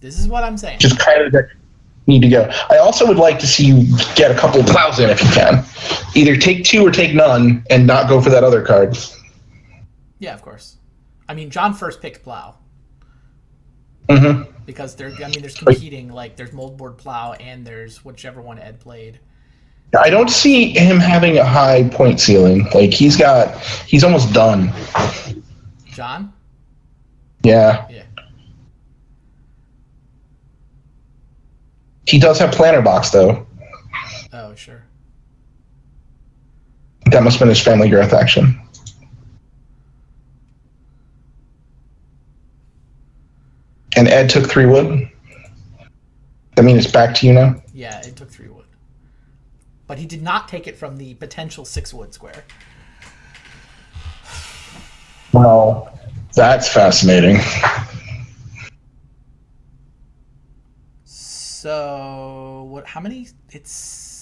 This is what I'm saying. Just kind of need to go. I also would like to see you get a couple of plows in if you can. Either take 2 or take none and not go for that other card. Yeah, of course. I mean, John first picked plow. Mm-hmm. Because there's competing, there's moldboard plow and there's whichever one Ed played. I don't see him having a high point ceiling. He's almost done. John? Yeah. Yeah. He does have planter box, though. Oh, sure. That must have been his family growth action. And Ed took 3 wood. That means it's back to you now? Yeah, it took 3 wood. But he did not take it from the potential 6 wood square. Well, that's fascinating. So, what? How many?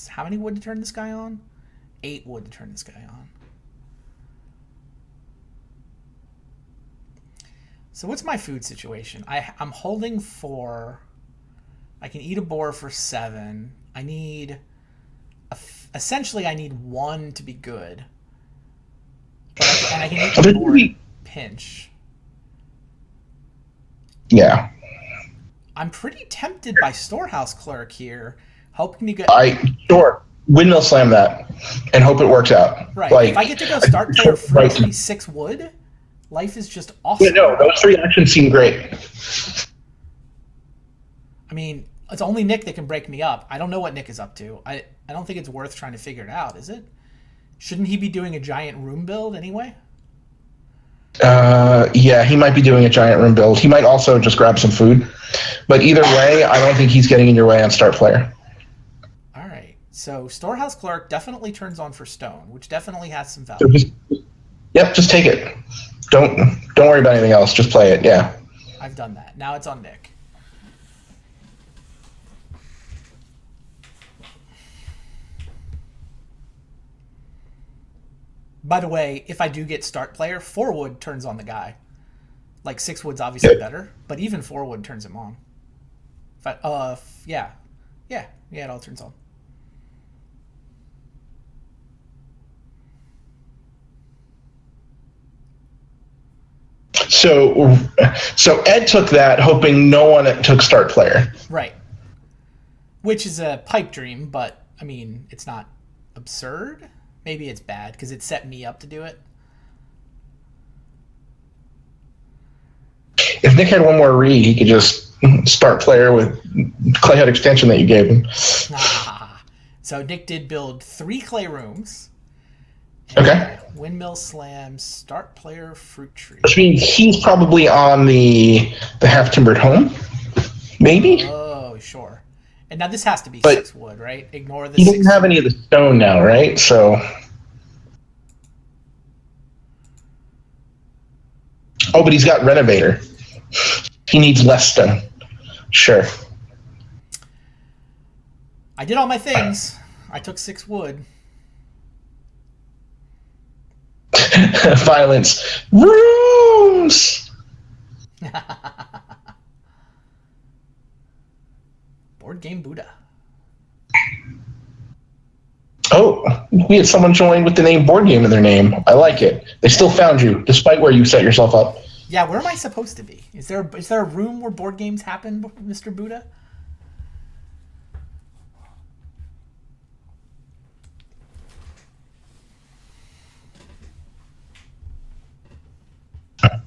How many wood to turn this guy on? 8 wood to turn this guy on. So what's my food situation? I'm holding 4. I can eat a boar for 7. I need essentially I need 1 to be good. And I can eat the boar pinch. Yeah. I'm pretty tempted by Storehouse Clerk here, hoping to get. Sure. Windmill slam that and hope it works out. Right. Like, if I get to go start player fruit tree 6 wood, life is just awesome. Yeah, no, those 3 actions seem great. I mean, it's only Nick that can break me up. I don't know what Nick is up to. I don't think it's worth trying to figure it out, is it? Shouldn't he be doing a giant room build anyway? Yeah, he might be doing a giant room build. He might also just grab some food. But either way, I don't think he's getting in your way on start player. All right. So Storehouse Clerk definitely turns on for stone, which definitely has some So value. just take it. Don't worry about anything else. Just play it. Yeah. I've done that. Now it's on Nick. By the way, if I do get start player, 4 wood turns on the guy. Like 6 wood's obviously better, but even 4 wood turns him on. Yeah, it all turns on. So Ed took that, hoping no one took start player. Right. Which is a pipe dream, but I mean, it's not absurd. Maybe it's bad because it set me up to do it. If Nick had one more read, he could just start player with Clayhead extension that you gave him. So Nick did build 3 clay rooms. Okay. Windmill slam, start player, fruit tree. Which means he's probably on the half timbered home, maybe. Oh, sure. And now this has to be But 6 wood, right? Ignore the he 6 doesn't have any of the stone now, right? So. Oh, but he's got renovator. He needs less stone. Sure. I did all my things. I took 6 wood. Violence. Rooms! Board game Buddha. Oh, we had someone join with the name board game in their name. I like it. They still found you, despite where you set yourself up. Yeah, where am I supposed to be? Is there a room where board games happen, Mr. Buddha?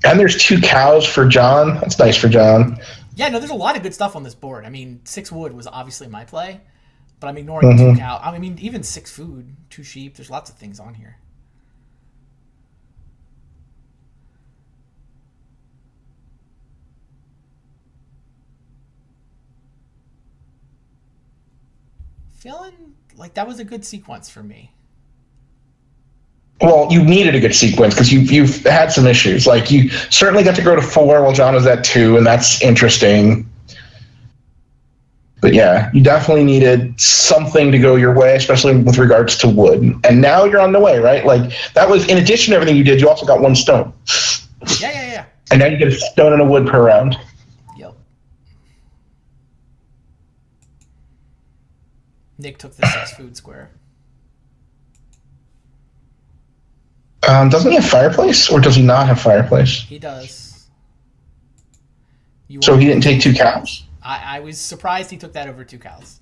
And there's 2 cows for John. That's nice for John. Yeah, no, there's a lot of good stuff on this board. I mean, 6 wood was obviously my play, but I'm ignoring 2 cow. I mean, even 6 food, 2 sheep. There's lots of things on here. Feeling like that was a good sequence for me. Well, you needed a good sequence because you've had some issues. Like, you certainly got to go to 4 while John was at 2, and that's interesting. But yeah, you definitely needed something to go your way, especially with regards to wood. And now you're on the way, right? Like, that was, in addition to everything you did, you also got 1 stone. Yeah. And now you get a stone and a wood per round. Yep. Nick took the 6 food square. Doesn't he have fireplace, or does he not have fireplace? He does. So he didn't take 2 cows? I was surprised he took that over 2 cows.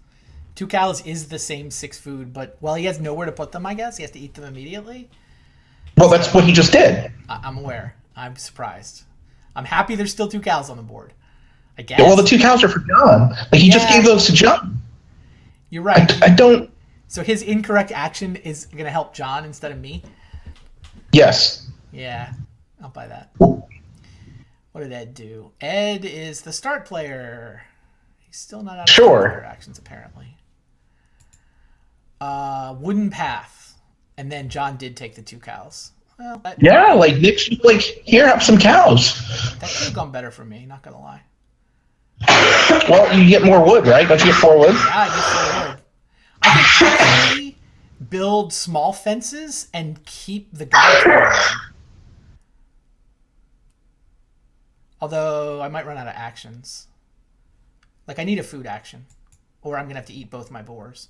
2 cows is the same 6 food, but, well, he has nowhere to put them, I guess. He has to eat them immediately. Well, that's what he just did. I'm aware. I'm surprised. I'm happy there's still 2 cows on the board. I guess. Well, the 2 cows are for John. Like, he just gave those to John. You're right. I don't... So his incorrect action is going to help John instead of me? Yes. Yeah, I'll buy that. What did Ed do? Ed is the start player. He's still not out of player actions, apparently. Wooden path. And then John did take the 2 cows. Well, yeah, like, Nick should, like, here, have some cows. That could have gone better for me, not going to lie. Well, you get more wood, right? Don't you get 4 wood? Yeah, I get 4 wood. I can actually build small fences and keep the guy around. Although, I might run out of actions. Like, I need a food action. Or I'm going to have to eat both my boars.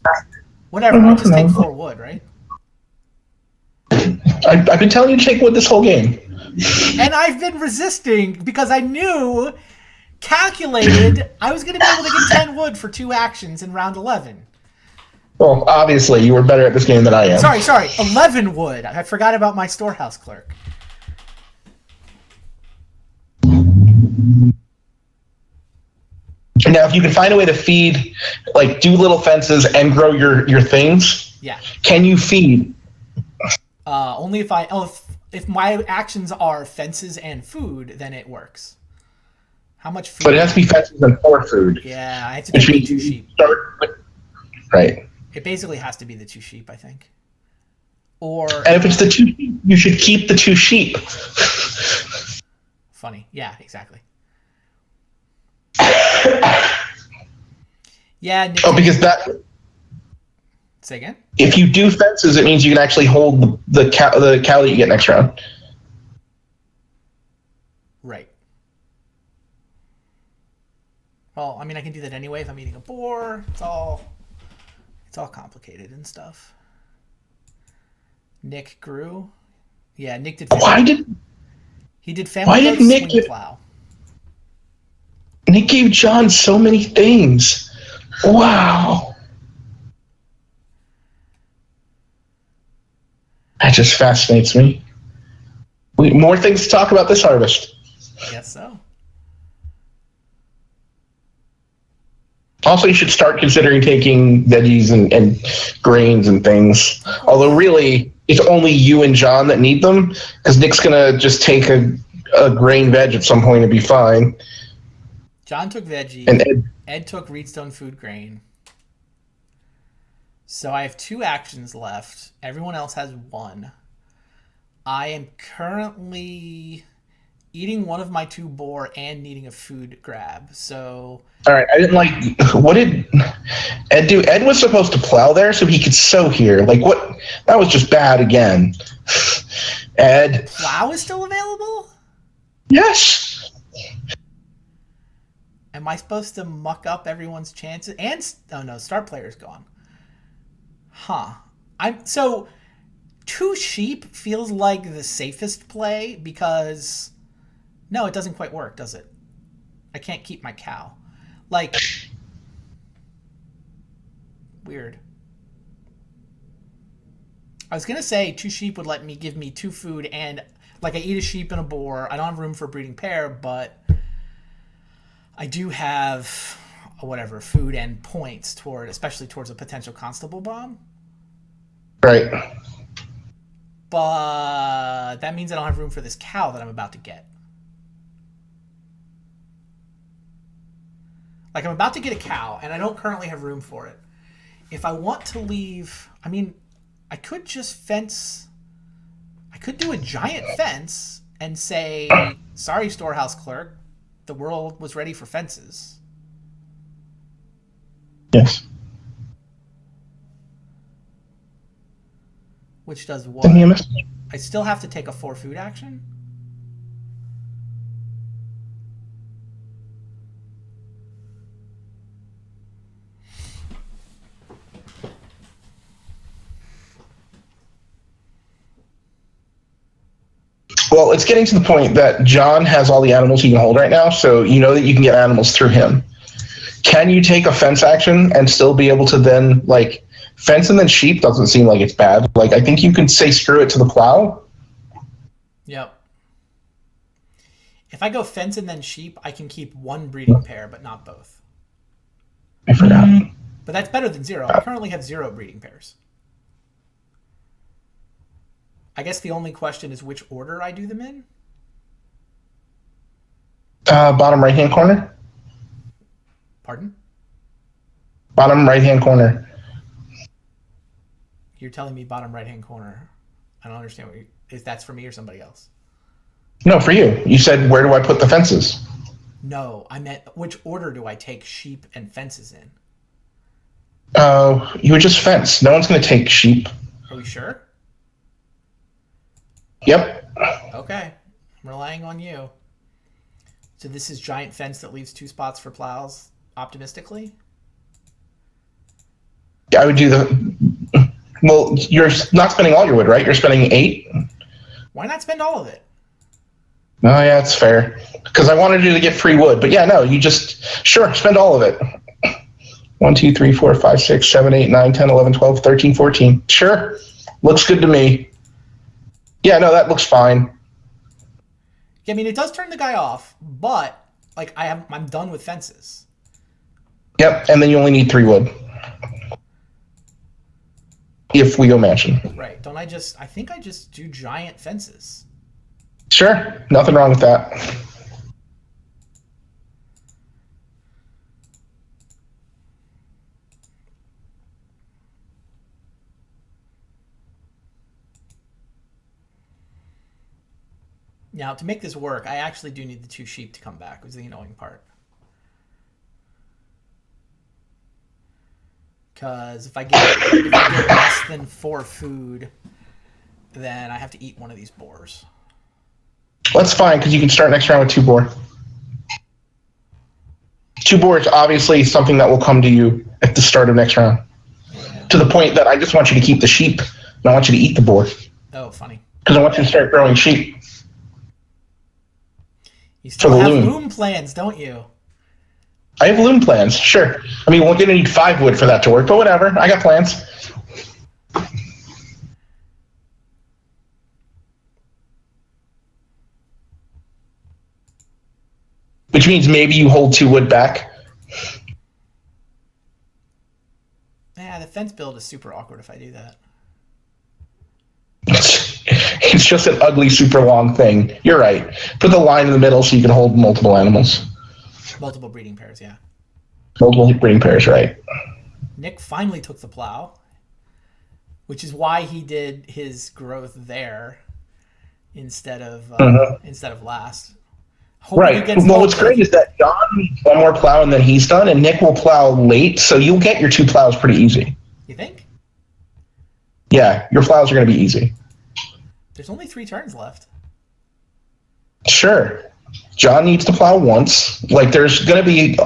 Whatever, I just take 4 wood, right? I've been telling you to take wood this whole game. And I've been resisting because I knew, calculated, I was going to be able to get 10 wood for 2 actions in round 11. Well, obviously, you were better at this game than I am. Sorry, 11 wood. I forgot about my storehouse clerk. Now, if you can find a way to feed, like, do little fences and grow your things, yeah. Can you feed? Only if if my actions are fences and food, then it works. How much food? But it has to be fences and 4 food. Yeah, I have to take the 2 sheep. Right. It basically has to be the 2 sheep, I think. Or and if it's the 2 sheep, you should keep the 2 sheep. Funny. Yeah, exactly. Yeah. Nick, because that. Say again? If you do fences, it means you can actually hold the cow that you get next round. Right. Well, I mean, I can do that anyway if I'm eating a boar. It's all complicated and stuff. Nick grew. Yeah, Nick did. He did family. Why did Nick plow? Nick gave John so many things. Wow. That just fascinates me. More things to talk about this harvest. I guess so. Also, you should start considering taking veggies and grains and things. Although, really, it's only you and John that need them, because Nick's going to just take a grain veg at some point and be fine. John took veggie. And Ed took Reedstone food grain. So I have 2 actions left. Everyone else has 1. I am currently eating one of my 2 boar and needing a food grab. So. All right, I didn't like. What did Ed do? Ed was supposed to plow there so he could sow here. Like, what? That was just bad again. Ed. Plow is still available? Yes. Am I supposed to muck up everyone's chances? And oh no, start player's gone. Huh. So 2 sheep feels like the safest play because no, it doesn't quite work, does it? I can't keep my cow. Like, weird. I was gonna say 2 sheep would give me 2 food and like I eat a sheep and a boar. I don't have room for a breeding pair, but I do have food and points especially towards a potential constable bomb. Right. But that means I don't have room for this cow that I'm about to get. Like, I'm about to get a cow, and I don't currently have room for it. If I want to leave, I mean, I could just fence. I could do a giant fence and say, sorry, storehouse clerk, the world was ready for fences. Yes. Which does what? Send me a message. I still have to take a 4 food action? Well, it's getting to the point that John has all the animals he can hold right now, so you know that you can get animals through him. Can you take a fence action and still be able to then, like, fence and then sheep doesn't seem like it's bad. Like, I think you can say screw it to the plow. Yep. If I go fence and then sheep, I can keep one breeding pair, but not both. I forgot. But that's better than 0. I currently have 0 breeding pairs. I guess the only question is which order I do them in. Bottom right-hand corner. Pardon? Bottom right-hand corner. You're telling me bottom right-hand corner. I don't understand if that's for me or somebody else. No, for you. You said, where do I put the fences? No, I meant which order do I take sheep and fences in? You would just fence. No one's going to take sheep. Are we sure? Yep. Okay. I'm relying on you. So this is giant fence that leaves 2 spots for plows, optimistically? I would do the... Well, you're not spending all your wood, right? You're spending 8? Why not spend all of it? Oh, yeah, it's fair. Because I wanted you to get free wood. But yeah, no, you just... Sure, spend all of it. 1, 2, 3, 4, 5, 6, 7, 8, 9, 10, 11, 12, 13, 14. Sure. Looks good to me. Yeah, no, that looks fine. Yeah, I mean, it does turn the guy off, but like I'm done with fences. Yep, and then you only need 3 wood. If we go mansion. Right. I think I just do giant fences. Sure, nothing wrong with that. Now, to make this work, I actually do need the 2 sheep to come back, which is the annoying part. Because if I get less than 4 food, then I have to eat one of these boars. That's fine, because you can start next round with 2 boar. 2 boar is obviously something that will come to you at the start of next round. Yeah. To the point that I just want you to keep the sheep, and I want you to eat the boar. Oh, funny. Because I want you to start growing sheep. You still have loom plans, don't you? I have loom plans, sure. I mean, we're going to need 5 wood for that to work, but whatever. I got plans. Which means maybe you hold 2 wood back. Yeah, the fence build is super awkward if I do that. It's just an ugly, super long thing. You're right. Put the line in the middle so you can hold multiple animals. Multiple breeding pairs, yeah. Multiple breeding pairs, right. Nick finally took the plow, which is why he did his growth there instead of last. Right. Well, what's great is that John needs 1 more plow and then he's done, and Nick will plow late, so you'll get your 2 plows pretty easy. You think? Yeah, your plows are going to be easy. There's only 3 turns left. Sure. John needs to plow once. Like, there's going to be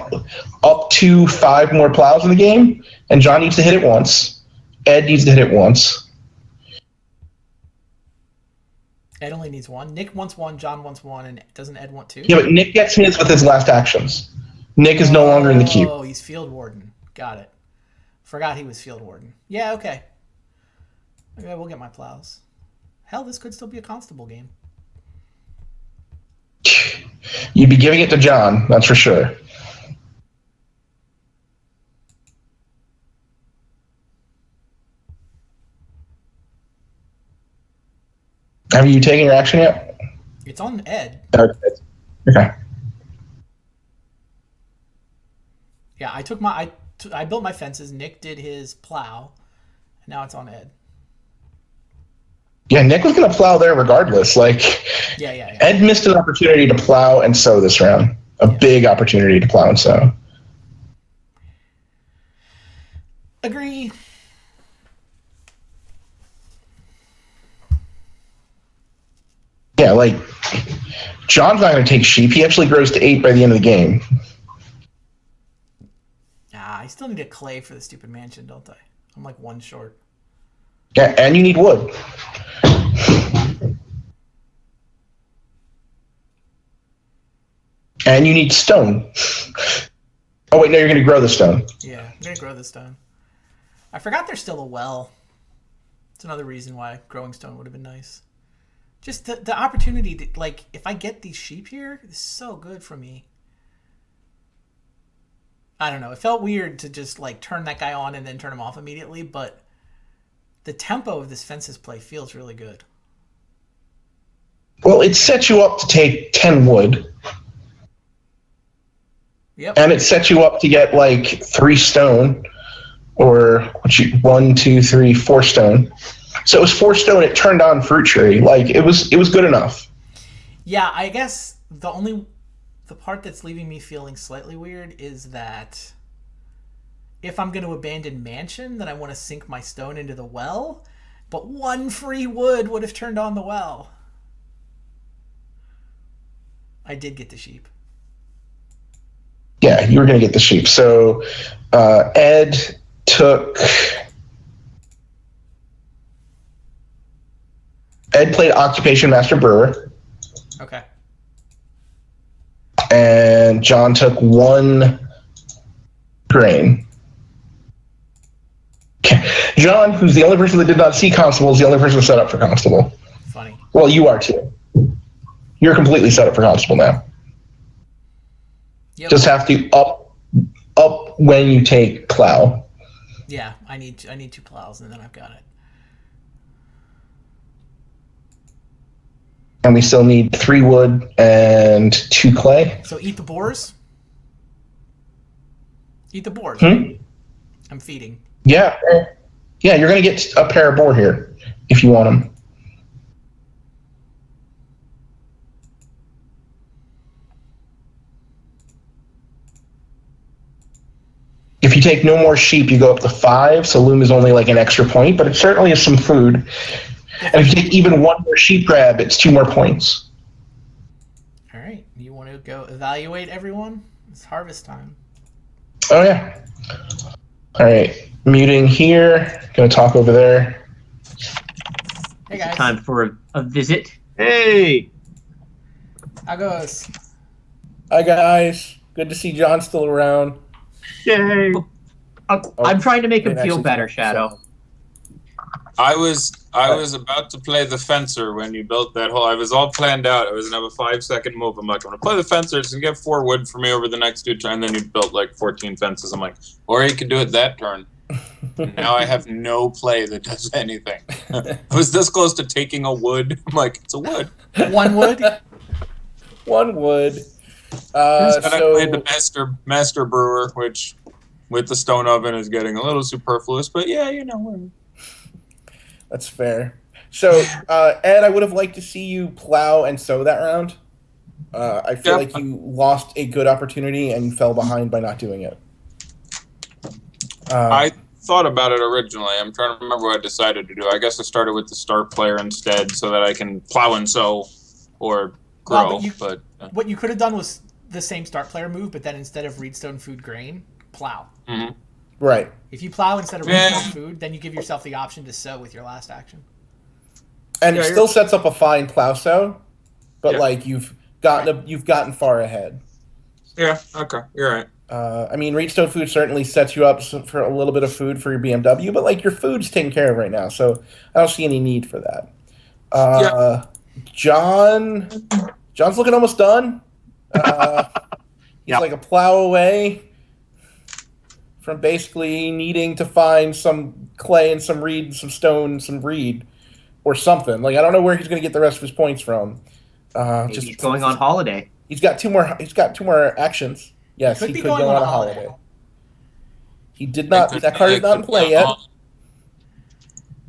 up to 5 more plows in the game, and John needs to hit it once. Ed needs to hit it once. Ed only needs 1. Nick wants 1, John wants 1, and doesn't Ed want 2? Yeah, but Nick gets his with his last actions. Nick is no longer in the queue. Oh, he's field warden. Got it. Forgot he was field warden. Yeah, okay. Okay, we'll get my plows. Hell, this could still be a constable game. You'd be giving it to John, that's for sure. Have you taken your action yet? It's on Ed. Okay. Yeah, I built my fences. Nick did his plow. And now it's on Ed. Yeah, Nick was going to plow there regardless. Like, yeah. Ed missed an opportunity to plow and sow this round. A big opportunity to plow and sow. Agree. Yeah, like, John's not going to take sheep. He actually grows to 8 by the end of the game. I still need a clay for the stupid mansion, don't I? I'm like 1 short. Yeah, and you need wood. And you need stone. Oh, wait, no, you're going to grow the stone. Yeah, I'm going to grow the stone. I forgot there's still a well. It's another reason why growing stone would have been nice. Just the opportunity to, like, if I get these sheep here, it's so good for me. I don't know. It felt weird to just, like, turn that guy on and then turn him off immediately, but the tempo of this fences play feels really good. Well, it sets you up to take 10 wood. Yep. And it sets you up to get, like, 3 stone. Or 1, 2, 3, 4 stone. So it was 4 stone. It turned on fruit tree. Like it was good enough. Yeah, I guess the part that's leaving me feeling slightly weird is that if I'm going to abandon mansion, then I want to sink my stone into the well. But 1 free wood would have turned on the well. I did get the sheep. Yeah, you were going to get the sheep. So Ed played Occupation Master Brewer. Okay. And John took 1 grain. John, who's the only person that did not see Constable, is the only person set up for Constable. Funny. Well, you are too. You're completely set up for Constable now. Yep. Just have to up when you take plow. Yeah, I need 2 plows, and then I've got it. And we still need 3 wood and 2 clay. So eat the boars. Eat the boars. Hmm? I'm feeding. Yeah, you're going to get a pair of boar here if you want them. If you take no more sheep, you go up to 5, so loom is only like an extra point, but it certainly is some food. And if you take even 1 more sheep grab, it's 2 more points. All right. You want to go evaluate everyone? It's harvest time. Oh, yeah. All right. Muting here. Going to talk over there. Hey, guys. Time for a visit. Hey! How goes? Hi, guys. Good to see John still around. Yay! I'm trying to make him Didn't feel actually better, talk, Shadow. so- I was about to play the fencer when you built that hole. I was all planned out. I was gonna have a 5-second move. I'm like, I'm gonna play the fencer. It's gonna get 4 wood for me over the next 2 turns. And then you built like 14 fences. I'm like, or you could do it that turn. Now I have no play that does anything. I was this close to taking a wood. I'm like, it's a wood. 1 wood. 1 wood. And I played So the master brewer, which with the stone oven is getting a little superfluous. But yeah, you know. that's fair. So Ed, I would have liked to see you plow and sow that round. I feel like you lost a good opportunity and you fell behind by not doing it. I thought about it originally. I'm trying to remember what I decided to do. I guess I started with the start player instead so that I can plow and sow or grow. Well, what you could have done was the same start player move, but then instead of reedstone food grain, plow. Mm-hmm. Right. If you plow instead of reedstone food, then you give yourself the option to sow with your last action. And it still sets up a fine plow sow, but like you've gotten far ahead. Yeah, okay, you're right. I mean, Reedstone food certainly sets you up for a little bit of food for your BMW, but like your food's taken care of right now, so I don't see any need for that. John's looking almost done. He's like a plow away from basically needing to find some clay and some reed, some stone, some reed, or something. Like I don't know where he's going to get the rest of his points from. Maybe he's going on holiday. He's got 2 more actions. Yes, he could go on a holiday. He did not. That card is not in play yet,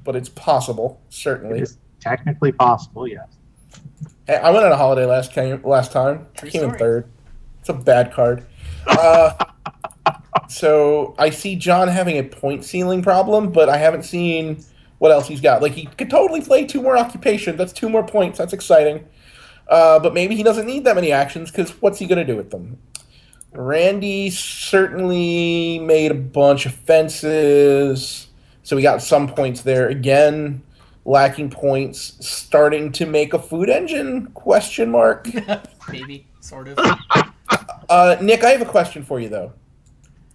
but it's possible. Certainly, It is technically possible. Yes. Hey, I went on a holiday last time. I came in 3rd. It's a bad card. So I see John having a point ceiling problem, but I haven't seen what else he's got. Like he could totally play 2 more occupation. That's 2 more points. That's exciting. But maybe he doesn't need that many actions because what's he going to do with them? Randy certainly made a bunch of fences, so we got some points there. Again, lacking points. Starting to make a food engine? Question mark. Maybe, sort of. Nick, I have a question for you though.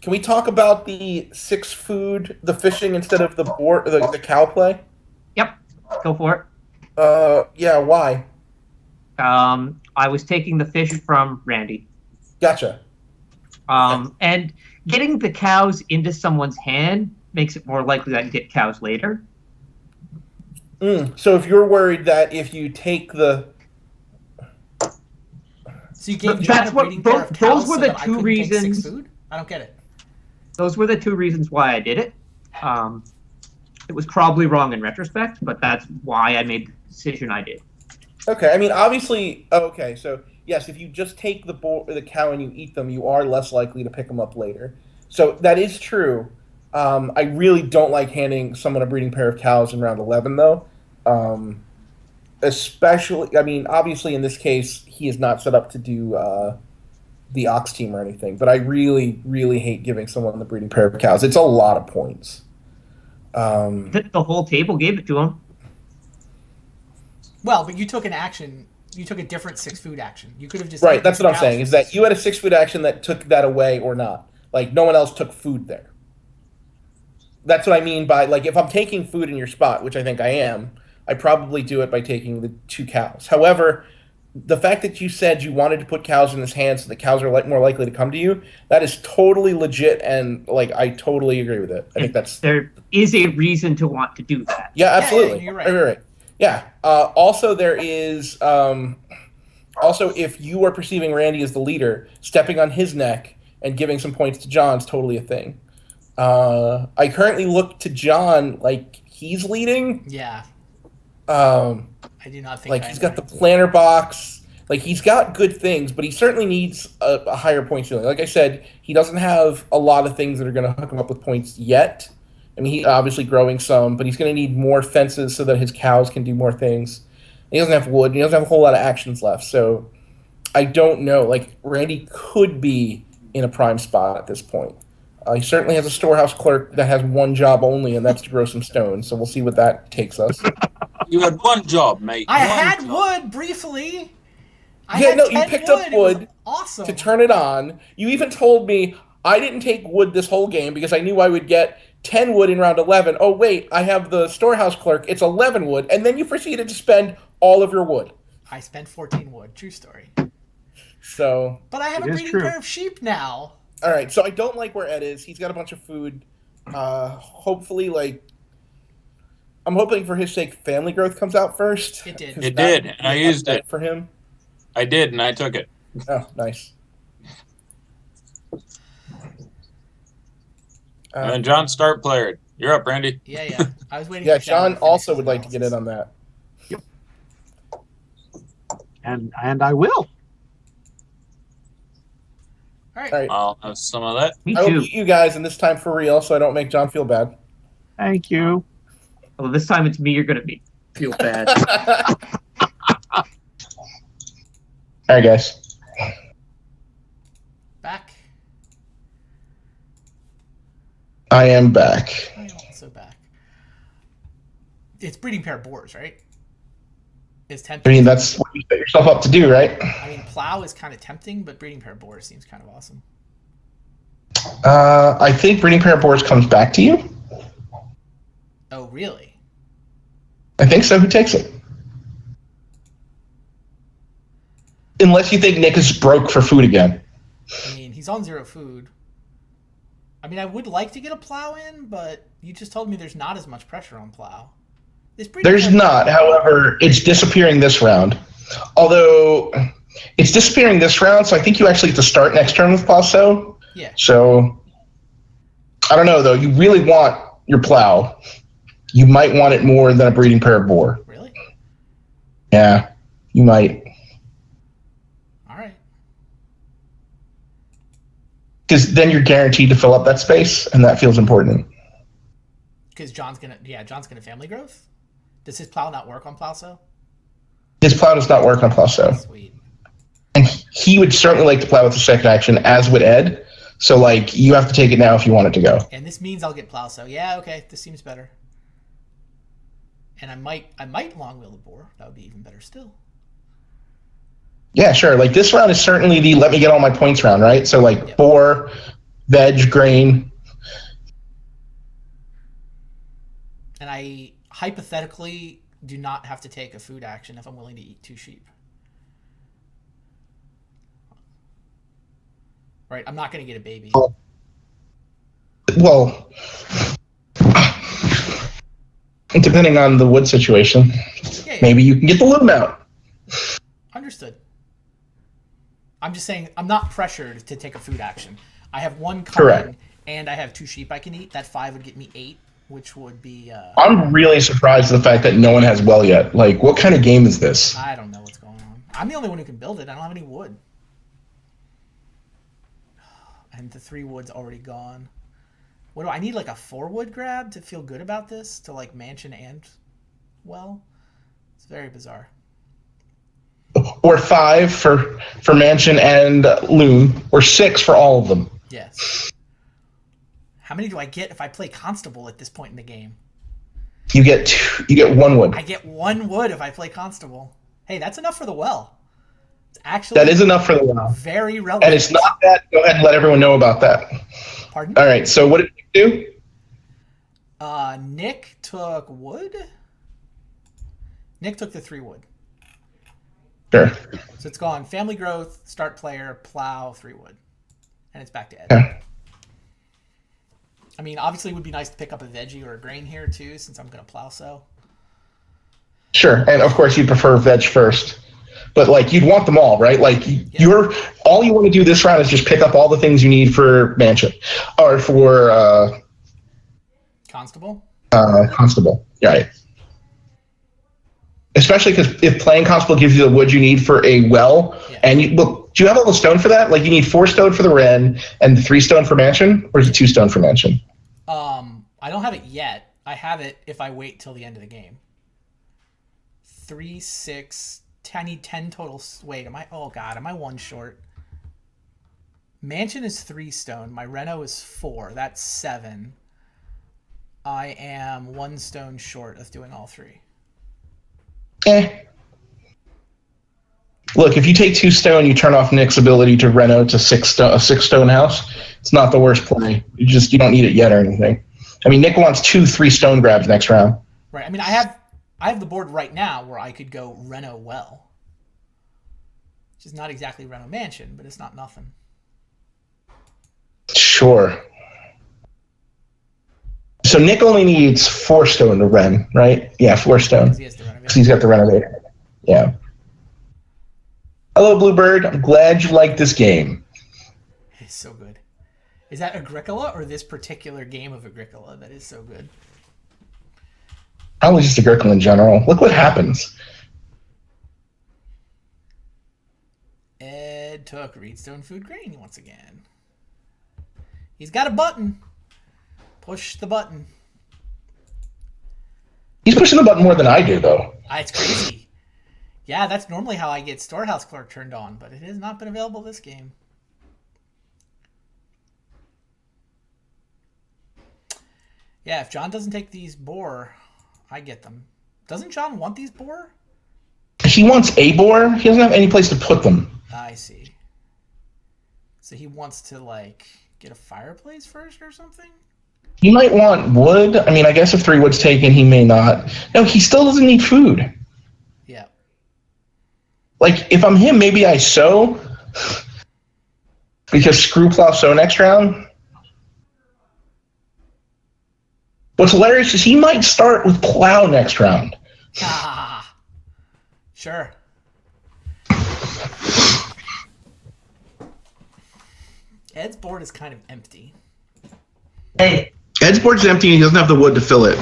Can we talk about the 6 food, the fishing instead of the cow play? Yep, go for it. Yeah, why? I was taking the fish from Randy. Gotcha. And getting the cows into someone's hand makes it more likely that I can get cows later. So if you're worried that if you take the... So you gave But John that's a what- breeding pair of those cows were so the that I two couldn't take 6 reasons- food? I don't get it. Those were the 2 reasons why I did it. It was probably wrong in retrospect, but that's why I made the decision I did. Okay, I mean, obviously... Okay, so, yes, if you just take the cow and you eat them, you are less likely to pick them up later. So, that is true. I really don't like handing someone a breeding pair of cows in round 11, though. Especially... I mean, obviously, in this case, he is not set up to do... the ox team or anything, but I really, really hate giving someone the breeding pair of cows. It's a lot of points. The whole table gave it to him. Well, but you took an action. You took a different 6 food action. You could have just... Right, that's what I'm cows saying, for is that 6 you had a 6 food action that took that away or not. Like, no one else took food there. That's what I mean by, like, if I'm taking food in your spot, which I think I am, I probably do it by taking the 2 cows. However, the fact that you said you wanted to put cows in his hands so the cows are more likely to come to you, that is totally legit, and like I totally agree with it. I think that's... There is a reason to want to do that. Yeah, absolutely. Yeah, you're right. Right. Yeah. Also, there is... also, if you are perceiving Randy as the leader, stepping on his neck and giving some points to John is totally a thing. I currently look to John like he's leading. Yeah. I do not think like I he's am got the right. planner box. Like he's got good things, but he certainly needs a higher point ceiling. Like I said, he doesn't have a lot of things that are going to hook him up with points yet. I mean, he's obviously growing some, but he's going to need more fences so that his cows can do more things. He doesn't have wood. And he doesn't have a whole lot of actions left. So I don't know. Like Randy could be in a prime spot at this point. He certainly has a storehouse clerk that has one job only, and that's to grow some stone. So we'll see what that takes us. You had one job, mate. I One had job. wood briefly. I Yeah, had no, you 10 picked up It was wood awesome. to turn it on. You even told me I didn't take wood this whole game because I knew I would get 10 wood in round 11. Oh, wait, I have the storehouse clerk. It's 11 wood. And then you proceeded to spend all of your wood. I spent 14 wood. True story. So, But I have It a is breeding true. pair of sheep now. all right. So I don't like where Ed is. He's got a bunch of food. Hopefully, like, I'm hoping for his sake family growth comes out first. It did. 'cause It that did, would and be I a used bet it. for him. I did, and I took it. Oh, nice. And then John start player. You're up, Randy. Yeah. I was waiting Yeah, for Shadow John to finish also his would like to get in analysis. on that. And I will. All right. All right. I'll have some of that. Me I will too. beat you guys, and this time for real, so I don't make John feel bad. Thank you. Well, this time it's me you're going to feel bad. All right, guys. Back. I am back. I am also back. It's breeding pair boars, right? Is I tempting. mean, that's what you set yourself up to do, right? I mean, plow is kind of tempting, but breeding pair boars seems kind of awesome. I think breeding pair of boars comes back to you. Oh, really? I think so. Who takes it? Unless you think Nick is broke for food again. I mean, he's on 0 food. I mean, I would like to get a plow in, but you just told me there's not as much pressure on plow. This breeding There's pair- not. However, it's disappearing this round. Although it's disappearing this round, so I think you actually have to start next turn with Plasso. Yeah. So I don't know though. You really want your plow. You might want it more than a breeding pair of boar. Really? Yeah, you might. All right. Because then you're guaranteed to fill up that space, and that feels important. Because John's gonna family growth. Does his plow not work on Plasso? His plow does not work on Plasso. Sweet. And he would certainly like to plow with the second action, as would Ed. So, like, you have to take it now if you want it to go. And this means I'll get plow. So yeah, okay, this seems better. And I might long wheel the boar. That would be even better still. Yeah, sure. Like, this round is certainly the let me get all my points round, right? So, like, Yep. boar, veg, grain. And I hypothetically do not have to take a food action if I'm willing to eat 2 sheep. Right, I'm not going to get a baby. Well, depending on the wood situation, maybe you can get the loom out. Understood. I'm just saying I'm not pressured to take a food action. I have 1 coming, Correct. And I have 2 sheep I can eat. That 5 would get me 8, which would be... I'm really surprised at the fact that no one has well yet. Like, what kind of game is this? I don't know what's going on. I'm the only one who can build it. I don't have any wood. And the 3 wood's already gone. What do I need? Like a 4 wood grab to feel good about this? To like mansion and well? It's very bizarre. Or 5 for mansion and loom, or 6 for all of them. Yes. How many do I get if I play constable at this point in the game? You get 1 wood. I get 1 wood if I play constable. Hey, that's enough for the well. It's actually That is enough for the well. very relevant. And it's not that. Go ahead and let everyone know about that. Pardon? All right. So what did you do? Nick took wood. Nick took the 3 wood. Sure. So it's gone. Family growth, start player, plow, 3 wood. And it's back to Ed. Okay. I mean, obviously it would be nice to pick up a veggie or a grain here too, since I'm going to plow so. Sure. And of course you'd prefer veg first. But like you'd want them all, right? Like all you want to do this round is just pick up all the things you need for mansion or for Constable? Constable. Right. Especially because if playing constable gives you the wood you need for a well, and do you have all the stone for that? Like you need 4 stone for the Ren and 3 stone for mansion, or is it 2 stone for mansion? I don't have it yet. I have it if I wait till the end of the game. 3, 6, I need 10 total. Wait, am I? Oh God, am I 1 short? Mansion is 3 stone. My Reno is 4. That's 7. I am 1 stone short of doing all 3. Look, if you take 2 stone, you turn off Nick's ability to reno to a 6 stone house. It's not the worst play. You don't need it yet or anything. I mean, Nick wants 2 3 stone grabs next round. Right. I mean, I have the board right now where I could go reno well, which is not exactly reno mansion, but it's not nothing. Sure. So Nick only needs 4 stone to ren, right? Yeah, 4 stone. Because he's got the renovator. Yeah. Hello, Bluebird. I'm glad you like this game. It's so good. Is that Agricola or this particular game of Agricola that is so good? Probably just Agricola in general. Look what happens. Ed took Reedstone Food Grain once again. He's got a button. Push the button. He's pushing the button more than I do, though. It's crazy. Yeah, that's normally how I get Storehouse Clerk turned on, but it has not been available this game. Yeah, if John doesn't take these boar, I get them. Doesn't John want these boar? He wants a boar. He doesn't have any place to put them. I see. So he wants to, like, get a fireplace first or something? He might want wood. I mean, I guess if 3 wood's taken, he may not. No, he still doesn't need food. Yeah. Like, if I'm him, maybe I sow. Because screw plow sow next round. What's hilarious is he might start with plow next round. Sure. Ed's board is kind of empty. Hey. Ed's board's empty and he doesn't have the wood to fill it.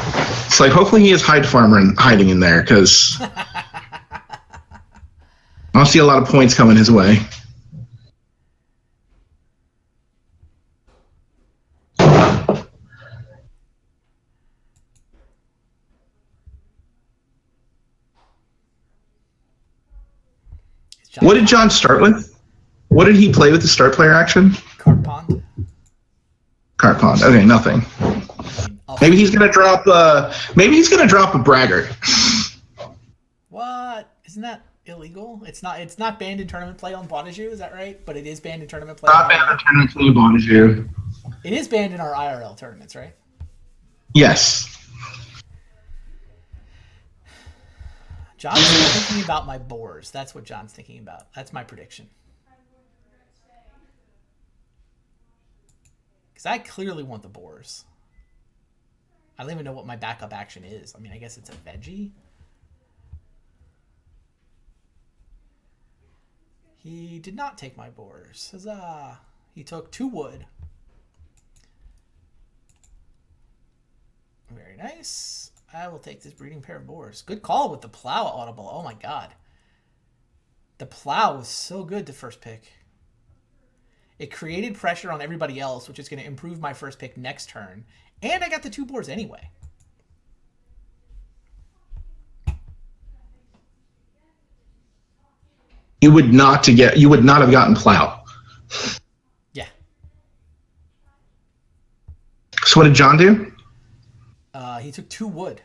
It's like, hopefully he has Hide Farmer hiding in there, because I'll see a lot of points coming his way. What did John start with? What did he play with the start player action? Cart Pond. Cart Pond. Okay, nothing. Maybe he's gonna drop. Maybe he's gonna drop a braggart. What? Isn't that illegal? It's not. It's not banned in tournament play on Bonajou. Is that right? But it is banned in tournament play. Not banned in tournament play on Bonajou. It is banned in our IRL tournaments, right? Yes. John's thinking about my boars. That's what John's thinking about. That's my prediction. Because I clearly want the boars. I don't even know what my backup action is. I mean, I guess it's a veggie. He did not take my boars. Huzzah! He took 2 wood. Very nice. I will take this breeding pair of boars. Good call with the plow audible. Oh my god. The plow was so good to first pick. It created pressure on everybody else, which is going to improve my first pick next turn. And I got the 2 boars anyway. You would not have gotten plow. Yeah. So what did John do? He took 2 wood.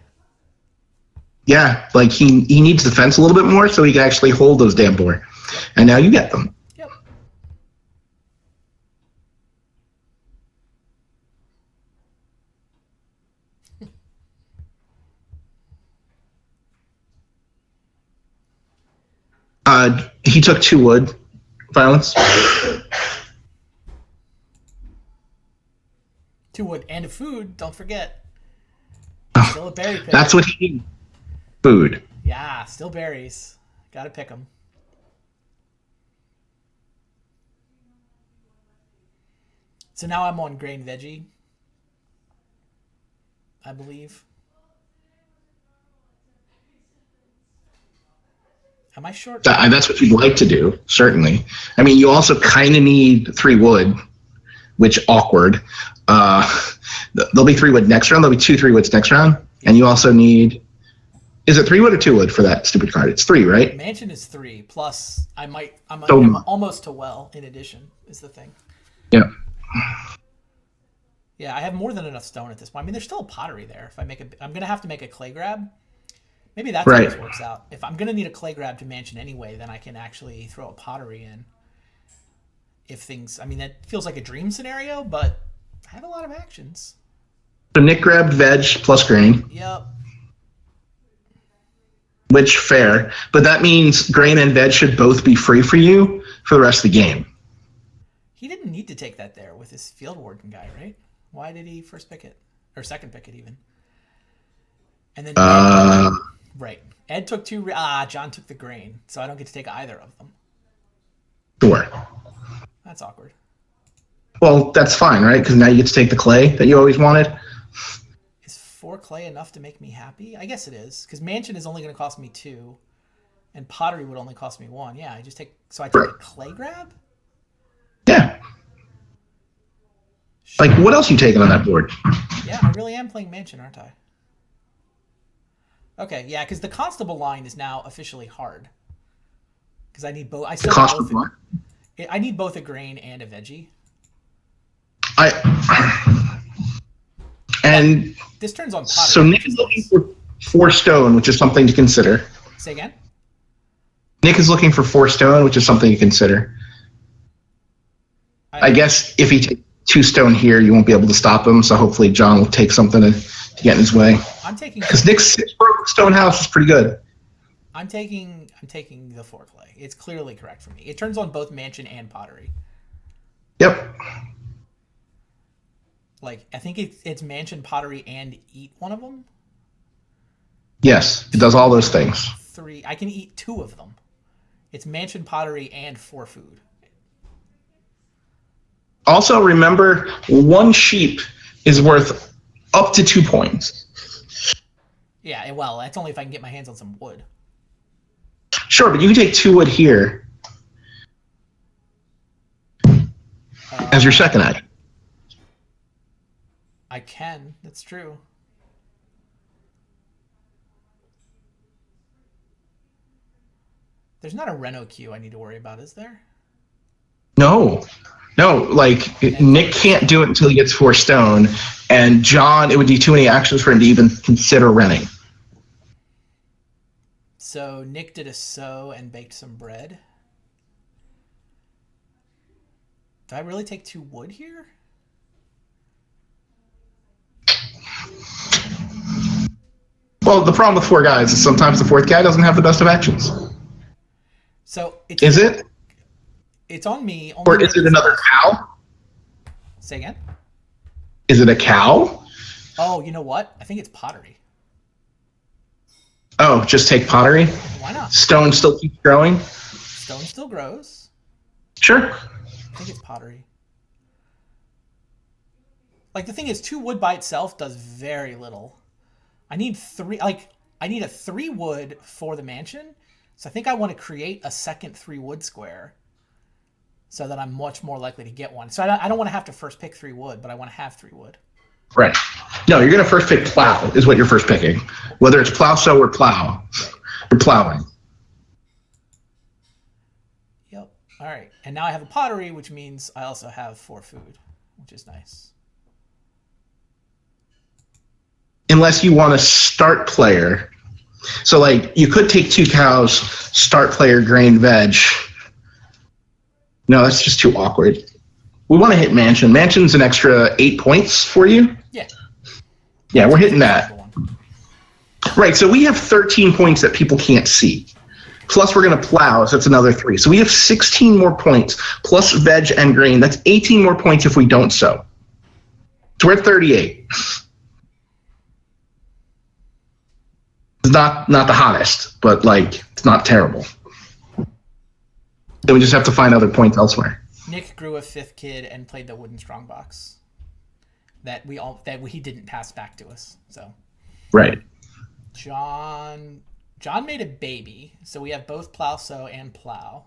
Yeah, like he needs the fence a little bit more so he can actually hold those damn boar. Yep. And now you get them. Yep. He took 2 wood. Violence. 2 wood and a food, don't forget. Oh, Still a berry pick. that's what he needs. Food. Yeah, still berries. Gotta pick them. So now I'm on grain veggie, I believe. Am I short? That's what you'd like to do, certainly. I mean, you also kind of need 3 wood, which awkward. There'll be 3 wood next round. There'll be 2 3 woods next round. And you also need... Is it 3 wood or 2 wood for that stupid card? It's 3, right? Mansion is 3, plus I'm So- almost to well in addition, is the thing. Yeah. Yeah, I have more than enough stone at this point. I mean, there's still a pottery there. If I'm gonna have to make a clay grab. Maybe that's how Right. this works out. If I'm gonna need a clay grab to mansion anyway, then I can actually throw a pottery in. If things, I mean, that feels like a dream scenario, but I have a lot of actions. So Nick grabbed veg plus grain, Yep. which fair. But that means grain and veg should both be free for you for the rest of the game. He didn't need to take that there with his field warden guy, right? Why did he first pick it? Or second pick it even? And then right. Ed took 2. John took the grain, so I don't get to take either of them. Sure. That's awkward. Well, that's fine, right? Because now you get to take the clay that you always wanted. Is 4 clay enough to make me happy? I guess it is, because mansion is only going to cost me 2, and pottery would only cost me 1. Yeah, I take a clay grab? Yeah. Like, what else are you taking on that board? Yeah, I really am playing mansion, aren't I? Okay, yeah, because the constable line is now officially hard. Because I need both. I still Cost need of what? I need both a grain and a veggie. And This turns on pottery. so Nick is looking for 4 stone, which is something to consider. Say again? Nick is looking for 4 stone, which is something to consider. I guess if he takes 2 stone here, you won't be able to stop him. So hopefully John will take something to get in his way. I'm taking Because Nick's 6 stone house is pretty good. I'm taking the 4 clay. It's clearly correct for me. It turns on both mansion and pottery. Yep. Like, I think it's mansion, pottery, and eat one of them. Yes, it does all those things. 3. I can eat 2 of them. It's mansion, pottery, and 4 food. Also, remember, 1 sheep is worth up to 2 points. Yeah, well, that's only if I can get my hands on some wood. Sure, but you can take 2 wood here as your second action. I can. That's true. There's not a Reno queue I need to worry about, is there? No, like Nick can't do it until he gets 4 stone, and John, it would be too many actions for him to even consider renting. So Nick did a sow and baked some bread. Do I really take 2 wood here? Well, the problem with 4 guys is sometimes the 4th guy doesn't have the best of actions. So Is it? It's on me. Or is it another cow? Say again? Is it a cow? Oh, you know what? I think it's pottery. Oh, just take pottery? Why not? Stone still keeps growing? Stone still grows. Sure. I think it's pottery. Like, the thing is, 2 wood by itself does very little. I need 3, like, I need a 3 wood for the mansion. So I think I want to create a second 3 wood square so that I'm much more likely to get one. So I don't want to have to first pick 3 wood, but I want to have 3 wood. Right. No, you're going to first pick plow is what you're first picking. Whether it's plow sow or plow. Right. You're plowing. Yep. All right. And now I have a pottery, which means I also have 4 food, which is nice. Unless you want to start player. So, like, you could take 2 cows, start player, grain, veg. No, that's just too awkward. We want to hit mansion. Mansion's an extra 8 points for you. Yeah. Yeah, we're hitting that. Right, so we have 13 points that people can't see. Plus we're going to plow, so that's another 3. So we have 16 more points, plus veg and grain. That's 18 more points if we don't sow. So we're at 38. It's not the hottest, but, like, it's not terrible. Then we just have to find other points elsewhere. Nick grew a 5th kid and played the wooden strongbox that he didn't pass back to us. So Right. John made a baby, so we have both plow sow and plow.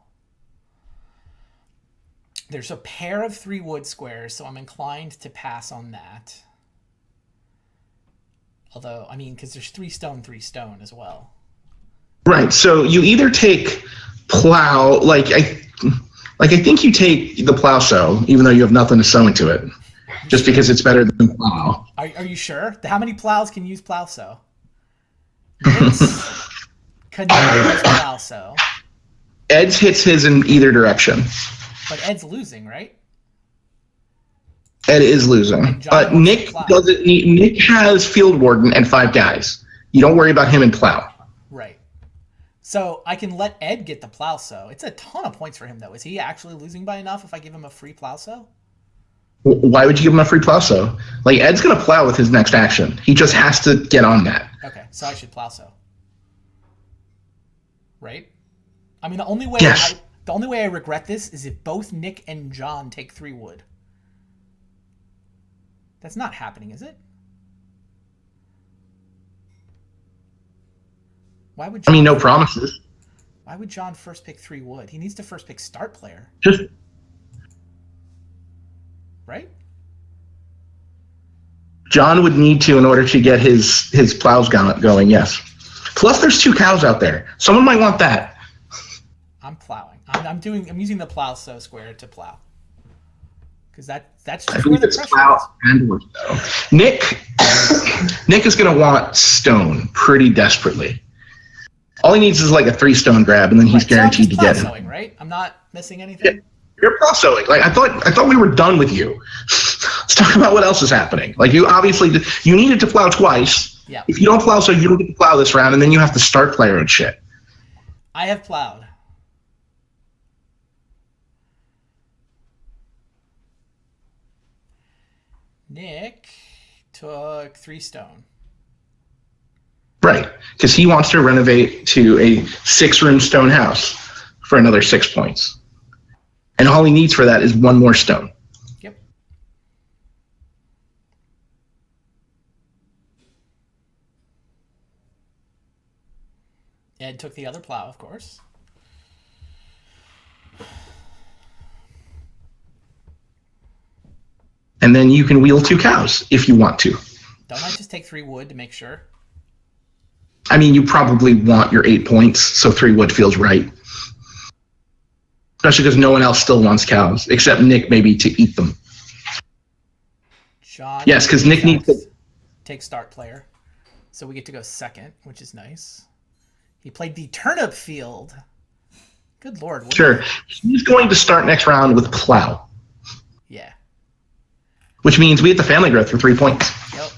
There's a pair of 3 wood squares, so I'm inclined to pass on that. Although, I mean, because there's 3 stone as well. Right. So you either take plow, I think you take the plow sow, even though you have nothing to sow into it, just because it's better than plow. Are you sure? How many plows can use plow sow? Could not use plow sow. Ed's hits his in either direction. But Ed's losing, right? Ed is losing. Nick doesn't need. Nick has field warden and 5 guys. You don't worry about him in plow. Right. So I can let Ed get the plow sow. It's a ton of points for him, though. Is he actually losing by enough if I give him a free plow sow? Why would you give him a free plow sow? Like, Ed's going to plow with his next action. He just has to get on that. Okay, so I should plow sow. Right? I mean, the only way I regret this is if both Nick and John take 3 wood. That's not happening, is it? Why would John no promises. Why would John first pick 3 wood? He needs to first pick start player. Right? John would need to in order to get his plows going, yes. Plus there's 2 cows out there. Someone might want that. I'm plowing. I'm using the plow sow square to plow. Because that's just where the pressure is. And or so. Nick is going to want stone pretty desperately. All he needs is like a 3 stone grab, and then he's guaranteed to get it. Sowing, right? I'm not missing anything. Yeah, you're plow sowing. Like, I thought we were done with you. Let's talk about what else is happening. Like, you needed to plow twice. Yeah. If you don't plow, so you don't get to plow this round, and then you have to start player and shit. I have plowed. Nick took 3 stone. Right, because he wants to renovate to a 6-room stone house for another 6 points. And all he needs for that is 1 more stone. Yep. Ed took the other plow, of course. And then you can wheel 2 cows if you want to. Don't I just take 3 wood to make sure? I mean, you probably want your 8 points, so 3 wood feels right. Especially because no one else still wants cows, except Nick maybe to eat them. John. Yes, because Nick needs to take start player. So we get to go second, which is nice. He played the turnip field. Good Lord. Sure. He's going to start next round with plow. Yeah. Which means we hit the family growth for 3 points. Yep.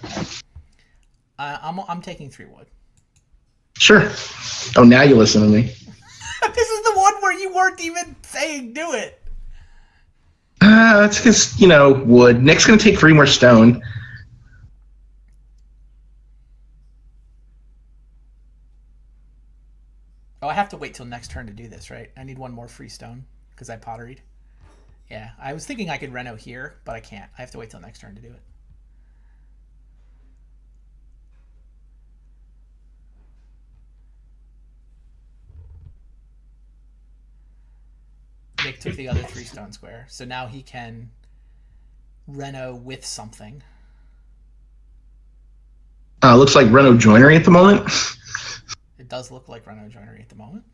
I'm taking 3 wood. Sure. Oh, now you listen to me. This is the one where you weren't even saying do it. It's just, wood. Nick's going to take 3 more stone. Oh, I have to wait till next turn to do this, right? I need 1 more free stone because I potteried. Yeah, I was thinking I could reno here, but I can't. I have to wait till next turn to do it. Nick took the other 3 stone square, so now he can reno with something. Looks like Reno Joinery at the moment. It does look like reno joinery at the moment.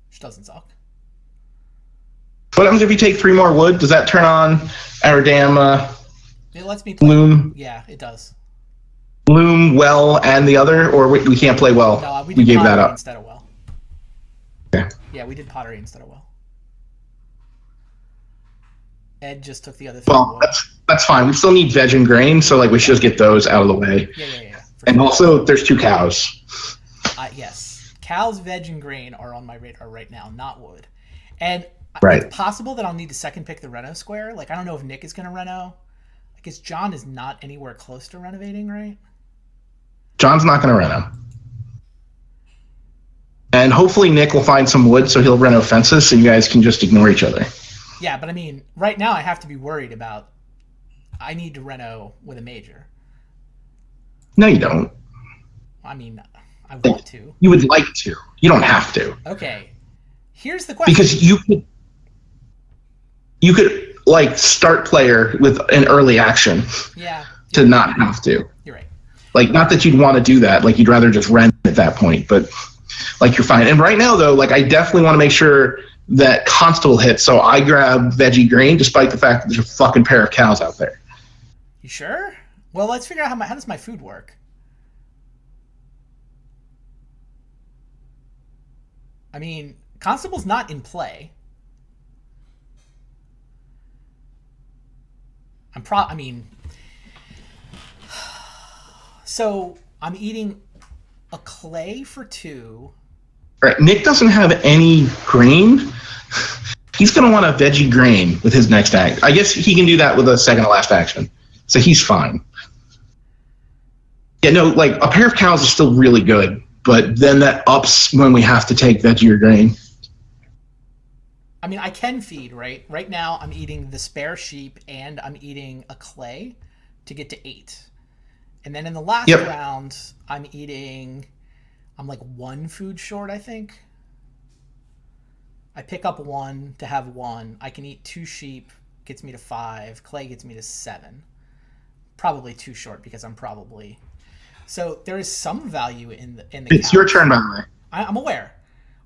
Which doesn't suck. What happens if you take 3 more wood? Does that turn on our damn It lets me play. Loom? Yeah, it does. Loom, well, and the other? Or we can't play well? No, we gave that up. Instead of well. Okay. Yeah, we did pottery instead of well. Ed just took the other 3 Well, wood. that's fine. We still need veg and grain, so we should just get those out of the way. Yeah. And sure. Also, there's 2 cows. Yes. Cows, veg, and grain are on my radar right now, not wood. And right. It's possible that I'll need to second pick the reno square. Like, I don't know if Nick is going to reno. I guess John is not anywhere close to renovating, right? John's not going to reno. And hopefully Nick will find some wood so he'll reno fences so you guys can just ignore each other. Yeah, but I mean, right now I have to be worried about I need to reno with a major. No, you don't. I mean, I want to. You would like to. You don't have to. Okay. Here's the question. Because you could like start player with an early action. Yeah. To not have to. You're right. Like, not that you'd want to do that. Like, you'd rather just rent at that point. But, like, you're fine. And right now, though, like, I definitely want to make sure that Constable hits. So I grab veggie green, despite the fact that there's a fucking pair of cows out there. You sure? Well, let's figure out how does my food work. I mean, Constable's not in play. So I'm eating a clay for 2. All right, Nick doesn't have any grain. He's going to want a veggie grain with his next act. I guess he can do that with a second to last action. So he's fine. Yeah, no, like, a pair of cows is still really good, but then that ups when we have to take veggie or grain. I mean, I can feed, right? Right now, I'm eating the spare sheep and I'm eating a clay to get to 8. And then in the last round, I'm like 1 food short, I think. I pick up 1 to have 1. I can eat 2 sheep, gets me to 5. Clay gets me to 7. Probably too short because I'm probably... So there is some value in the It's cows. your turn, by the way. I'm aware.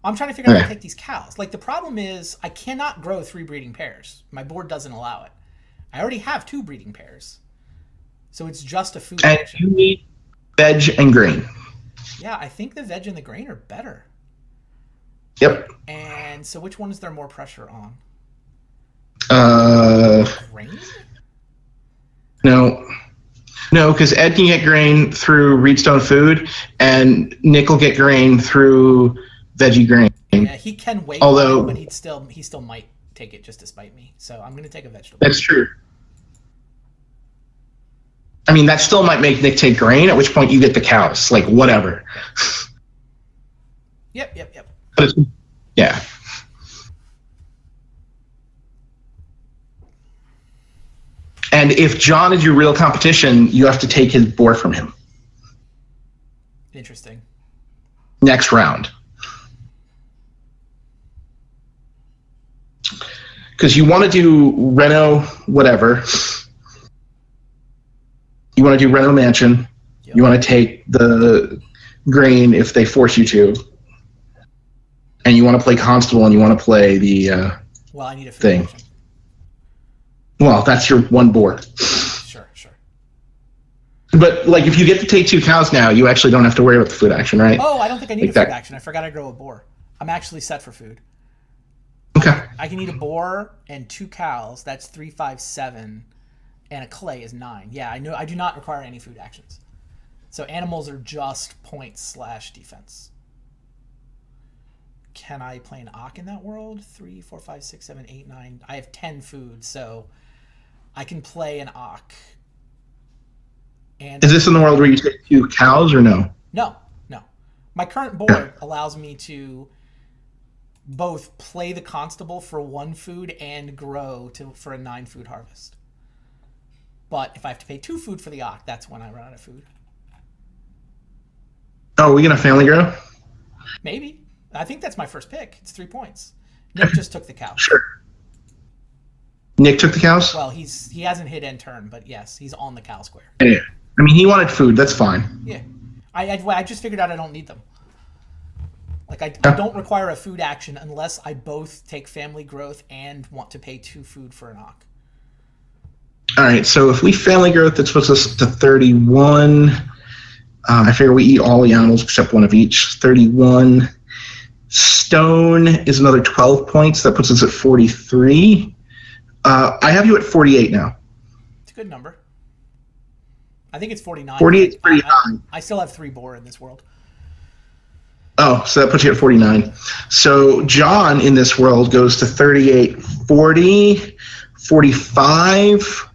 I'm trying to figure out how to take these cows. Like, the problem is I cannot grow 3 breeding pairs. My board doesn't allow it. I already have 2 breeding pairs. So it's just a food And action. you need veg and grain. Yeah, I think the veg and the grain are better. Yep. And so which one is there more pressure on? Grain? No, because Ed can get grain through Reedstone Food, and Nick will get grain through veggie grain. Yeah, he can wait, Although, but he still might take it just to spite me. So I'm going to take a vegetable. That's true. I mean, that still might make Nick take grain, at which point you get the cows. Like, whatever. Yep. But yeah. And if John is your real competition, you have to take his board from him. Interesting. Next round. Because you want to do Reno whatever. You want to do Reno Mansion. Yep. You want to take the grain if they force you to. And you want to play Constable and you want to play the well, I need a food thing. Action. Well, that's your one board. Sure. But, like, if you get to take 2 cows now, you actually don't have to worry about the food action, right? Oh, I don't think I need a food action. I forgot I grow a boar. I'm actually set for food. Okay. I can eat a boar and 2 cows. That's 3, 5, 7. And a clay is 9. Yeah, I know. I do not require any food actions. So animals are just points/defense. Can I play an Ock in that world? 3, 4, 5, 6, 7, 8, 9. I have 10 food, so I can play an Ock. And Is this in the world where you take 2 cows or no? No. My current board allows me to both play the constable for 1 food and grow for a 9 food harvest. But if I have to pay 2 food for the Ock, that's when I run out of food. Oh, are we going to family grow? Maybe. I think that's my first pick. It's 3 points. Nick just took the cow. Sure. Nick took the cows? Well, he hasn't hit end turn, but yes, he's on the cow square. Yeah. I mean, he wanted food. That's fine. Yeah. I just figured out I don't need them. Like, I don't require a food action unless I both take family growth and want to pay 2 food for an Ock. All right, so if we family growth, that puts us to 31. I figure we eat all the animals except 1 of each. 31. Stone is another 12 points. That puts us at 43. I have you at 48 now. It's a good number. I think it's 49. 48 is pretty high. I still have 3 boar in this world. Oh, so that puts you at 49. So John in this world goes to 38, 40, 45,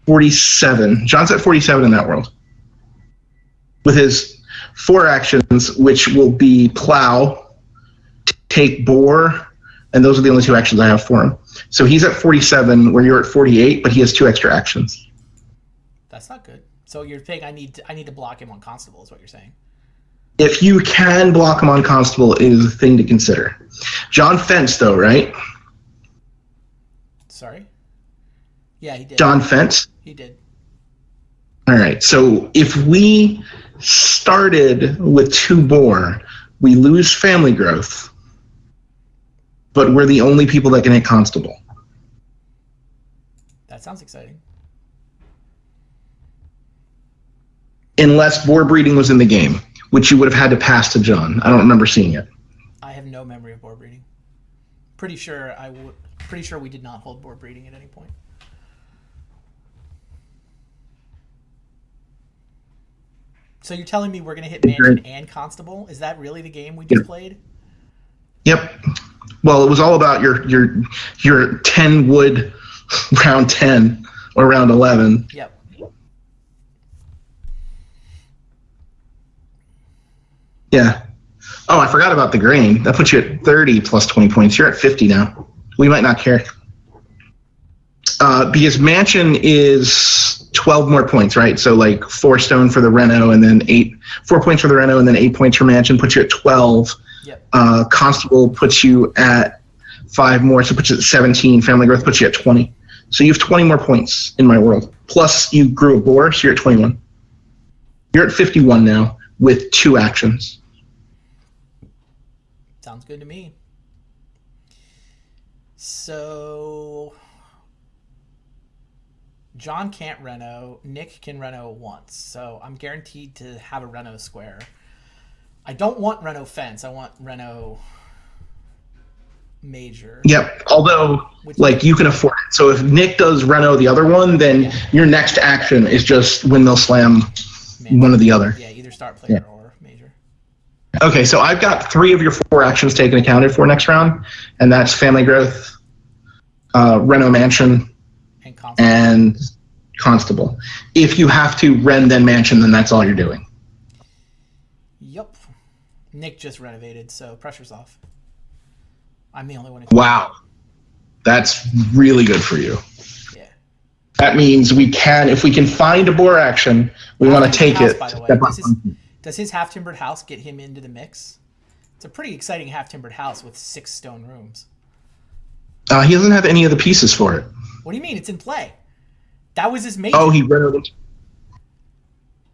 47. John's at 47 in that world. With his 4 actions, which will be plow, take boar, and those are the only 2 actions I have for him. So he's at 47, where you're at 48, but he has 2 extra actions. That's not good. So you're saying I need to block him on constable is what you're saying. If you can block him on constable, it is a thing to consider. John fenced, though, right? Sorry? Yeah, he did. John fenced? He did. All right. So if we started with 2 boar, we lose family growth, but we're the only people that can hit constable. That sounds exciting. Unless boar breeding was in the game, which you would have had to pass to John. I don't remember seeing it. I have no memory of boar breeding. Pretty sure we did not hold boar breeding at any point. So you're telling me we're going to hit mansion and constable? Is that really the game we just played? Yep. Well, it was all about your 10 wood round 10 or round 11. Yep. Yeah. Oh, I forgot about the grain. That puts you at 30 plus 20 points. You're at 50 now. We might not care. Because mansion is 12 more points, right? So like 4 stone for the reno and then 4 points for the reno and then 8 points for mansion puts you at 12. Yep. Constable puts you at 5 more, so puts you at 17. Family growth puts you at 20. So you have 20 more points in my world. Plus you grew a boar, so you're at 21. You're at 51 now with 2 actions. Sounds good to me. So John can't reno. Nick can reno once. So I'm guaranteed to have a reno square. I don't want reno fence. I want reno major. Yep. Although, you can afford it. So if Nick does reno the other one, then your next action is just windmill slam one or the other. Yeah, either start player or major. Okay, so I've got 3 of your 4 actions taken accounted for next round, and that's family growth, reno mansion, and constable. If you have to ren then mansion, then that's all you're doing. Yep. Nick just renovated, so pressure's off. I'm the only one who Wow. That's really good for you. Yeah. That means we can, if we can find a boar action, we want to take it. By the way. Does his half-timbered house get him into the mix? It's a pretty exciting half-timbered house with 6 stone rooms. He doesn't have any of the pieces for it. What do you mean? It's in play. That was his major. Oh, he renovated.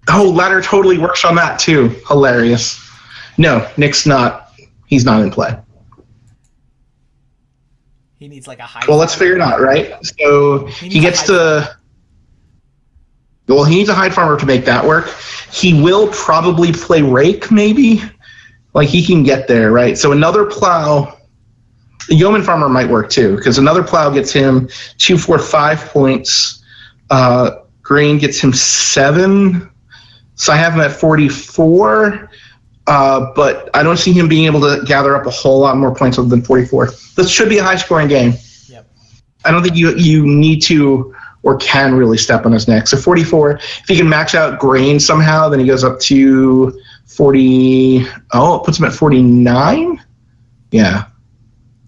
Oh, ladder totally works on that too. Hilarious. No, Nick's not. He's not in play. He needs like a high. Well, let's figure it out, right? So he gets to. Well, he needs a hide farmer to make that work. He will probably play rake, maybe. Like he can get there, right? So another plow. The yeoman farmer might work too, because another plow gets him 2, 4, 5 points. Grain gets him 7. So I have him at 44, but I don't see him being able to gather up a whole lot more points than 44. This should be a high-scoring game. Yep. I don't think you need to or can really step on his neck. So 44, if he can max out grain somehow, then he goes up to 40. Oh, it puts him at 49? Yeah.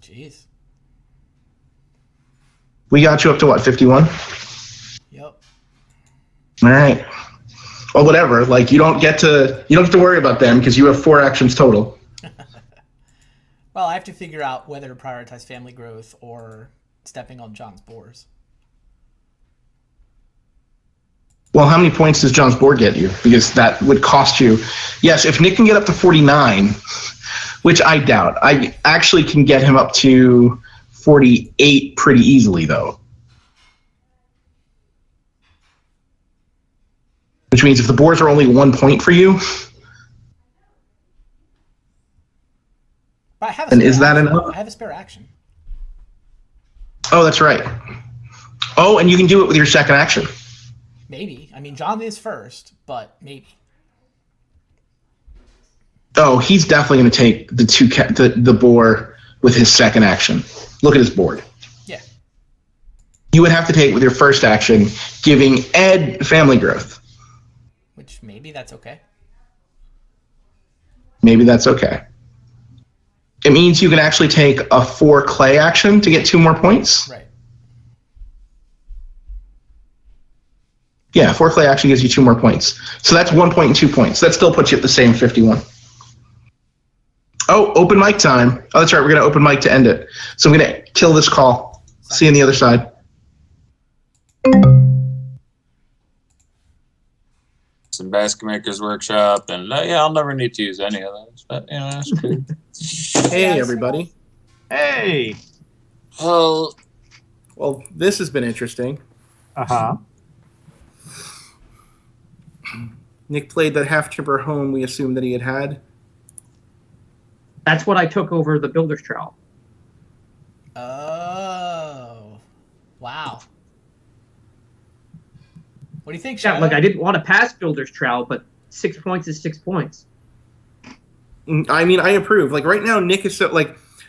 Jeez. We got you up to what, 51? Yep. All right. Well, whatever. Like you don't get to worry about them because you have 4 actions total. Well, I have to figure out whether to prioritize family growth or stepping on John's boars. Well, how many points does John's board get you? Because that would cost you. Yes, if Nick can get up to 49, which I doubt. I actually can get him up to 48 pretty easily, though. Which means if the boards are only 1 point for you, But I have a then spare is that action. enough? I have a spare action. Oh, that's right. Oh, and you can do it with your second action. Maybe. I mean, John is first, but maybe. Oh, he's definitely going to take the boar with his second action. Look at his board. Yeah. You would have to take it with your first action, giving Ed family growth. Which maybe that's okay. Maybe that's okay. It means you can actually take a 4 clay action to get 2 more points. Right. Yeah, 4 clay action gives you 2 more points. So that's 1 point and 2 points. That still puts you at the same 51. Oh, open mic time. Oh, that's right. We're going to open mic to end it. So I'm going to kill this call. See you on the other side. Some basket makers workshop, and yeah, I'll never need to use any of those. But that's cool. Hey, everybody. Hey. Well, Well, this has been interesting. Uh-huh. Nick played that half chipper home we assumed that he had. That's what I took over the builder's trowel. Oh. Wow. What do you think, Yeah, Shadow? look, I didn't want to pass builder's trowel, but 6 points is 6 points. I mean, I approve. Like right now, Nick is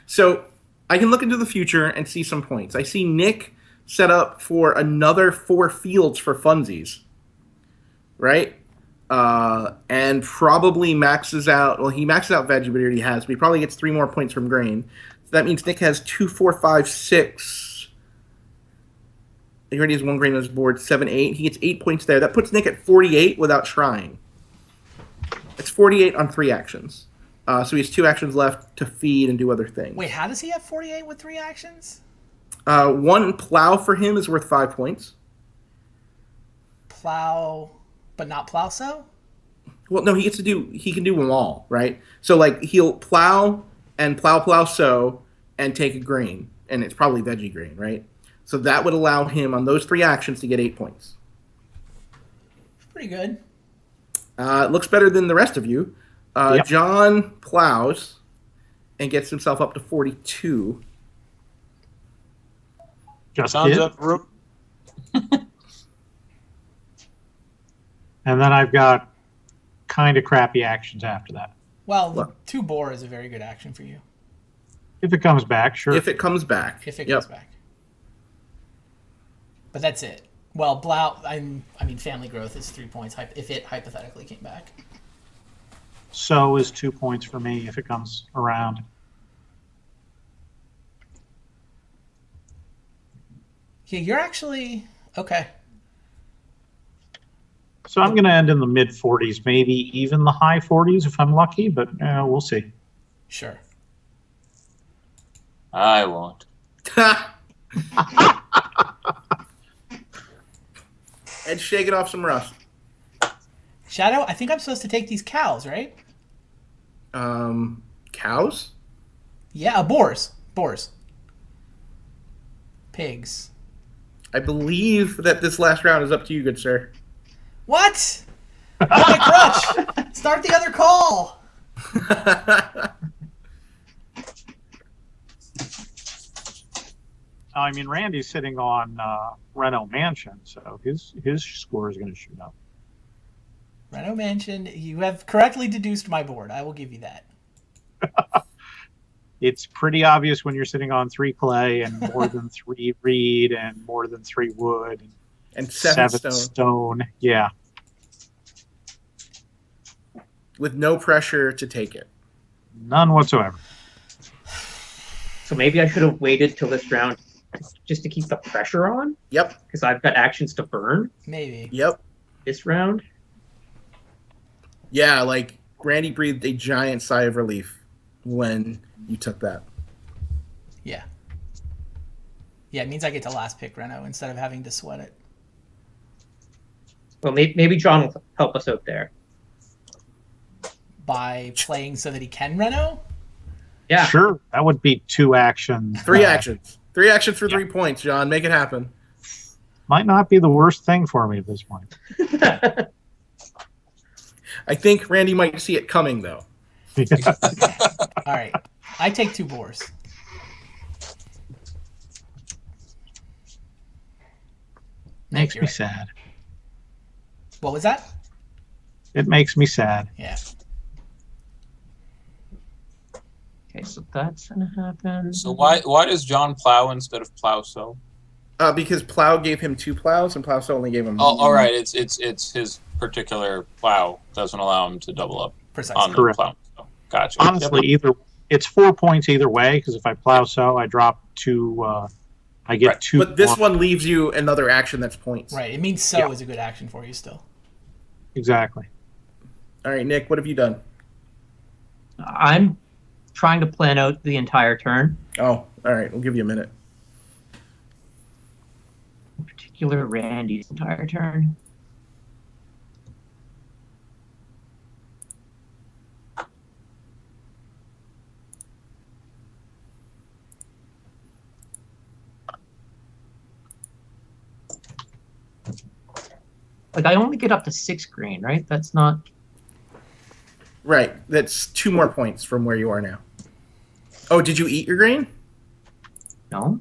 so I can look into the future and see some points. I see Nick set up for another 4 fields for funsies, right? And probably maxes out. Well, he maxes out veggie, but he already has. But he probably gets 3 more points from grain. So that means Nick has 2, 4, 5, 6. He already has 1 grain on his board. 7, 8. He gets 8 points there. That puts Nick at 48 without trying. It's 48 on 3 actions. So he has 2 actions left to feed and do other things. Wait, how does he have 48 with 3 actions? 1 plow for him is worth 5 points. Plow, but not plow sow? Well, no, he can do them all, right? So like he'll plow and plow sow and take a grain, and it's probably veggie grain, right? So that would allow him on those 3 actions to get 8 points. Pretty good. It looks better than the rest of you. Yep. John plows and gets himself up to 42. Just sounds did. up room. And then I've got kind of crappy actions after that. Well, Well. 2 boar is a very good action for you. If it comes back, sure. If it comes back. If it Yep. comes back. But that's it. Well, I mean, family growth is 3 points if it hypothetically came back. So is 2 points for me if it comes around. Yeah, you're actually okay. So I'm going to end in the mid 40s, maybe even the high 40s if I'm lucky, but we'll see. Sure. I won't. And shake it off some rust. Shadow, I think I'm supposed to take these cows, right? Cows? Yeah, boars. Pigs. I believe that this last round is up to you, good sir. What? Oh, my crutch! Start the other call! I mean, Randy's sitting on Reno Mansion, so his score is going to shoot up. Reno Mansion. You have correctly deduced my board. I will give you that. It's pretty obvious when you're sitting on 3 clay and more than 3 reed and more than 3 wood And 7 stone. Yeah. with no pressure to take it. None whatsoever. So maybe I should have waited till this round just to keep the pressure on, Yep. because I've got actions to burn Maybe. Yep. this round. Yeah, like Randy breathed a giant sigh of relief when you took that. Yeah. Yeah, it means I get to last pick Reno instead of having to sweat it. Well, maybe John will help us out there. By playing so that he can Reno? Yeah. Sure. That would be 2 actions. 3 actions. 3 actions for 3 points, John. Make it happen. Might not be the worst thing for me at this point. I think Randy might see it coming, though. All right. I take 2 boars. Makes You're me right. sad. What was that? It makes me sad. Yeah. Okay, so that's gonna happen. So why does John plow instead of plow sow? Because Plow gave him 2 plows, and Plow only gave him. Oh, all right. It's his particular plow doesn't allow him to double up Precisely. on the Correct. plow. So, gotcha. Honestly, it's 4 points either way, because if I plow sow, I drop 2. I get Right. 2. But this one leaves you another action that's points. Right. It means so Yeah. is a good action for you still. Exactly. All right, Nick, what have you done? I'm trying to plan out the entire turn. Oh, all right. We'll give you a minute. In particular, Randy's entire turn. Like, I only get up to 6 green, right? That's not... Right. That's 2 more points from where you are now. Oh, did you eat your grain? No,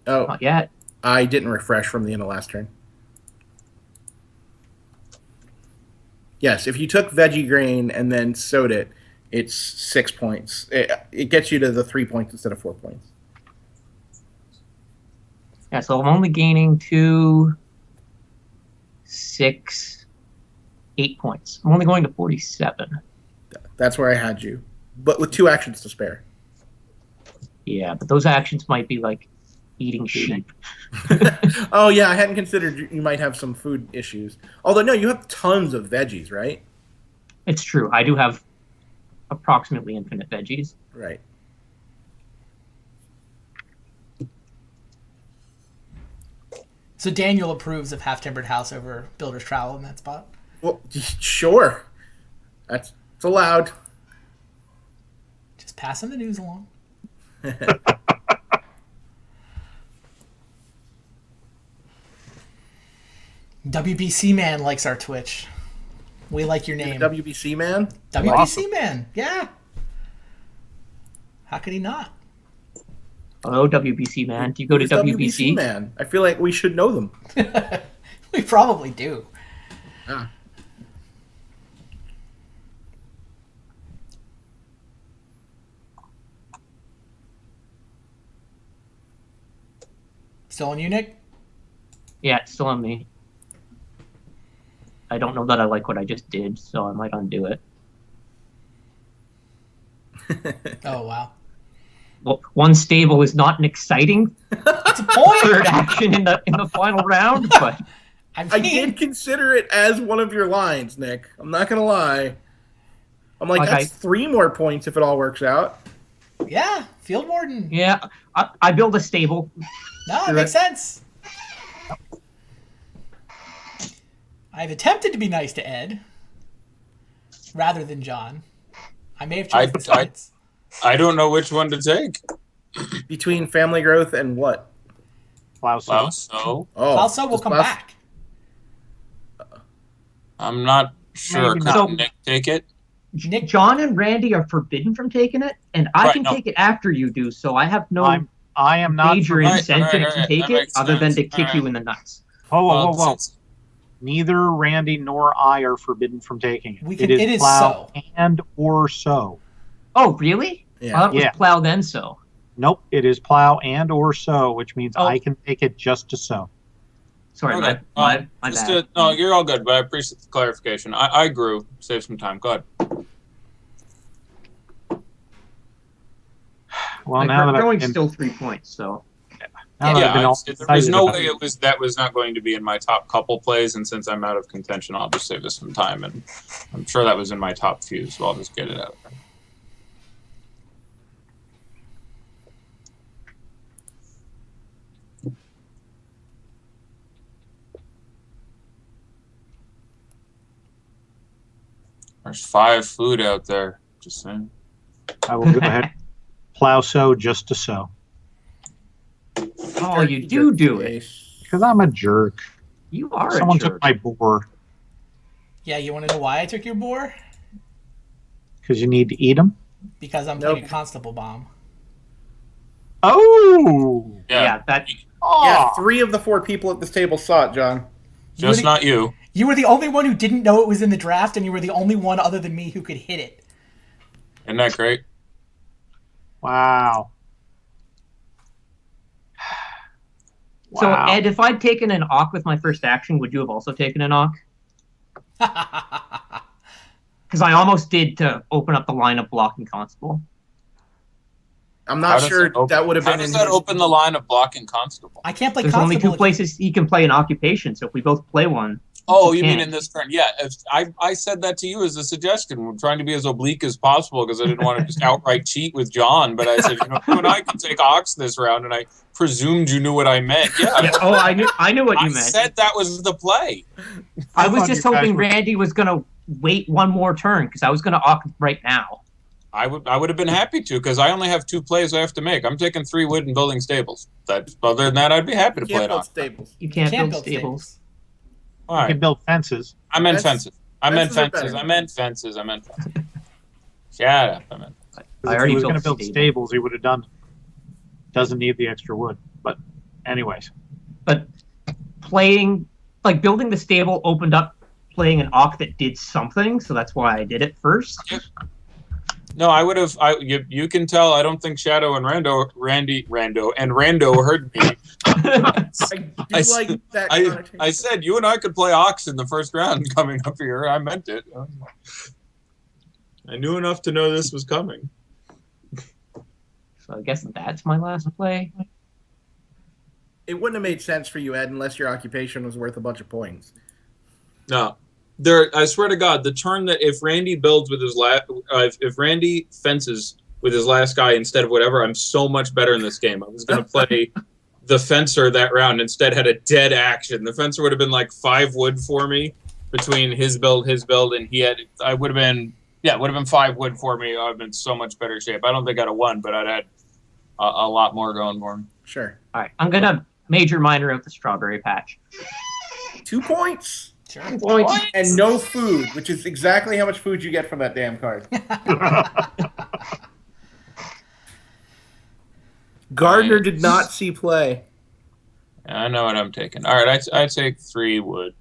Oh, not yet. I didn't refresh from the end of last turn. Yes, if you took veggie grain and then sowed it, it's 6 points. It gets you to the 3 points instead of 4 points. Yeah, so I'm only gaining 2, 6, 8 points. I'm only going to 47. That's where I had you, but with 2 actions to spare. Yeah, but those actions might be like eating sheep. Oh yeah, I hadn't considered you might have some food issues. Although no, you have tons of veggies, right? It's true. I do have approximately infinite veggies. Right. So Daniel approves of half-timbered house over builder's trowel in that spot. Well, sure. It's allowed. Just passing the news along. WBC Man likes our Twitch. We like your name. WBC man. WBC Man, yeah. How could he not? Hello, WBC man. Do you go to Who's WBC? man? I feel like we should know them. We probably do. Ah. Still on you, Nick? Yeah, it's still on me. I don't know that I like what I just did, so I might undo it. Oh, wow. Well, 1 stable is not an exciting It's a point! third action in the final round, but I I mean, did consider it as one of your lines, Nick. I'm not gonna lie. I'm like, Like that's 3 more points if it all works out. yeah, Field Warden. yeah, I build a stable. No, it makes sense. I've attempted to be nice to Ed rather than John. I may have chosen sides. I don't know which one to take. Between family growth and what? Plow sow. Plow sow. Oh, Also, we'll does come Klaus- back. I'm not sure. Maybe Could not. Nick take it? Nick, John and Randy are forbidden from taking it, and I Right, can no. take it after you do, so I have no I am not. major Right, incentive right, to right, take that it makes other than sense. to kick All you right. in the nuts. Whoa, whoa, whoa, whoa. Neither Randy nor I are forbidden from taking it. It is plow so. and or sow. Oh, really? Yeah. I thought it was Yeah. plow then sow. Nope, it is plow and or sow, which means Oh. I can take it just to sow. Sorry, Okay. my Just bad. no, you're all good, but I appreciate the clarification. I grew. Save some time. Go ahead. Well, Like, now that growing I've been, still 3 points, so now that I've been all there was excited no about way that was not going to be in my top couple plays, and since I'm out of contention, I'll just save us some time, and I'm sure that was in my top few, so I'll just get it out there. There's 5 food out there. Just saying. I will go ahead, plow sow just to sow. oh, you do it. Because I'm a jerk. You are Someone a jerk. took my boar. Yeah, you want to know why I took your boar? Because you need to eat them. Because I'm playing a constable bomb. Oh! Yeah, that. Yeah, Oh! 3 of the 4 people at this table saw it, John. Just not you. You were the only one who didn't know it was in the draft, and you were the only one other than me who could hit it. Isn't that great? Wow. So, Wow. Ed, if I'd taken an Ock with my first action, would you have also taken an Ock? Because I almost did to open up the line of blocking constable. I'm not sure that would have been How does in that his... open the line of blocking constable? I can't play There's constable. only 2 places he can play an occupation, so if we both play one. Oh, he you mean can't. in this turn? Yeah, I said that to you as a suggestion. We're trying to be as oblique as possible because I didn't want to just outright cheat with John. But I said, you and I can take Ox this round, and I presumed you knew what I meant. Yeah. Oh, I knew what you meant. I said that was the play. I was thought just you guys hoping were- Randy was going to wait one more turn, because I was going to Ock right now. I would have been happy to because I only have 2 plays I have to make. I'm taking 3 wood and building stables. Other than that, I'd be happy to play Can't it build on. stables. You can't, Can't build stables. All You right. can build fences. I meant Fences- fences. I meant fences are fences. better. I meant fences. I meant fences. Shut up. I meant. I If already he was going to built build stable. stables, he would have done. Doesn't need the extra wood. But, anyways. But building the stable opened up playing an Ock that did something, so that's why I did it first. No, I would have. You can tell. I don't think Shadow and Rando heard me. I do like that connotation. I said you and I could play Ox in the first round coming up here. I meant it. I knew enough to know this was coming. So I guess that's my last play. It wouldn't have made sense for you, Ed, unless your occupation was worth a bunch of points. No, I swear to God, the turn that if Randy builds with his if Randy fences with his last guy instead of whatever, I'm so much better in this game. I was going to play the fencer that round. Instead, had a dead action. The fencer would have been like 5 wood for me between his build, and he had. I would have been. Yeah, it would have been 5 wood for me. I've been so much better shape. I don't think I'd have won, but I'd had a lot more going for me. Sure. All right, I'm going to major minor out the strawberry patch. 2 points. Sure. Points. And no food, which is exactly how much food you get from that damn card. Gardner did not see play. I know what I'm taking. All right, I take 3 wood.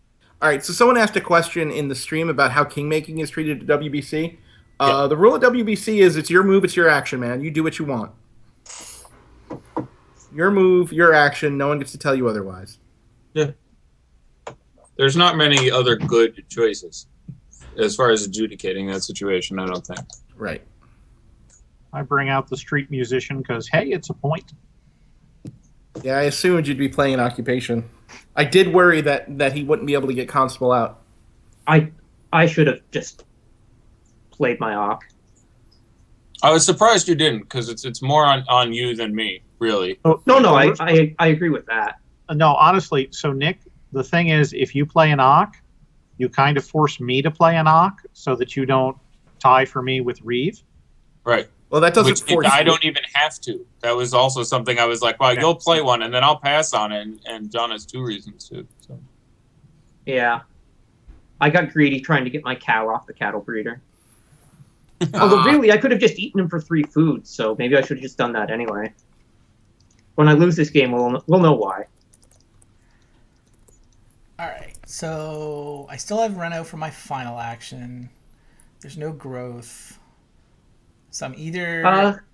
All right, so someone asked a question in the stream about how kingmaking is treated at WBC. Yeah. The rule at WBC is it's your move, it's your action, man. You do what you want. Your move, your action. No one gets to tell you otherwise. Yeah. There's not many other good choices as far as adjudicating that situation, I don't think. Right. I bring out the street musician because, hey, it's a point. Yeah, I assumed you'd be playing an occupation. I did worry that he wouldn't be able to get Constable out. I should have just played my Ock. I was surprised you didn't because it's more on you than me, really. Oh, No, I agree with that. No, honestly, so Nick, the thing is, if you play an Ock, you kind of force me to play an Ock so that you don't tie for me with Reeve. Right. Well, that doesn't Which force I you. don't even have to. That was also something I was like, well, you'll play one, and then I'll pass on it. And John has 2 reasons to. So. Yeah. I got greedy trying to get my cow off the cattle breeder. Although, really, I could have just eaten him for 3 foods, so maybe I should have just done that anyway. When I lose this game, we'll know why. All right. So I still have Reno for my final action. There's no growth. So I'm either...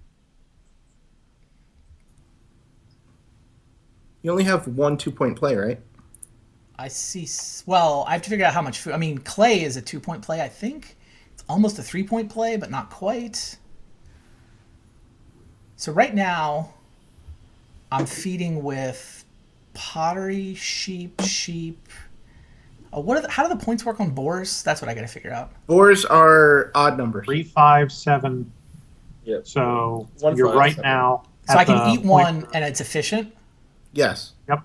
You only have one 2-point play, right? I see... Well, I have to figure out how much food... I mean, clay is a 2-point play, I think. It's almost a 3-point play, but not quite. So right now, I'm feeding with pottery, sheep... how do the points work on boars? That's what I got to figure out. Boars are odd numbers. 3, 5, 7. Yep. So 1, you're 5, right 7. now. So at I can the eat point one where- and it's efficient. Yes. Yep.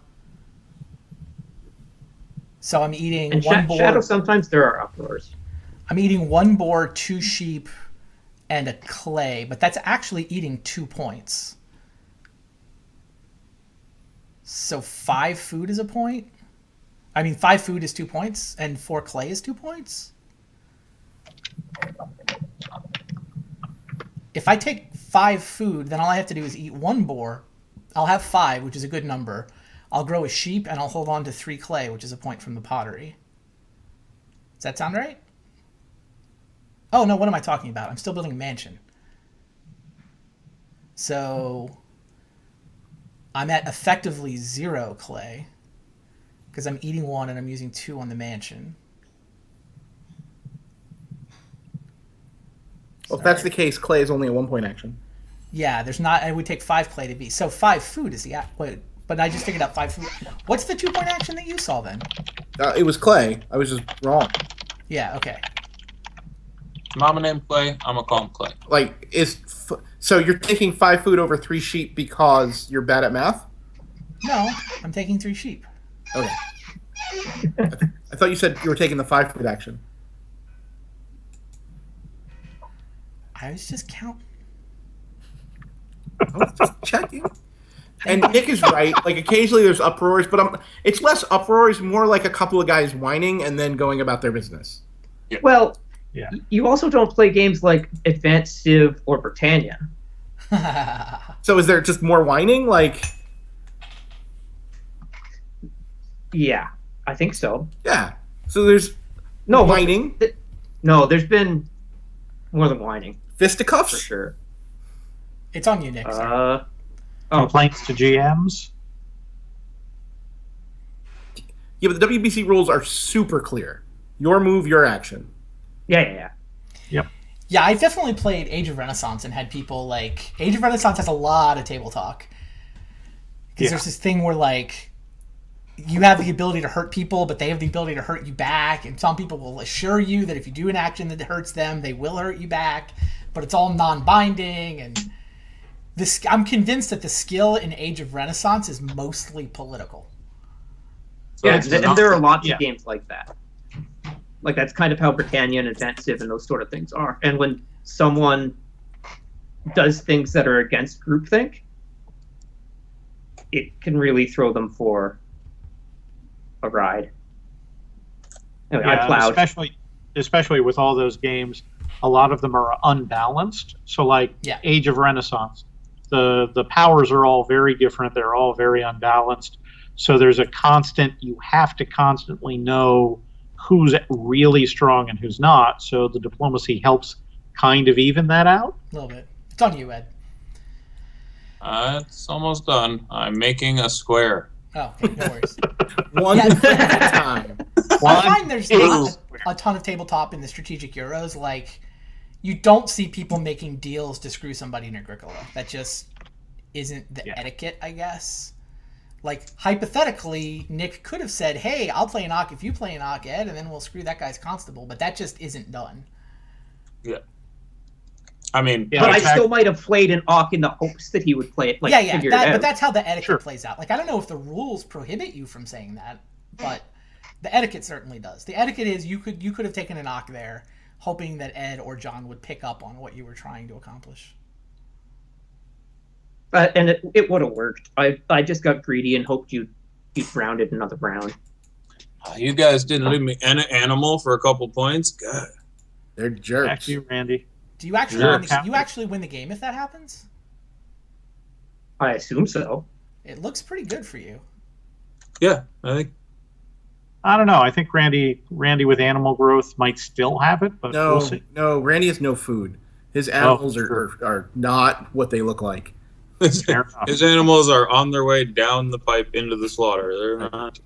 So I'm eating And one boar. Shadow, sometimes there are uproars. I'm eating one boar, 2 sheep, and a clay, but that's actually eating 2 points. So 5 food is a point? I mean, 5 food is 2 points, and 4 clay is 2 points? If I take 5 food, then all I have to do is eat 1 boar. I'll have 5, which is a good number. I'll grow a sheep, and I'll hold on to 3 clay, which is a point from the pottery. Does that sound right? Oh, no, what am I talking about? I'm still building a mansion. So I'm at effectively 0 clay because I'm eating 1 and I'm using 2 on the mansion. Well, if that's the case, clay is only a 1-point action. Yeah, there's not. It would take 5 clay to be. So 5 food is the. Wait, but I just figured out 5 food. What's the 2-point action that you saw then? It was clay. I was just wrong. Yeah, okay. Mama named Clay. I'm gonna call him Clay. Like, so you're taking 5 food over 3 sheep because you're bad at math? No, I'm taking 3 sheep. Okay. I thought you said you were taking the 5 food action. I was just counting. I was just checking. And Nick is right. Like, occasionally there's uproars, but it's less uproars, more like a couple of guys whining and then going about their business. Well, Yeah. you also don't play games like Advanced Civ or Britannia. So is there just more whining? Like, Yeah, I think so. yeah. So there's No, whining, No, there's been more than whining, for fisticuffs. sure. It's on you, Nick. sorry. Complaints to GMs. Yeah, but the WBC rules are super clear. Your move, your action. Yeah. Yeah, I definitely played Age of Renaissance and had people like... Age of Renaissance has a lot of table talk. Because there's this thing where, like, you have the ability to hurt people, but they have the ability to hurt you back. And some people will assure you that if you do an action that hurts them, they will hurt you back. But it's all non-binding. And I'm convinced that the skill in Age of Renaissance is mostly political. So Yeah, it's and not- there are lots yeah. of games like that. Like, that's kind of how Britannia and Advanced Civ and those sort of things are. And when someone does things that are against groupthink, it can really throw them for a ride. Anyway, I Yeah, plowed. especially with all those games, a lot of them are unbalanced. So, like Yeah. Age of Renaissance, the powers are all very different. They're all very unbalanced. So there's a constant. You have to constantly know who's really strong and who's not. So the diplomacy helps kind of even that out. A little bit. It's on you, Ed. It's almost done. I'm making a square. Oh, okay, no worries. One Yeah. at a time. I find there's two. not a ton of tabletop in the strategic Euros. Like, you don't see people making deals to screw somebody in Agricola. That just isn't the etiquette, I guess. Like, hypothetically, Nick could have said, hey, I'll play an Ock if you play an Ock, Ed, and then we'll screw that guy's constable. But that just isn't done. Yeah. I mean, Yeah, But I exactly. still might have played an Auk in the hopes that he would play it. Like, yeah, figure it out. but that's how the etiquette Sure. plays out. Like, I don't know if the rules prohibit you from saying that, but the etiquette certainly does. The etiquette is you could have taken an Ock there, hoping that Ed or John would pick up on what you were trying to accomplish. And it would have worked. I just got greedy and hoped you'd round it another round. you guys didn't leave me an animal for a couple points. God. They're jerks. Back to you, Randy. Do you actually Sure. win the game if that happens? I assume so. It looks pretty good for you. Yeah, I think I don't know. I think Randy with animal growth might still have it, but we'll see. No, Randy has no food. His animals are not what they look like. His animals are on their way down the pipe into the slaughter. They're not.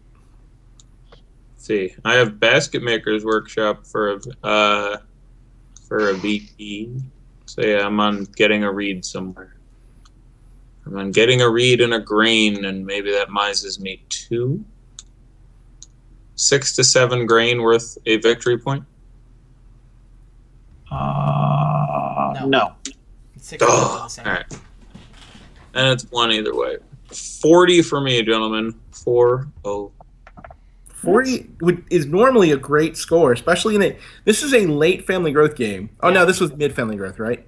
Let's see, I have Basket Maker's Workshop for a VP. So yeah, I'm on Getting a Read somewhere. I'm on Getting a Read and a Grain, and maybe that mises me 2. 6 to 7 grain worth a victory point. No. 6 to 7 are the same. All right. And it's 1 either way. 40 for me, gentlemen. 4-0. 40 is normally a great score, especially in a. This is a late family growth game. Oh no, this was mid family growth, right?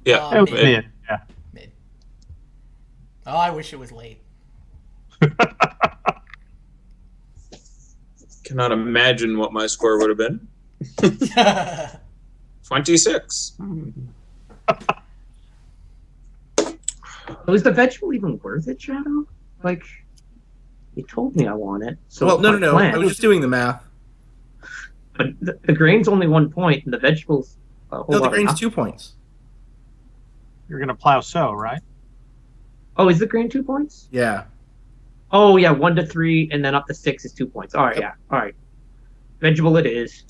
Yeah, mid. Yeah. Mid. Oh, I wish it was late. Cannot imagine what my score would have been. 26. Was the vegetable even worth it, Shadow? Like, you told me I want it. So Well, no. I was just doing the math. But the grain's only 1 point, and the vegetables. No, the grain's 2 points. You're going to plow sow, right? Oh, is the grain 2 points? Yeah. Oh, yeah, 1 to 3, and then up to 6 is 2 points. All right, yeah, all right. Vegetable it is.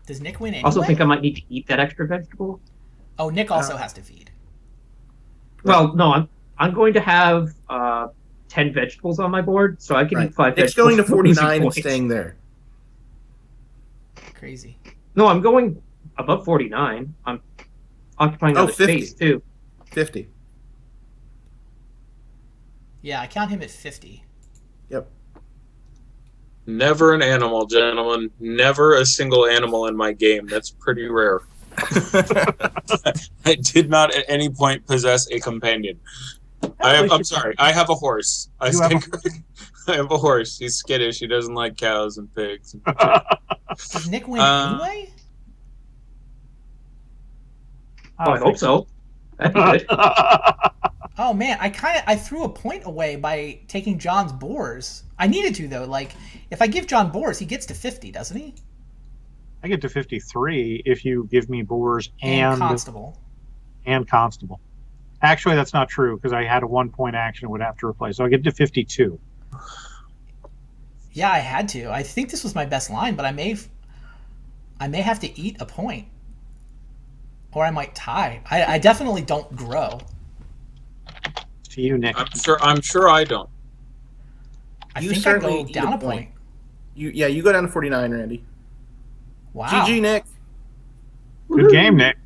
Does Nick win anyway? Also think I might need to eat that extra vegetable. Oh, Nick also has to feed. Well, no, I'm going to have 10 vegetables on my board, so I can eat 5 Nick's vegetables. going to 49 and staying there. Crazy. No, I'm going above 49. I'm occupying other 50. space, too. 50. Yeah, I count him at 50. Yep. Never an animal, gentlemen. Never a single animal in my game. That's pretty rare. I did not at any point possess a companion. I'm sorry. I have a horse. I have a horse. He's skittish. He doesn't like cows and pigs. Does Nick win anyway? I hope so. That'd be good. Oh man, I threw a point away by taking John's boars. I needed to though. Like, if I give John boars, he gets to 50, doesn't he? I get to 53 if you give me boars and constable. And constable. Actually, that's not true because I had a 1 point action and would have to replace. So I get to 52. Yeah, I had to. I think this was my best line, but I may have to eat a point, or I might tie. I definitely don't grow. To you, Nick. I'm sure I don't. I think I go down a point. You go down to 49, Randy. Wow. GG, Nick. Good game, Nick.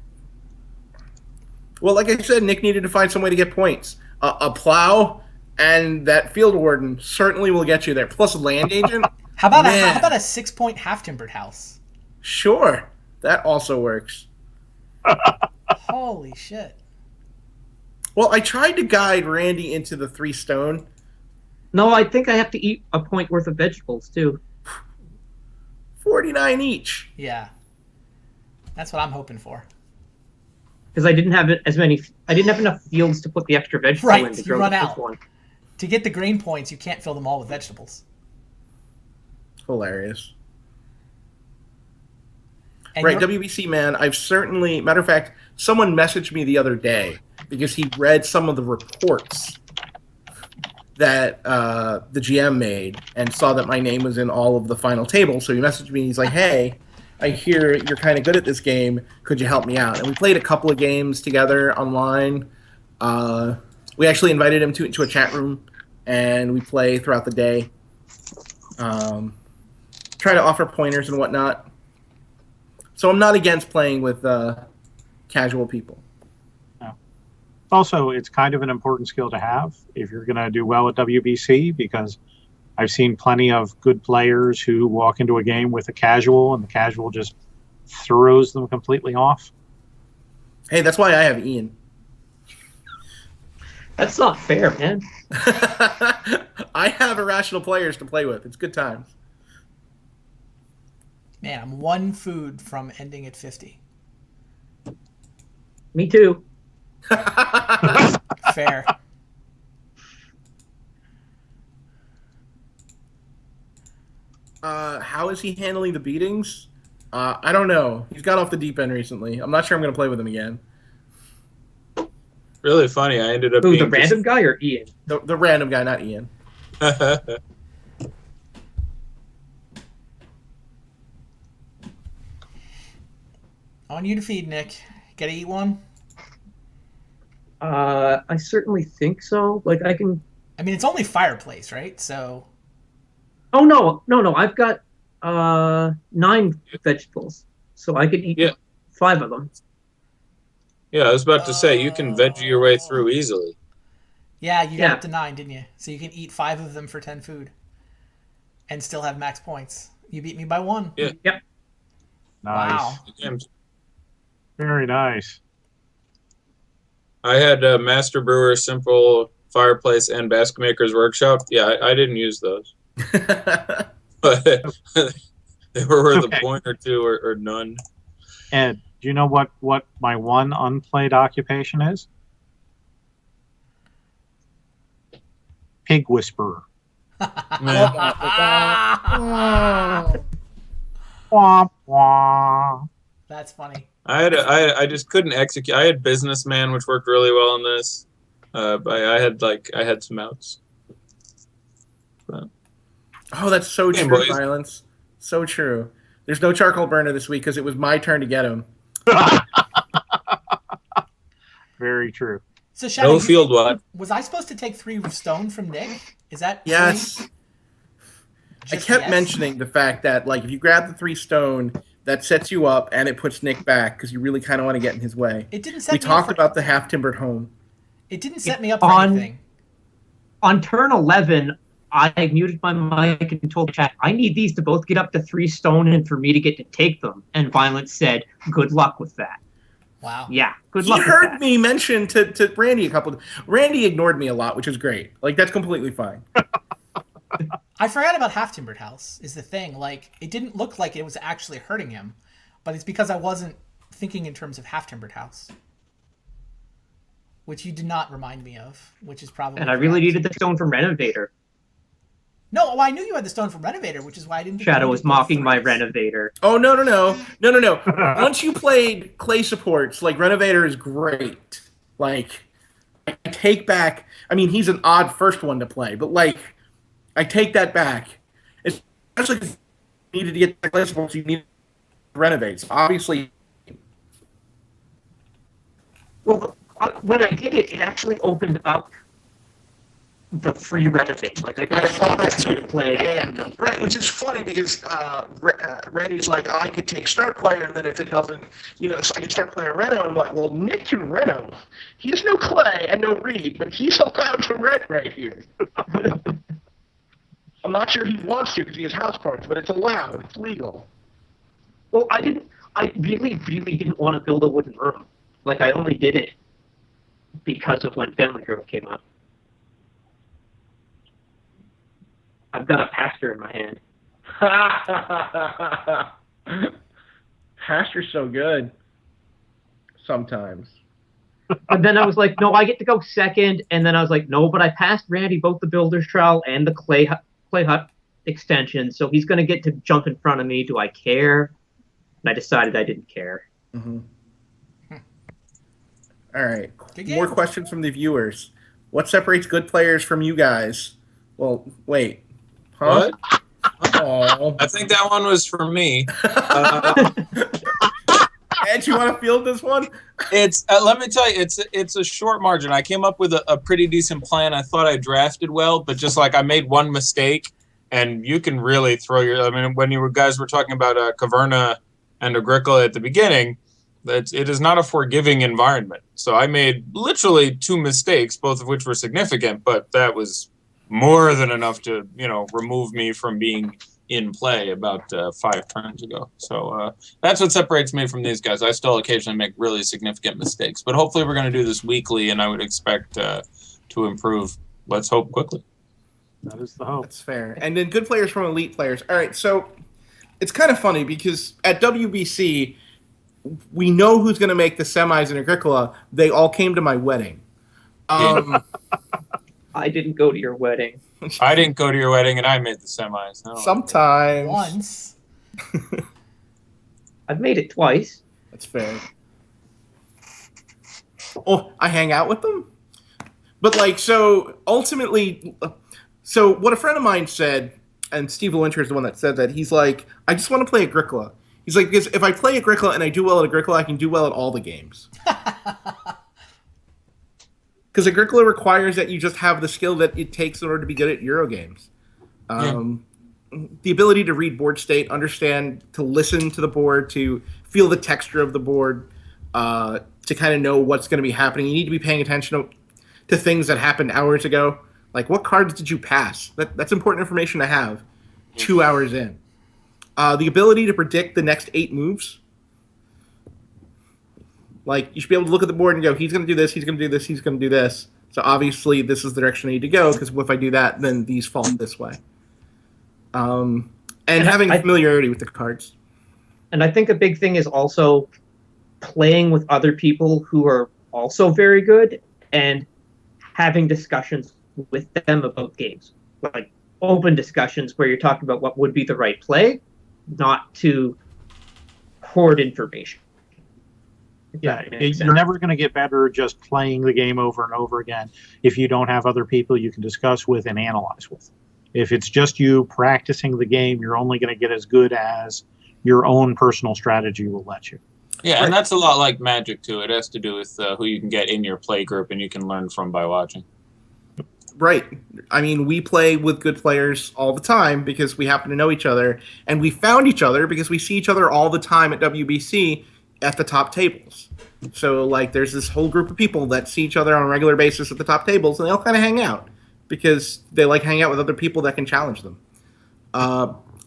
Well, like I said, Nick needed to find some way to get points. A plow and that field warden certainly will get you there. Plus a land agent. How about a 6-point half-timbered house? Sure. That also works. Holy shit. Well, I tried to guide Randy into the 3 stone. No, I think I have to eat a point worth of vegetables, too. 49 each. Yeah. That's what I'm hoping for. Because I didn't have enough fields to put the extra vegetable in to grow run the out. first one. To get the grain points, you can't fill them all with vegetables. Hilarious. And right, WBC man, I've certainly, matter of fact, someone messaged me the other day because he read some of the reports that the GM made and saw that my name was in all of the final tables. So he messaged me, he's like, hey, I hear you're kind of good at this game. Could you help me out? And we played a couple of games together online. We actually invited him to a chat room, and we play throughout the day. Try to offer pointers and whatnot. So I'm not against playing with casual people. No. Also, it's kind of an important skill to have if you're going to do well at WBC, because I've seen plenty of good players who walk into a game with a casual, and the casual just throws them completely off. Hey, that's why I have Ian. That's not fair, man. I have irrational players to play with. It's good times. Man, I'm 1 food from ending at 50. Me too. Fair. How is he handling the beatings? I don't know. He's got off the deep end recently. I'm not sure I'm going to play with him again. Really funny. I ended up Who, being the random guy or Ian? The random guy, not Ian. On you to feed, Nick. Gotta eat one? I certainly think so. Like, I can... I mean, it's only fireplace, right? So... Oh, no. I've got 9 vegetables. So I could eat 5 of them. Yeah, I was about to say, you can veggie your way through easily. Yeah, you got up to 9, didn't you? So you can eat 5 of them for 10 food. And still have max points. You beat me by 1. Yeah. Yep. Nice. Wow. Very nice. I had Master Brewer, Simple Fireplace, and Basket Maker's Workshop. Yeah, I didn't use those. But they were worth a point or two or none. Ed, do you know what my one unplayed occupation is? Pig Whisperer. Wah, wah. That's funny. I just couldn't execute. I had Businessman, which worked really well on this. But I had some outs. But. Oh, that's so true, boys. Violence. So true. There's no charcoal burner this week because it was my turn to get him. Very true. So Shadow, No field what? Was I supposed to take 3 stone from Nick? Is that yes? I kept mentioning the fact that like if you grab the 3 stone, that sets you up and it puts Nick back because you really kind of want to get in his way. It didn't set we me talked up for... about the half-timbered home. It didn't set me up for anything. On turn 11, I muted my mic and told the chat, I need these to both get up to 3 stone and for me to get to take them. And Violence said, good luck with that. Wow. Yeah, good luck He with heard that. me mention to Randy a couple. Randy ignored me a lot, which is great. Like that's completely fine. I forgot about Half Timbered House is the thing. Like, it didn't look like it was actually hurting him, but it's because I wasn't thinking in terms of Half Timbered House, which you did not remind me of, which is probably. And I really needed the stone from Renovator. No, well, I knew you had the stone from Renovator, which is why I didn't. Shadow was mocking my Renovator. Oh no! Once you played clay supports, like Renovator is great. Like I take back. I mean, he's an odd first one to play, but like I take that back. Especially if you needed to get the clay supports, you need to renovate. So obviously, Well, when I did it, it actually opened up the free renovate. Like I got a bonus to play. And right, which is funny because Randy's like, oh, I could take start player, and then if it doesn't, so I can start player Reno. I'm like, well, Nick can Reno. He has no clay and no reed, but he's allowed to rent right here. I'm not sure he wants to because he has house parts, but it's allowed. It's legal. Well, I really, really didn't want to build a wooden room. Like I only did it because of when Family Grove came up. I've got a pastor in my hand. Pastor's so good. Sometimes. And then I was like, no, I get to go second. And then I was like, no, but I passed Randy both the Builder's Trowel and the Clay Hut extension, so he's going to get to jump in front of me. Do I care? And I decided I didn't care. Mm-hmm. All right. More questions from the viewers. What separates good players from you guys? Well, wait. Huh? What? Oh. I think that one was for me. Ed, you want to field this one? It's let me tell you, it's a short margin. I came up with a pretty decent plan. I thought I drafted well, but just like I made one mistake, and you can really throw your. I mean, when you guys were talking about Caverna and Agricola at the beginning, it is not a forgiving environment. So I made literally 2 mistakes, both of which were significant, but that was more than enough to remove me from being in play about 5 turns ago. So that's what separates me from these guys. I still occasionally make really significant mistakes, but hopefully we're going to do this weekly, and I would expect to improve. Let's hope quickly. That is the hope. That's fair. And then good players from elite players. All right, so it's kind of funny because at WBC, we know who's going to make the semis in Agricola. They all came to my wedding. I didn't go to your wedding. I didn't go to your wedding, and I made the semis. No. Sometimes. Once. I've made it twice. That's fair. Oh, I hang out with them? But, like, so, ultimately, so what a friend of mine said, and Steve Winter is the one that said that, he's like, I just want to play Agricola. He's like, because if I play Agricola and I do well at Agricola, I can do well at all the games. Because Agricola requires that you just have the skill that it takes in order to be good at Euro games. The ability to read board state, understand, to listen to the board, to feel the texture of the board, to kind of know what's going to be happening. You need to be paying attention to things that happened hours ago. Like, what cards did you pass? That's important information to have 2 hours in. The ability to predict the next 8 moves. Like, you should be able to look at the board and go, he's going to do this, he's going to do this, he's going to do this. So obviously this is the direction I need to go, because if I do that, then these fall this way. And having familiarity with the cards. And I think a big thing is also playing with other people who are also very good and having discussions with them about games. Like open discussions where you're talking about what would be the right play, not to hoard information. Yeah, you're never going to get better just playing the game over and over again if you don't have other people you can discuss with and analyze with. If it's just you practicing the game, you're only going to get as good as your own personal strategy will let you. Yeah, and that's a lot like Magic, too. It has to do with who you can get in your play group and you can learn from by watching. Right. I mean, we play with good players all the time because we happen to know each other, and we found each other because we see each other all the time at WBC at the top tables. So, like, there's this whole group of people that see each other on a regular basis at the top tables, and they all kind of hang out because they like hanging out with other people that can challenge them.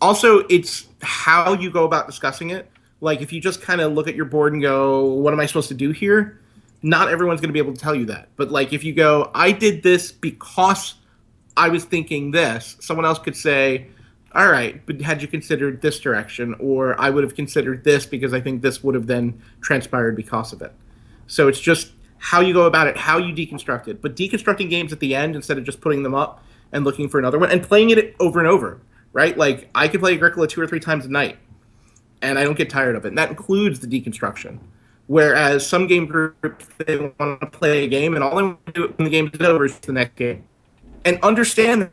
Also, it's how you go about discussing it. Like, if you just kind of look at your board and go, what am I supposed to do here? Not everyone's going to be able to tell you that. But, like, if you go, I did this because I was thinking this, someone else could say, all right, but had you considered this direction? Or I would have considered this because I think this would have then transpired because of it. So it's just how you go about it, how you deconstruct it. But deconstructing games at the end instead of just putting them up and looking for another one and playing it over and over, right? Like, I could play Agricola 2 or 3 times a night, and I don't get tired of it. And that includes the deconstruction. Whereas some game groups, they want to play a game, and all they want to do when the game is over is the next game. And understand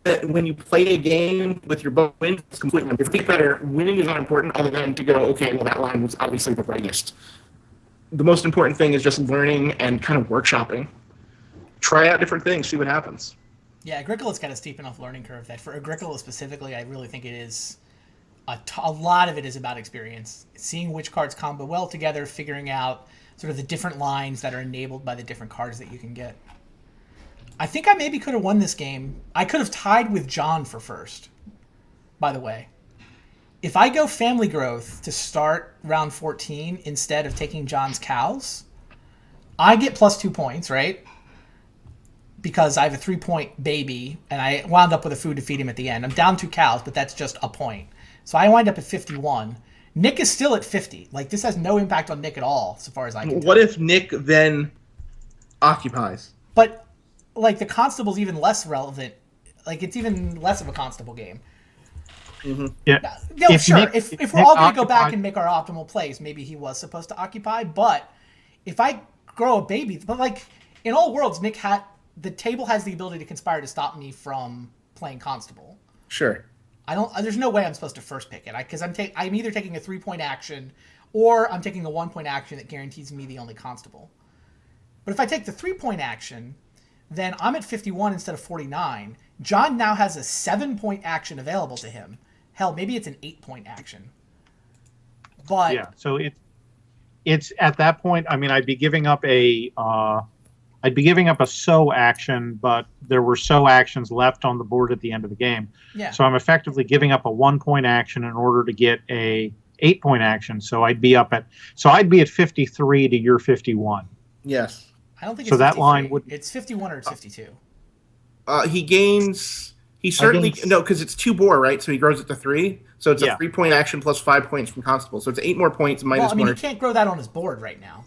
that when you play a game with your both wins, it's completely different. If better, winning is not important other than to go, okay, well, that line was obviously the brightest. The most important thing is just learning and kind of workshopping. Try out different things, see what happens. Yeah, Agricola's got a steep enough learning curve that for Agricola specifically, I really think it is a lot of it is about experience. Seeing which cards combo well together, figuring out sort of the different lines that are enabled by the different cards that you can get. I think I maybe could have won this game. I could have tied with John for first, by the way. If I go Family Growth to start round 14 instead of taking John's cows, I get plus 2 points, right? Because I have a 3-point baby, and I wound up with a food to feed him at the end. I'm down 2 cows, but that's just a point. So I wind up at 51. Nick is still at 50. Like, this has no impact on Nick at all, so far as I can tell. What if Nick then occupies? But, like, the constable's even less relevant. Like, it's even less of a constable game. Mm-hmm. Yeah. No, if sure. If we're all going to go back and make our optimal plays, maybe he was supposed to occupy. But if I grow a baby, but, like, in all worlds, the table has the ability to conspire to stop me from playing constable. Sure. There's no way I'm supposed to first pick it because I'm either taking a 3-point action or I'm taking a 1-point action that guarantees me the only constable. But if I take the 3-point action, then I'm at 51 instead of 49. John now has a 7-point action available to him. Hell, maybe it's an 8-point action. But yeah, so it's at that point. I mean, I'd be giving up a sow action, but there were sow actions left on the board at the end of the game. Yeah. So I'm effectively giving up a 1-point action in order to get a 8-point action. So I'd be at 53 to your 51. Yes. I don't think so. It's That 53. line would. It's 51 or it's 52. He gains. He certainly no, because it's 2 boar, right? So he grows it to 3. So it's a 3-point action plus 5 points from constable. So it's 8 more points minus. Well, I mean, he can't grow that on his board right now.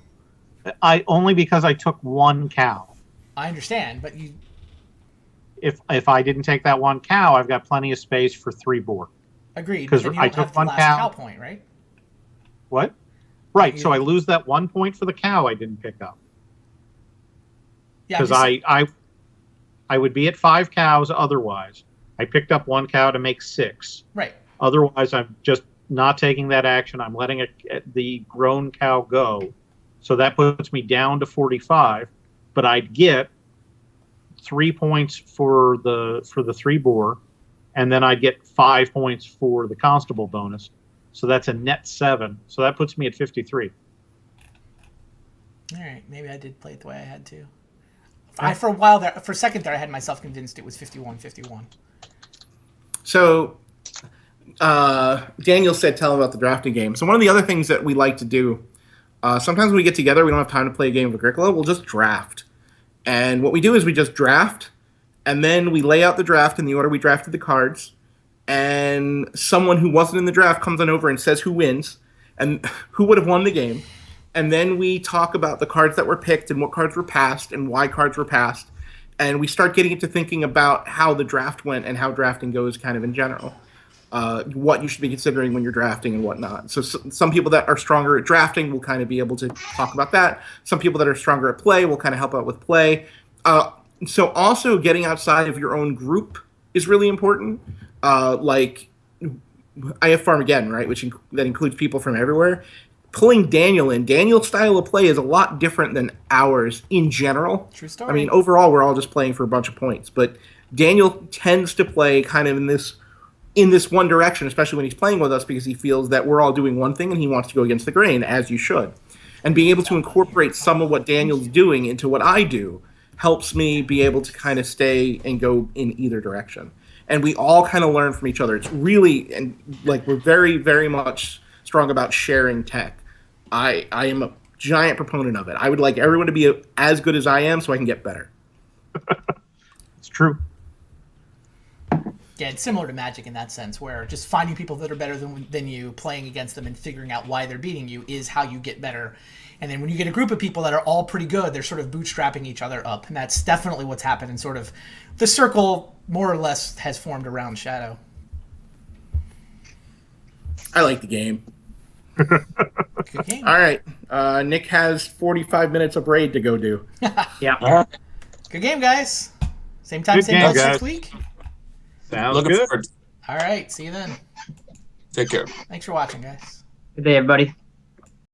Only because I took 1 cow. I understand, but if I didn't take that 1 cow, I've got plenty of space for 3 boar. Agreed. 'Cause Then you I don't took have the 1 last cow. cow point, right? What? Right. You- So I lose that 1 point for the cow I didn't pick up. Yeah, Because I would be at 5 cows otherwise. I picked up 1 cow to make 6. right. Otherwise, I'm just not taking that action. I'm letting the grown cow go. So that puts me down to 45. But I'd get 3 points for the 3 boar, and then I'd get 5 points for the constable bonus. So that's a net 7. So that puts me at 53. All right, maybe I did play it the way I had to. For a while there, for a second there, I had myself convinced it was 51-51. So, Daniel said tell him about the drafting game. So one of the other things that we like to do, sometimes when we get together, we don't have time to play a game of Agricola, we'll just draft. And what we do is we just draft, and then we lay out the draft in the order we drafted the cards, and someone who wasn't in the draft comes on over and says who wins, and who would have won the game. And then we talk about the cards that were picked and what cards were passed and why cards were passed. And we start getting into thinking about how the draft went and how drafting goes kind of in general. What you should be considering when you're drafting and whatnot. So some people that are stronger at drafting will kind of be able to talk about that. Some people that are stronger at play will kind of help out with play. So also getting outside of your own group is really important. Like I have Farmageddon, right, that includes people from everywhere. Pulling Daniel in, Daniel's style of play is a lot different than ours in general. True story. I mean, overall, we're all just playing for a bunch of points, but Daniel tends to play kind of in this one direction, especially when he's playing with us, because he feels that we're all doing one thing and he wants to go against the grain, as you should. And being able to incorporate some of what Daniel's doing into what I do helps me be able to kind of stay and go in either direction. And we all kind of learn from each other. It's really, and like, we're very, very much strong about sharing tech. I am a giant proponent of it. I would like everyone to be as good as I am so I can get better. It's true. Yeah, it's similar to Magic in that sense, where just finding people that are better than you, playing against them, and figuring out why they're beating you is how you get better. And then when you get a group of people that are all pretty good, they're sort of bootstrapping each other up. And that's definitely what's happened, and sort of the circle more or less has formed around Shadow. I like the game. Good game. All right. Nick has 45 minutes of raid to go do. Yeah. Good game, guys. Same time, Good same game, place guys. next week. Sounds Looking good. forward. All right, see you then. Take care. Thanks for watching, guys. Good day, everybody.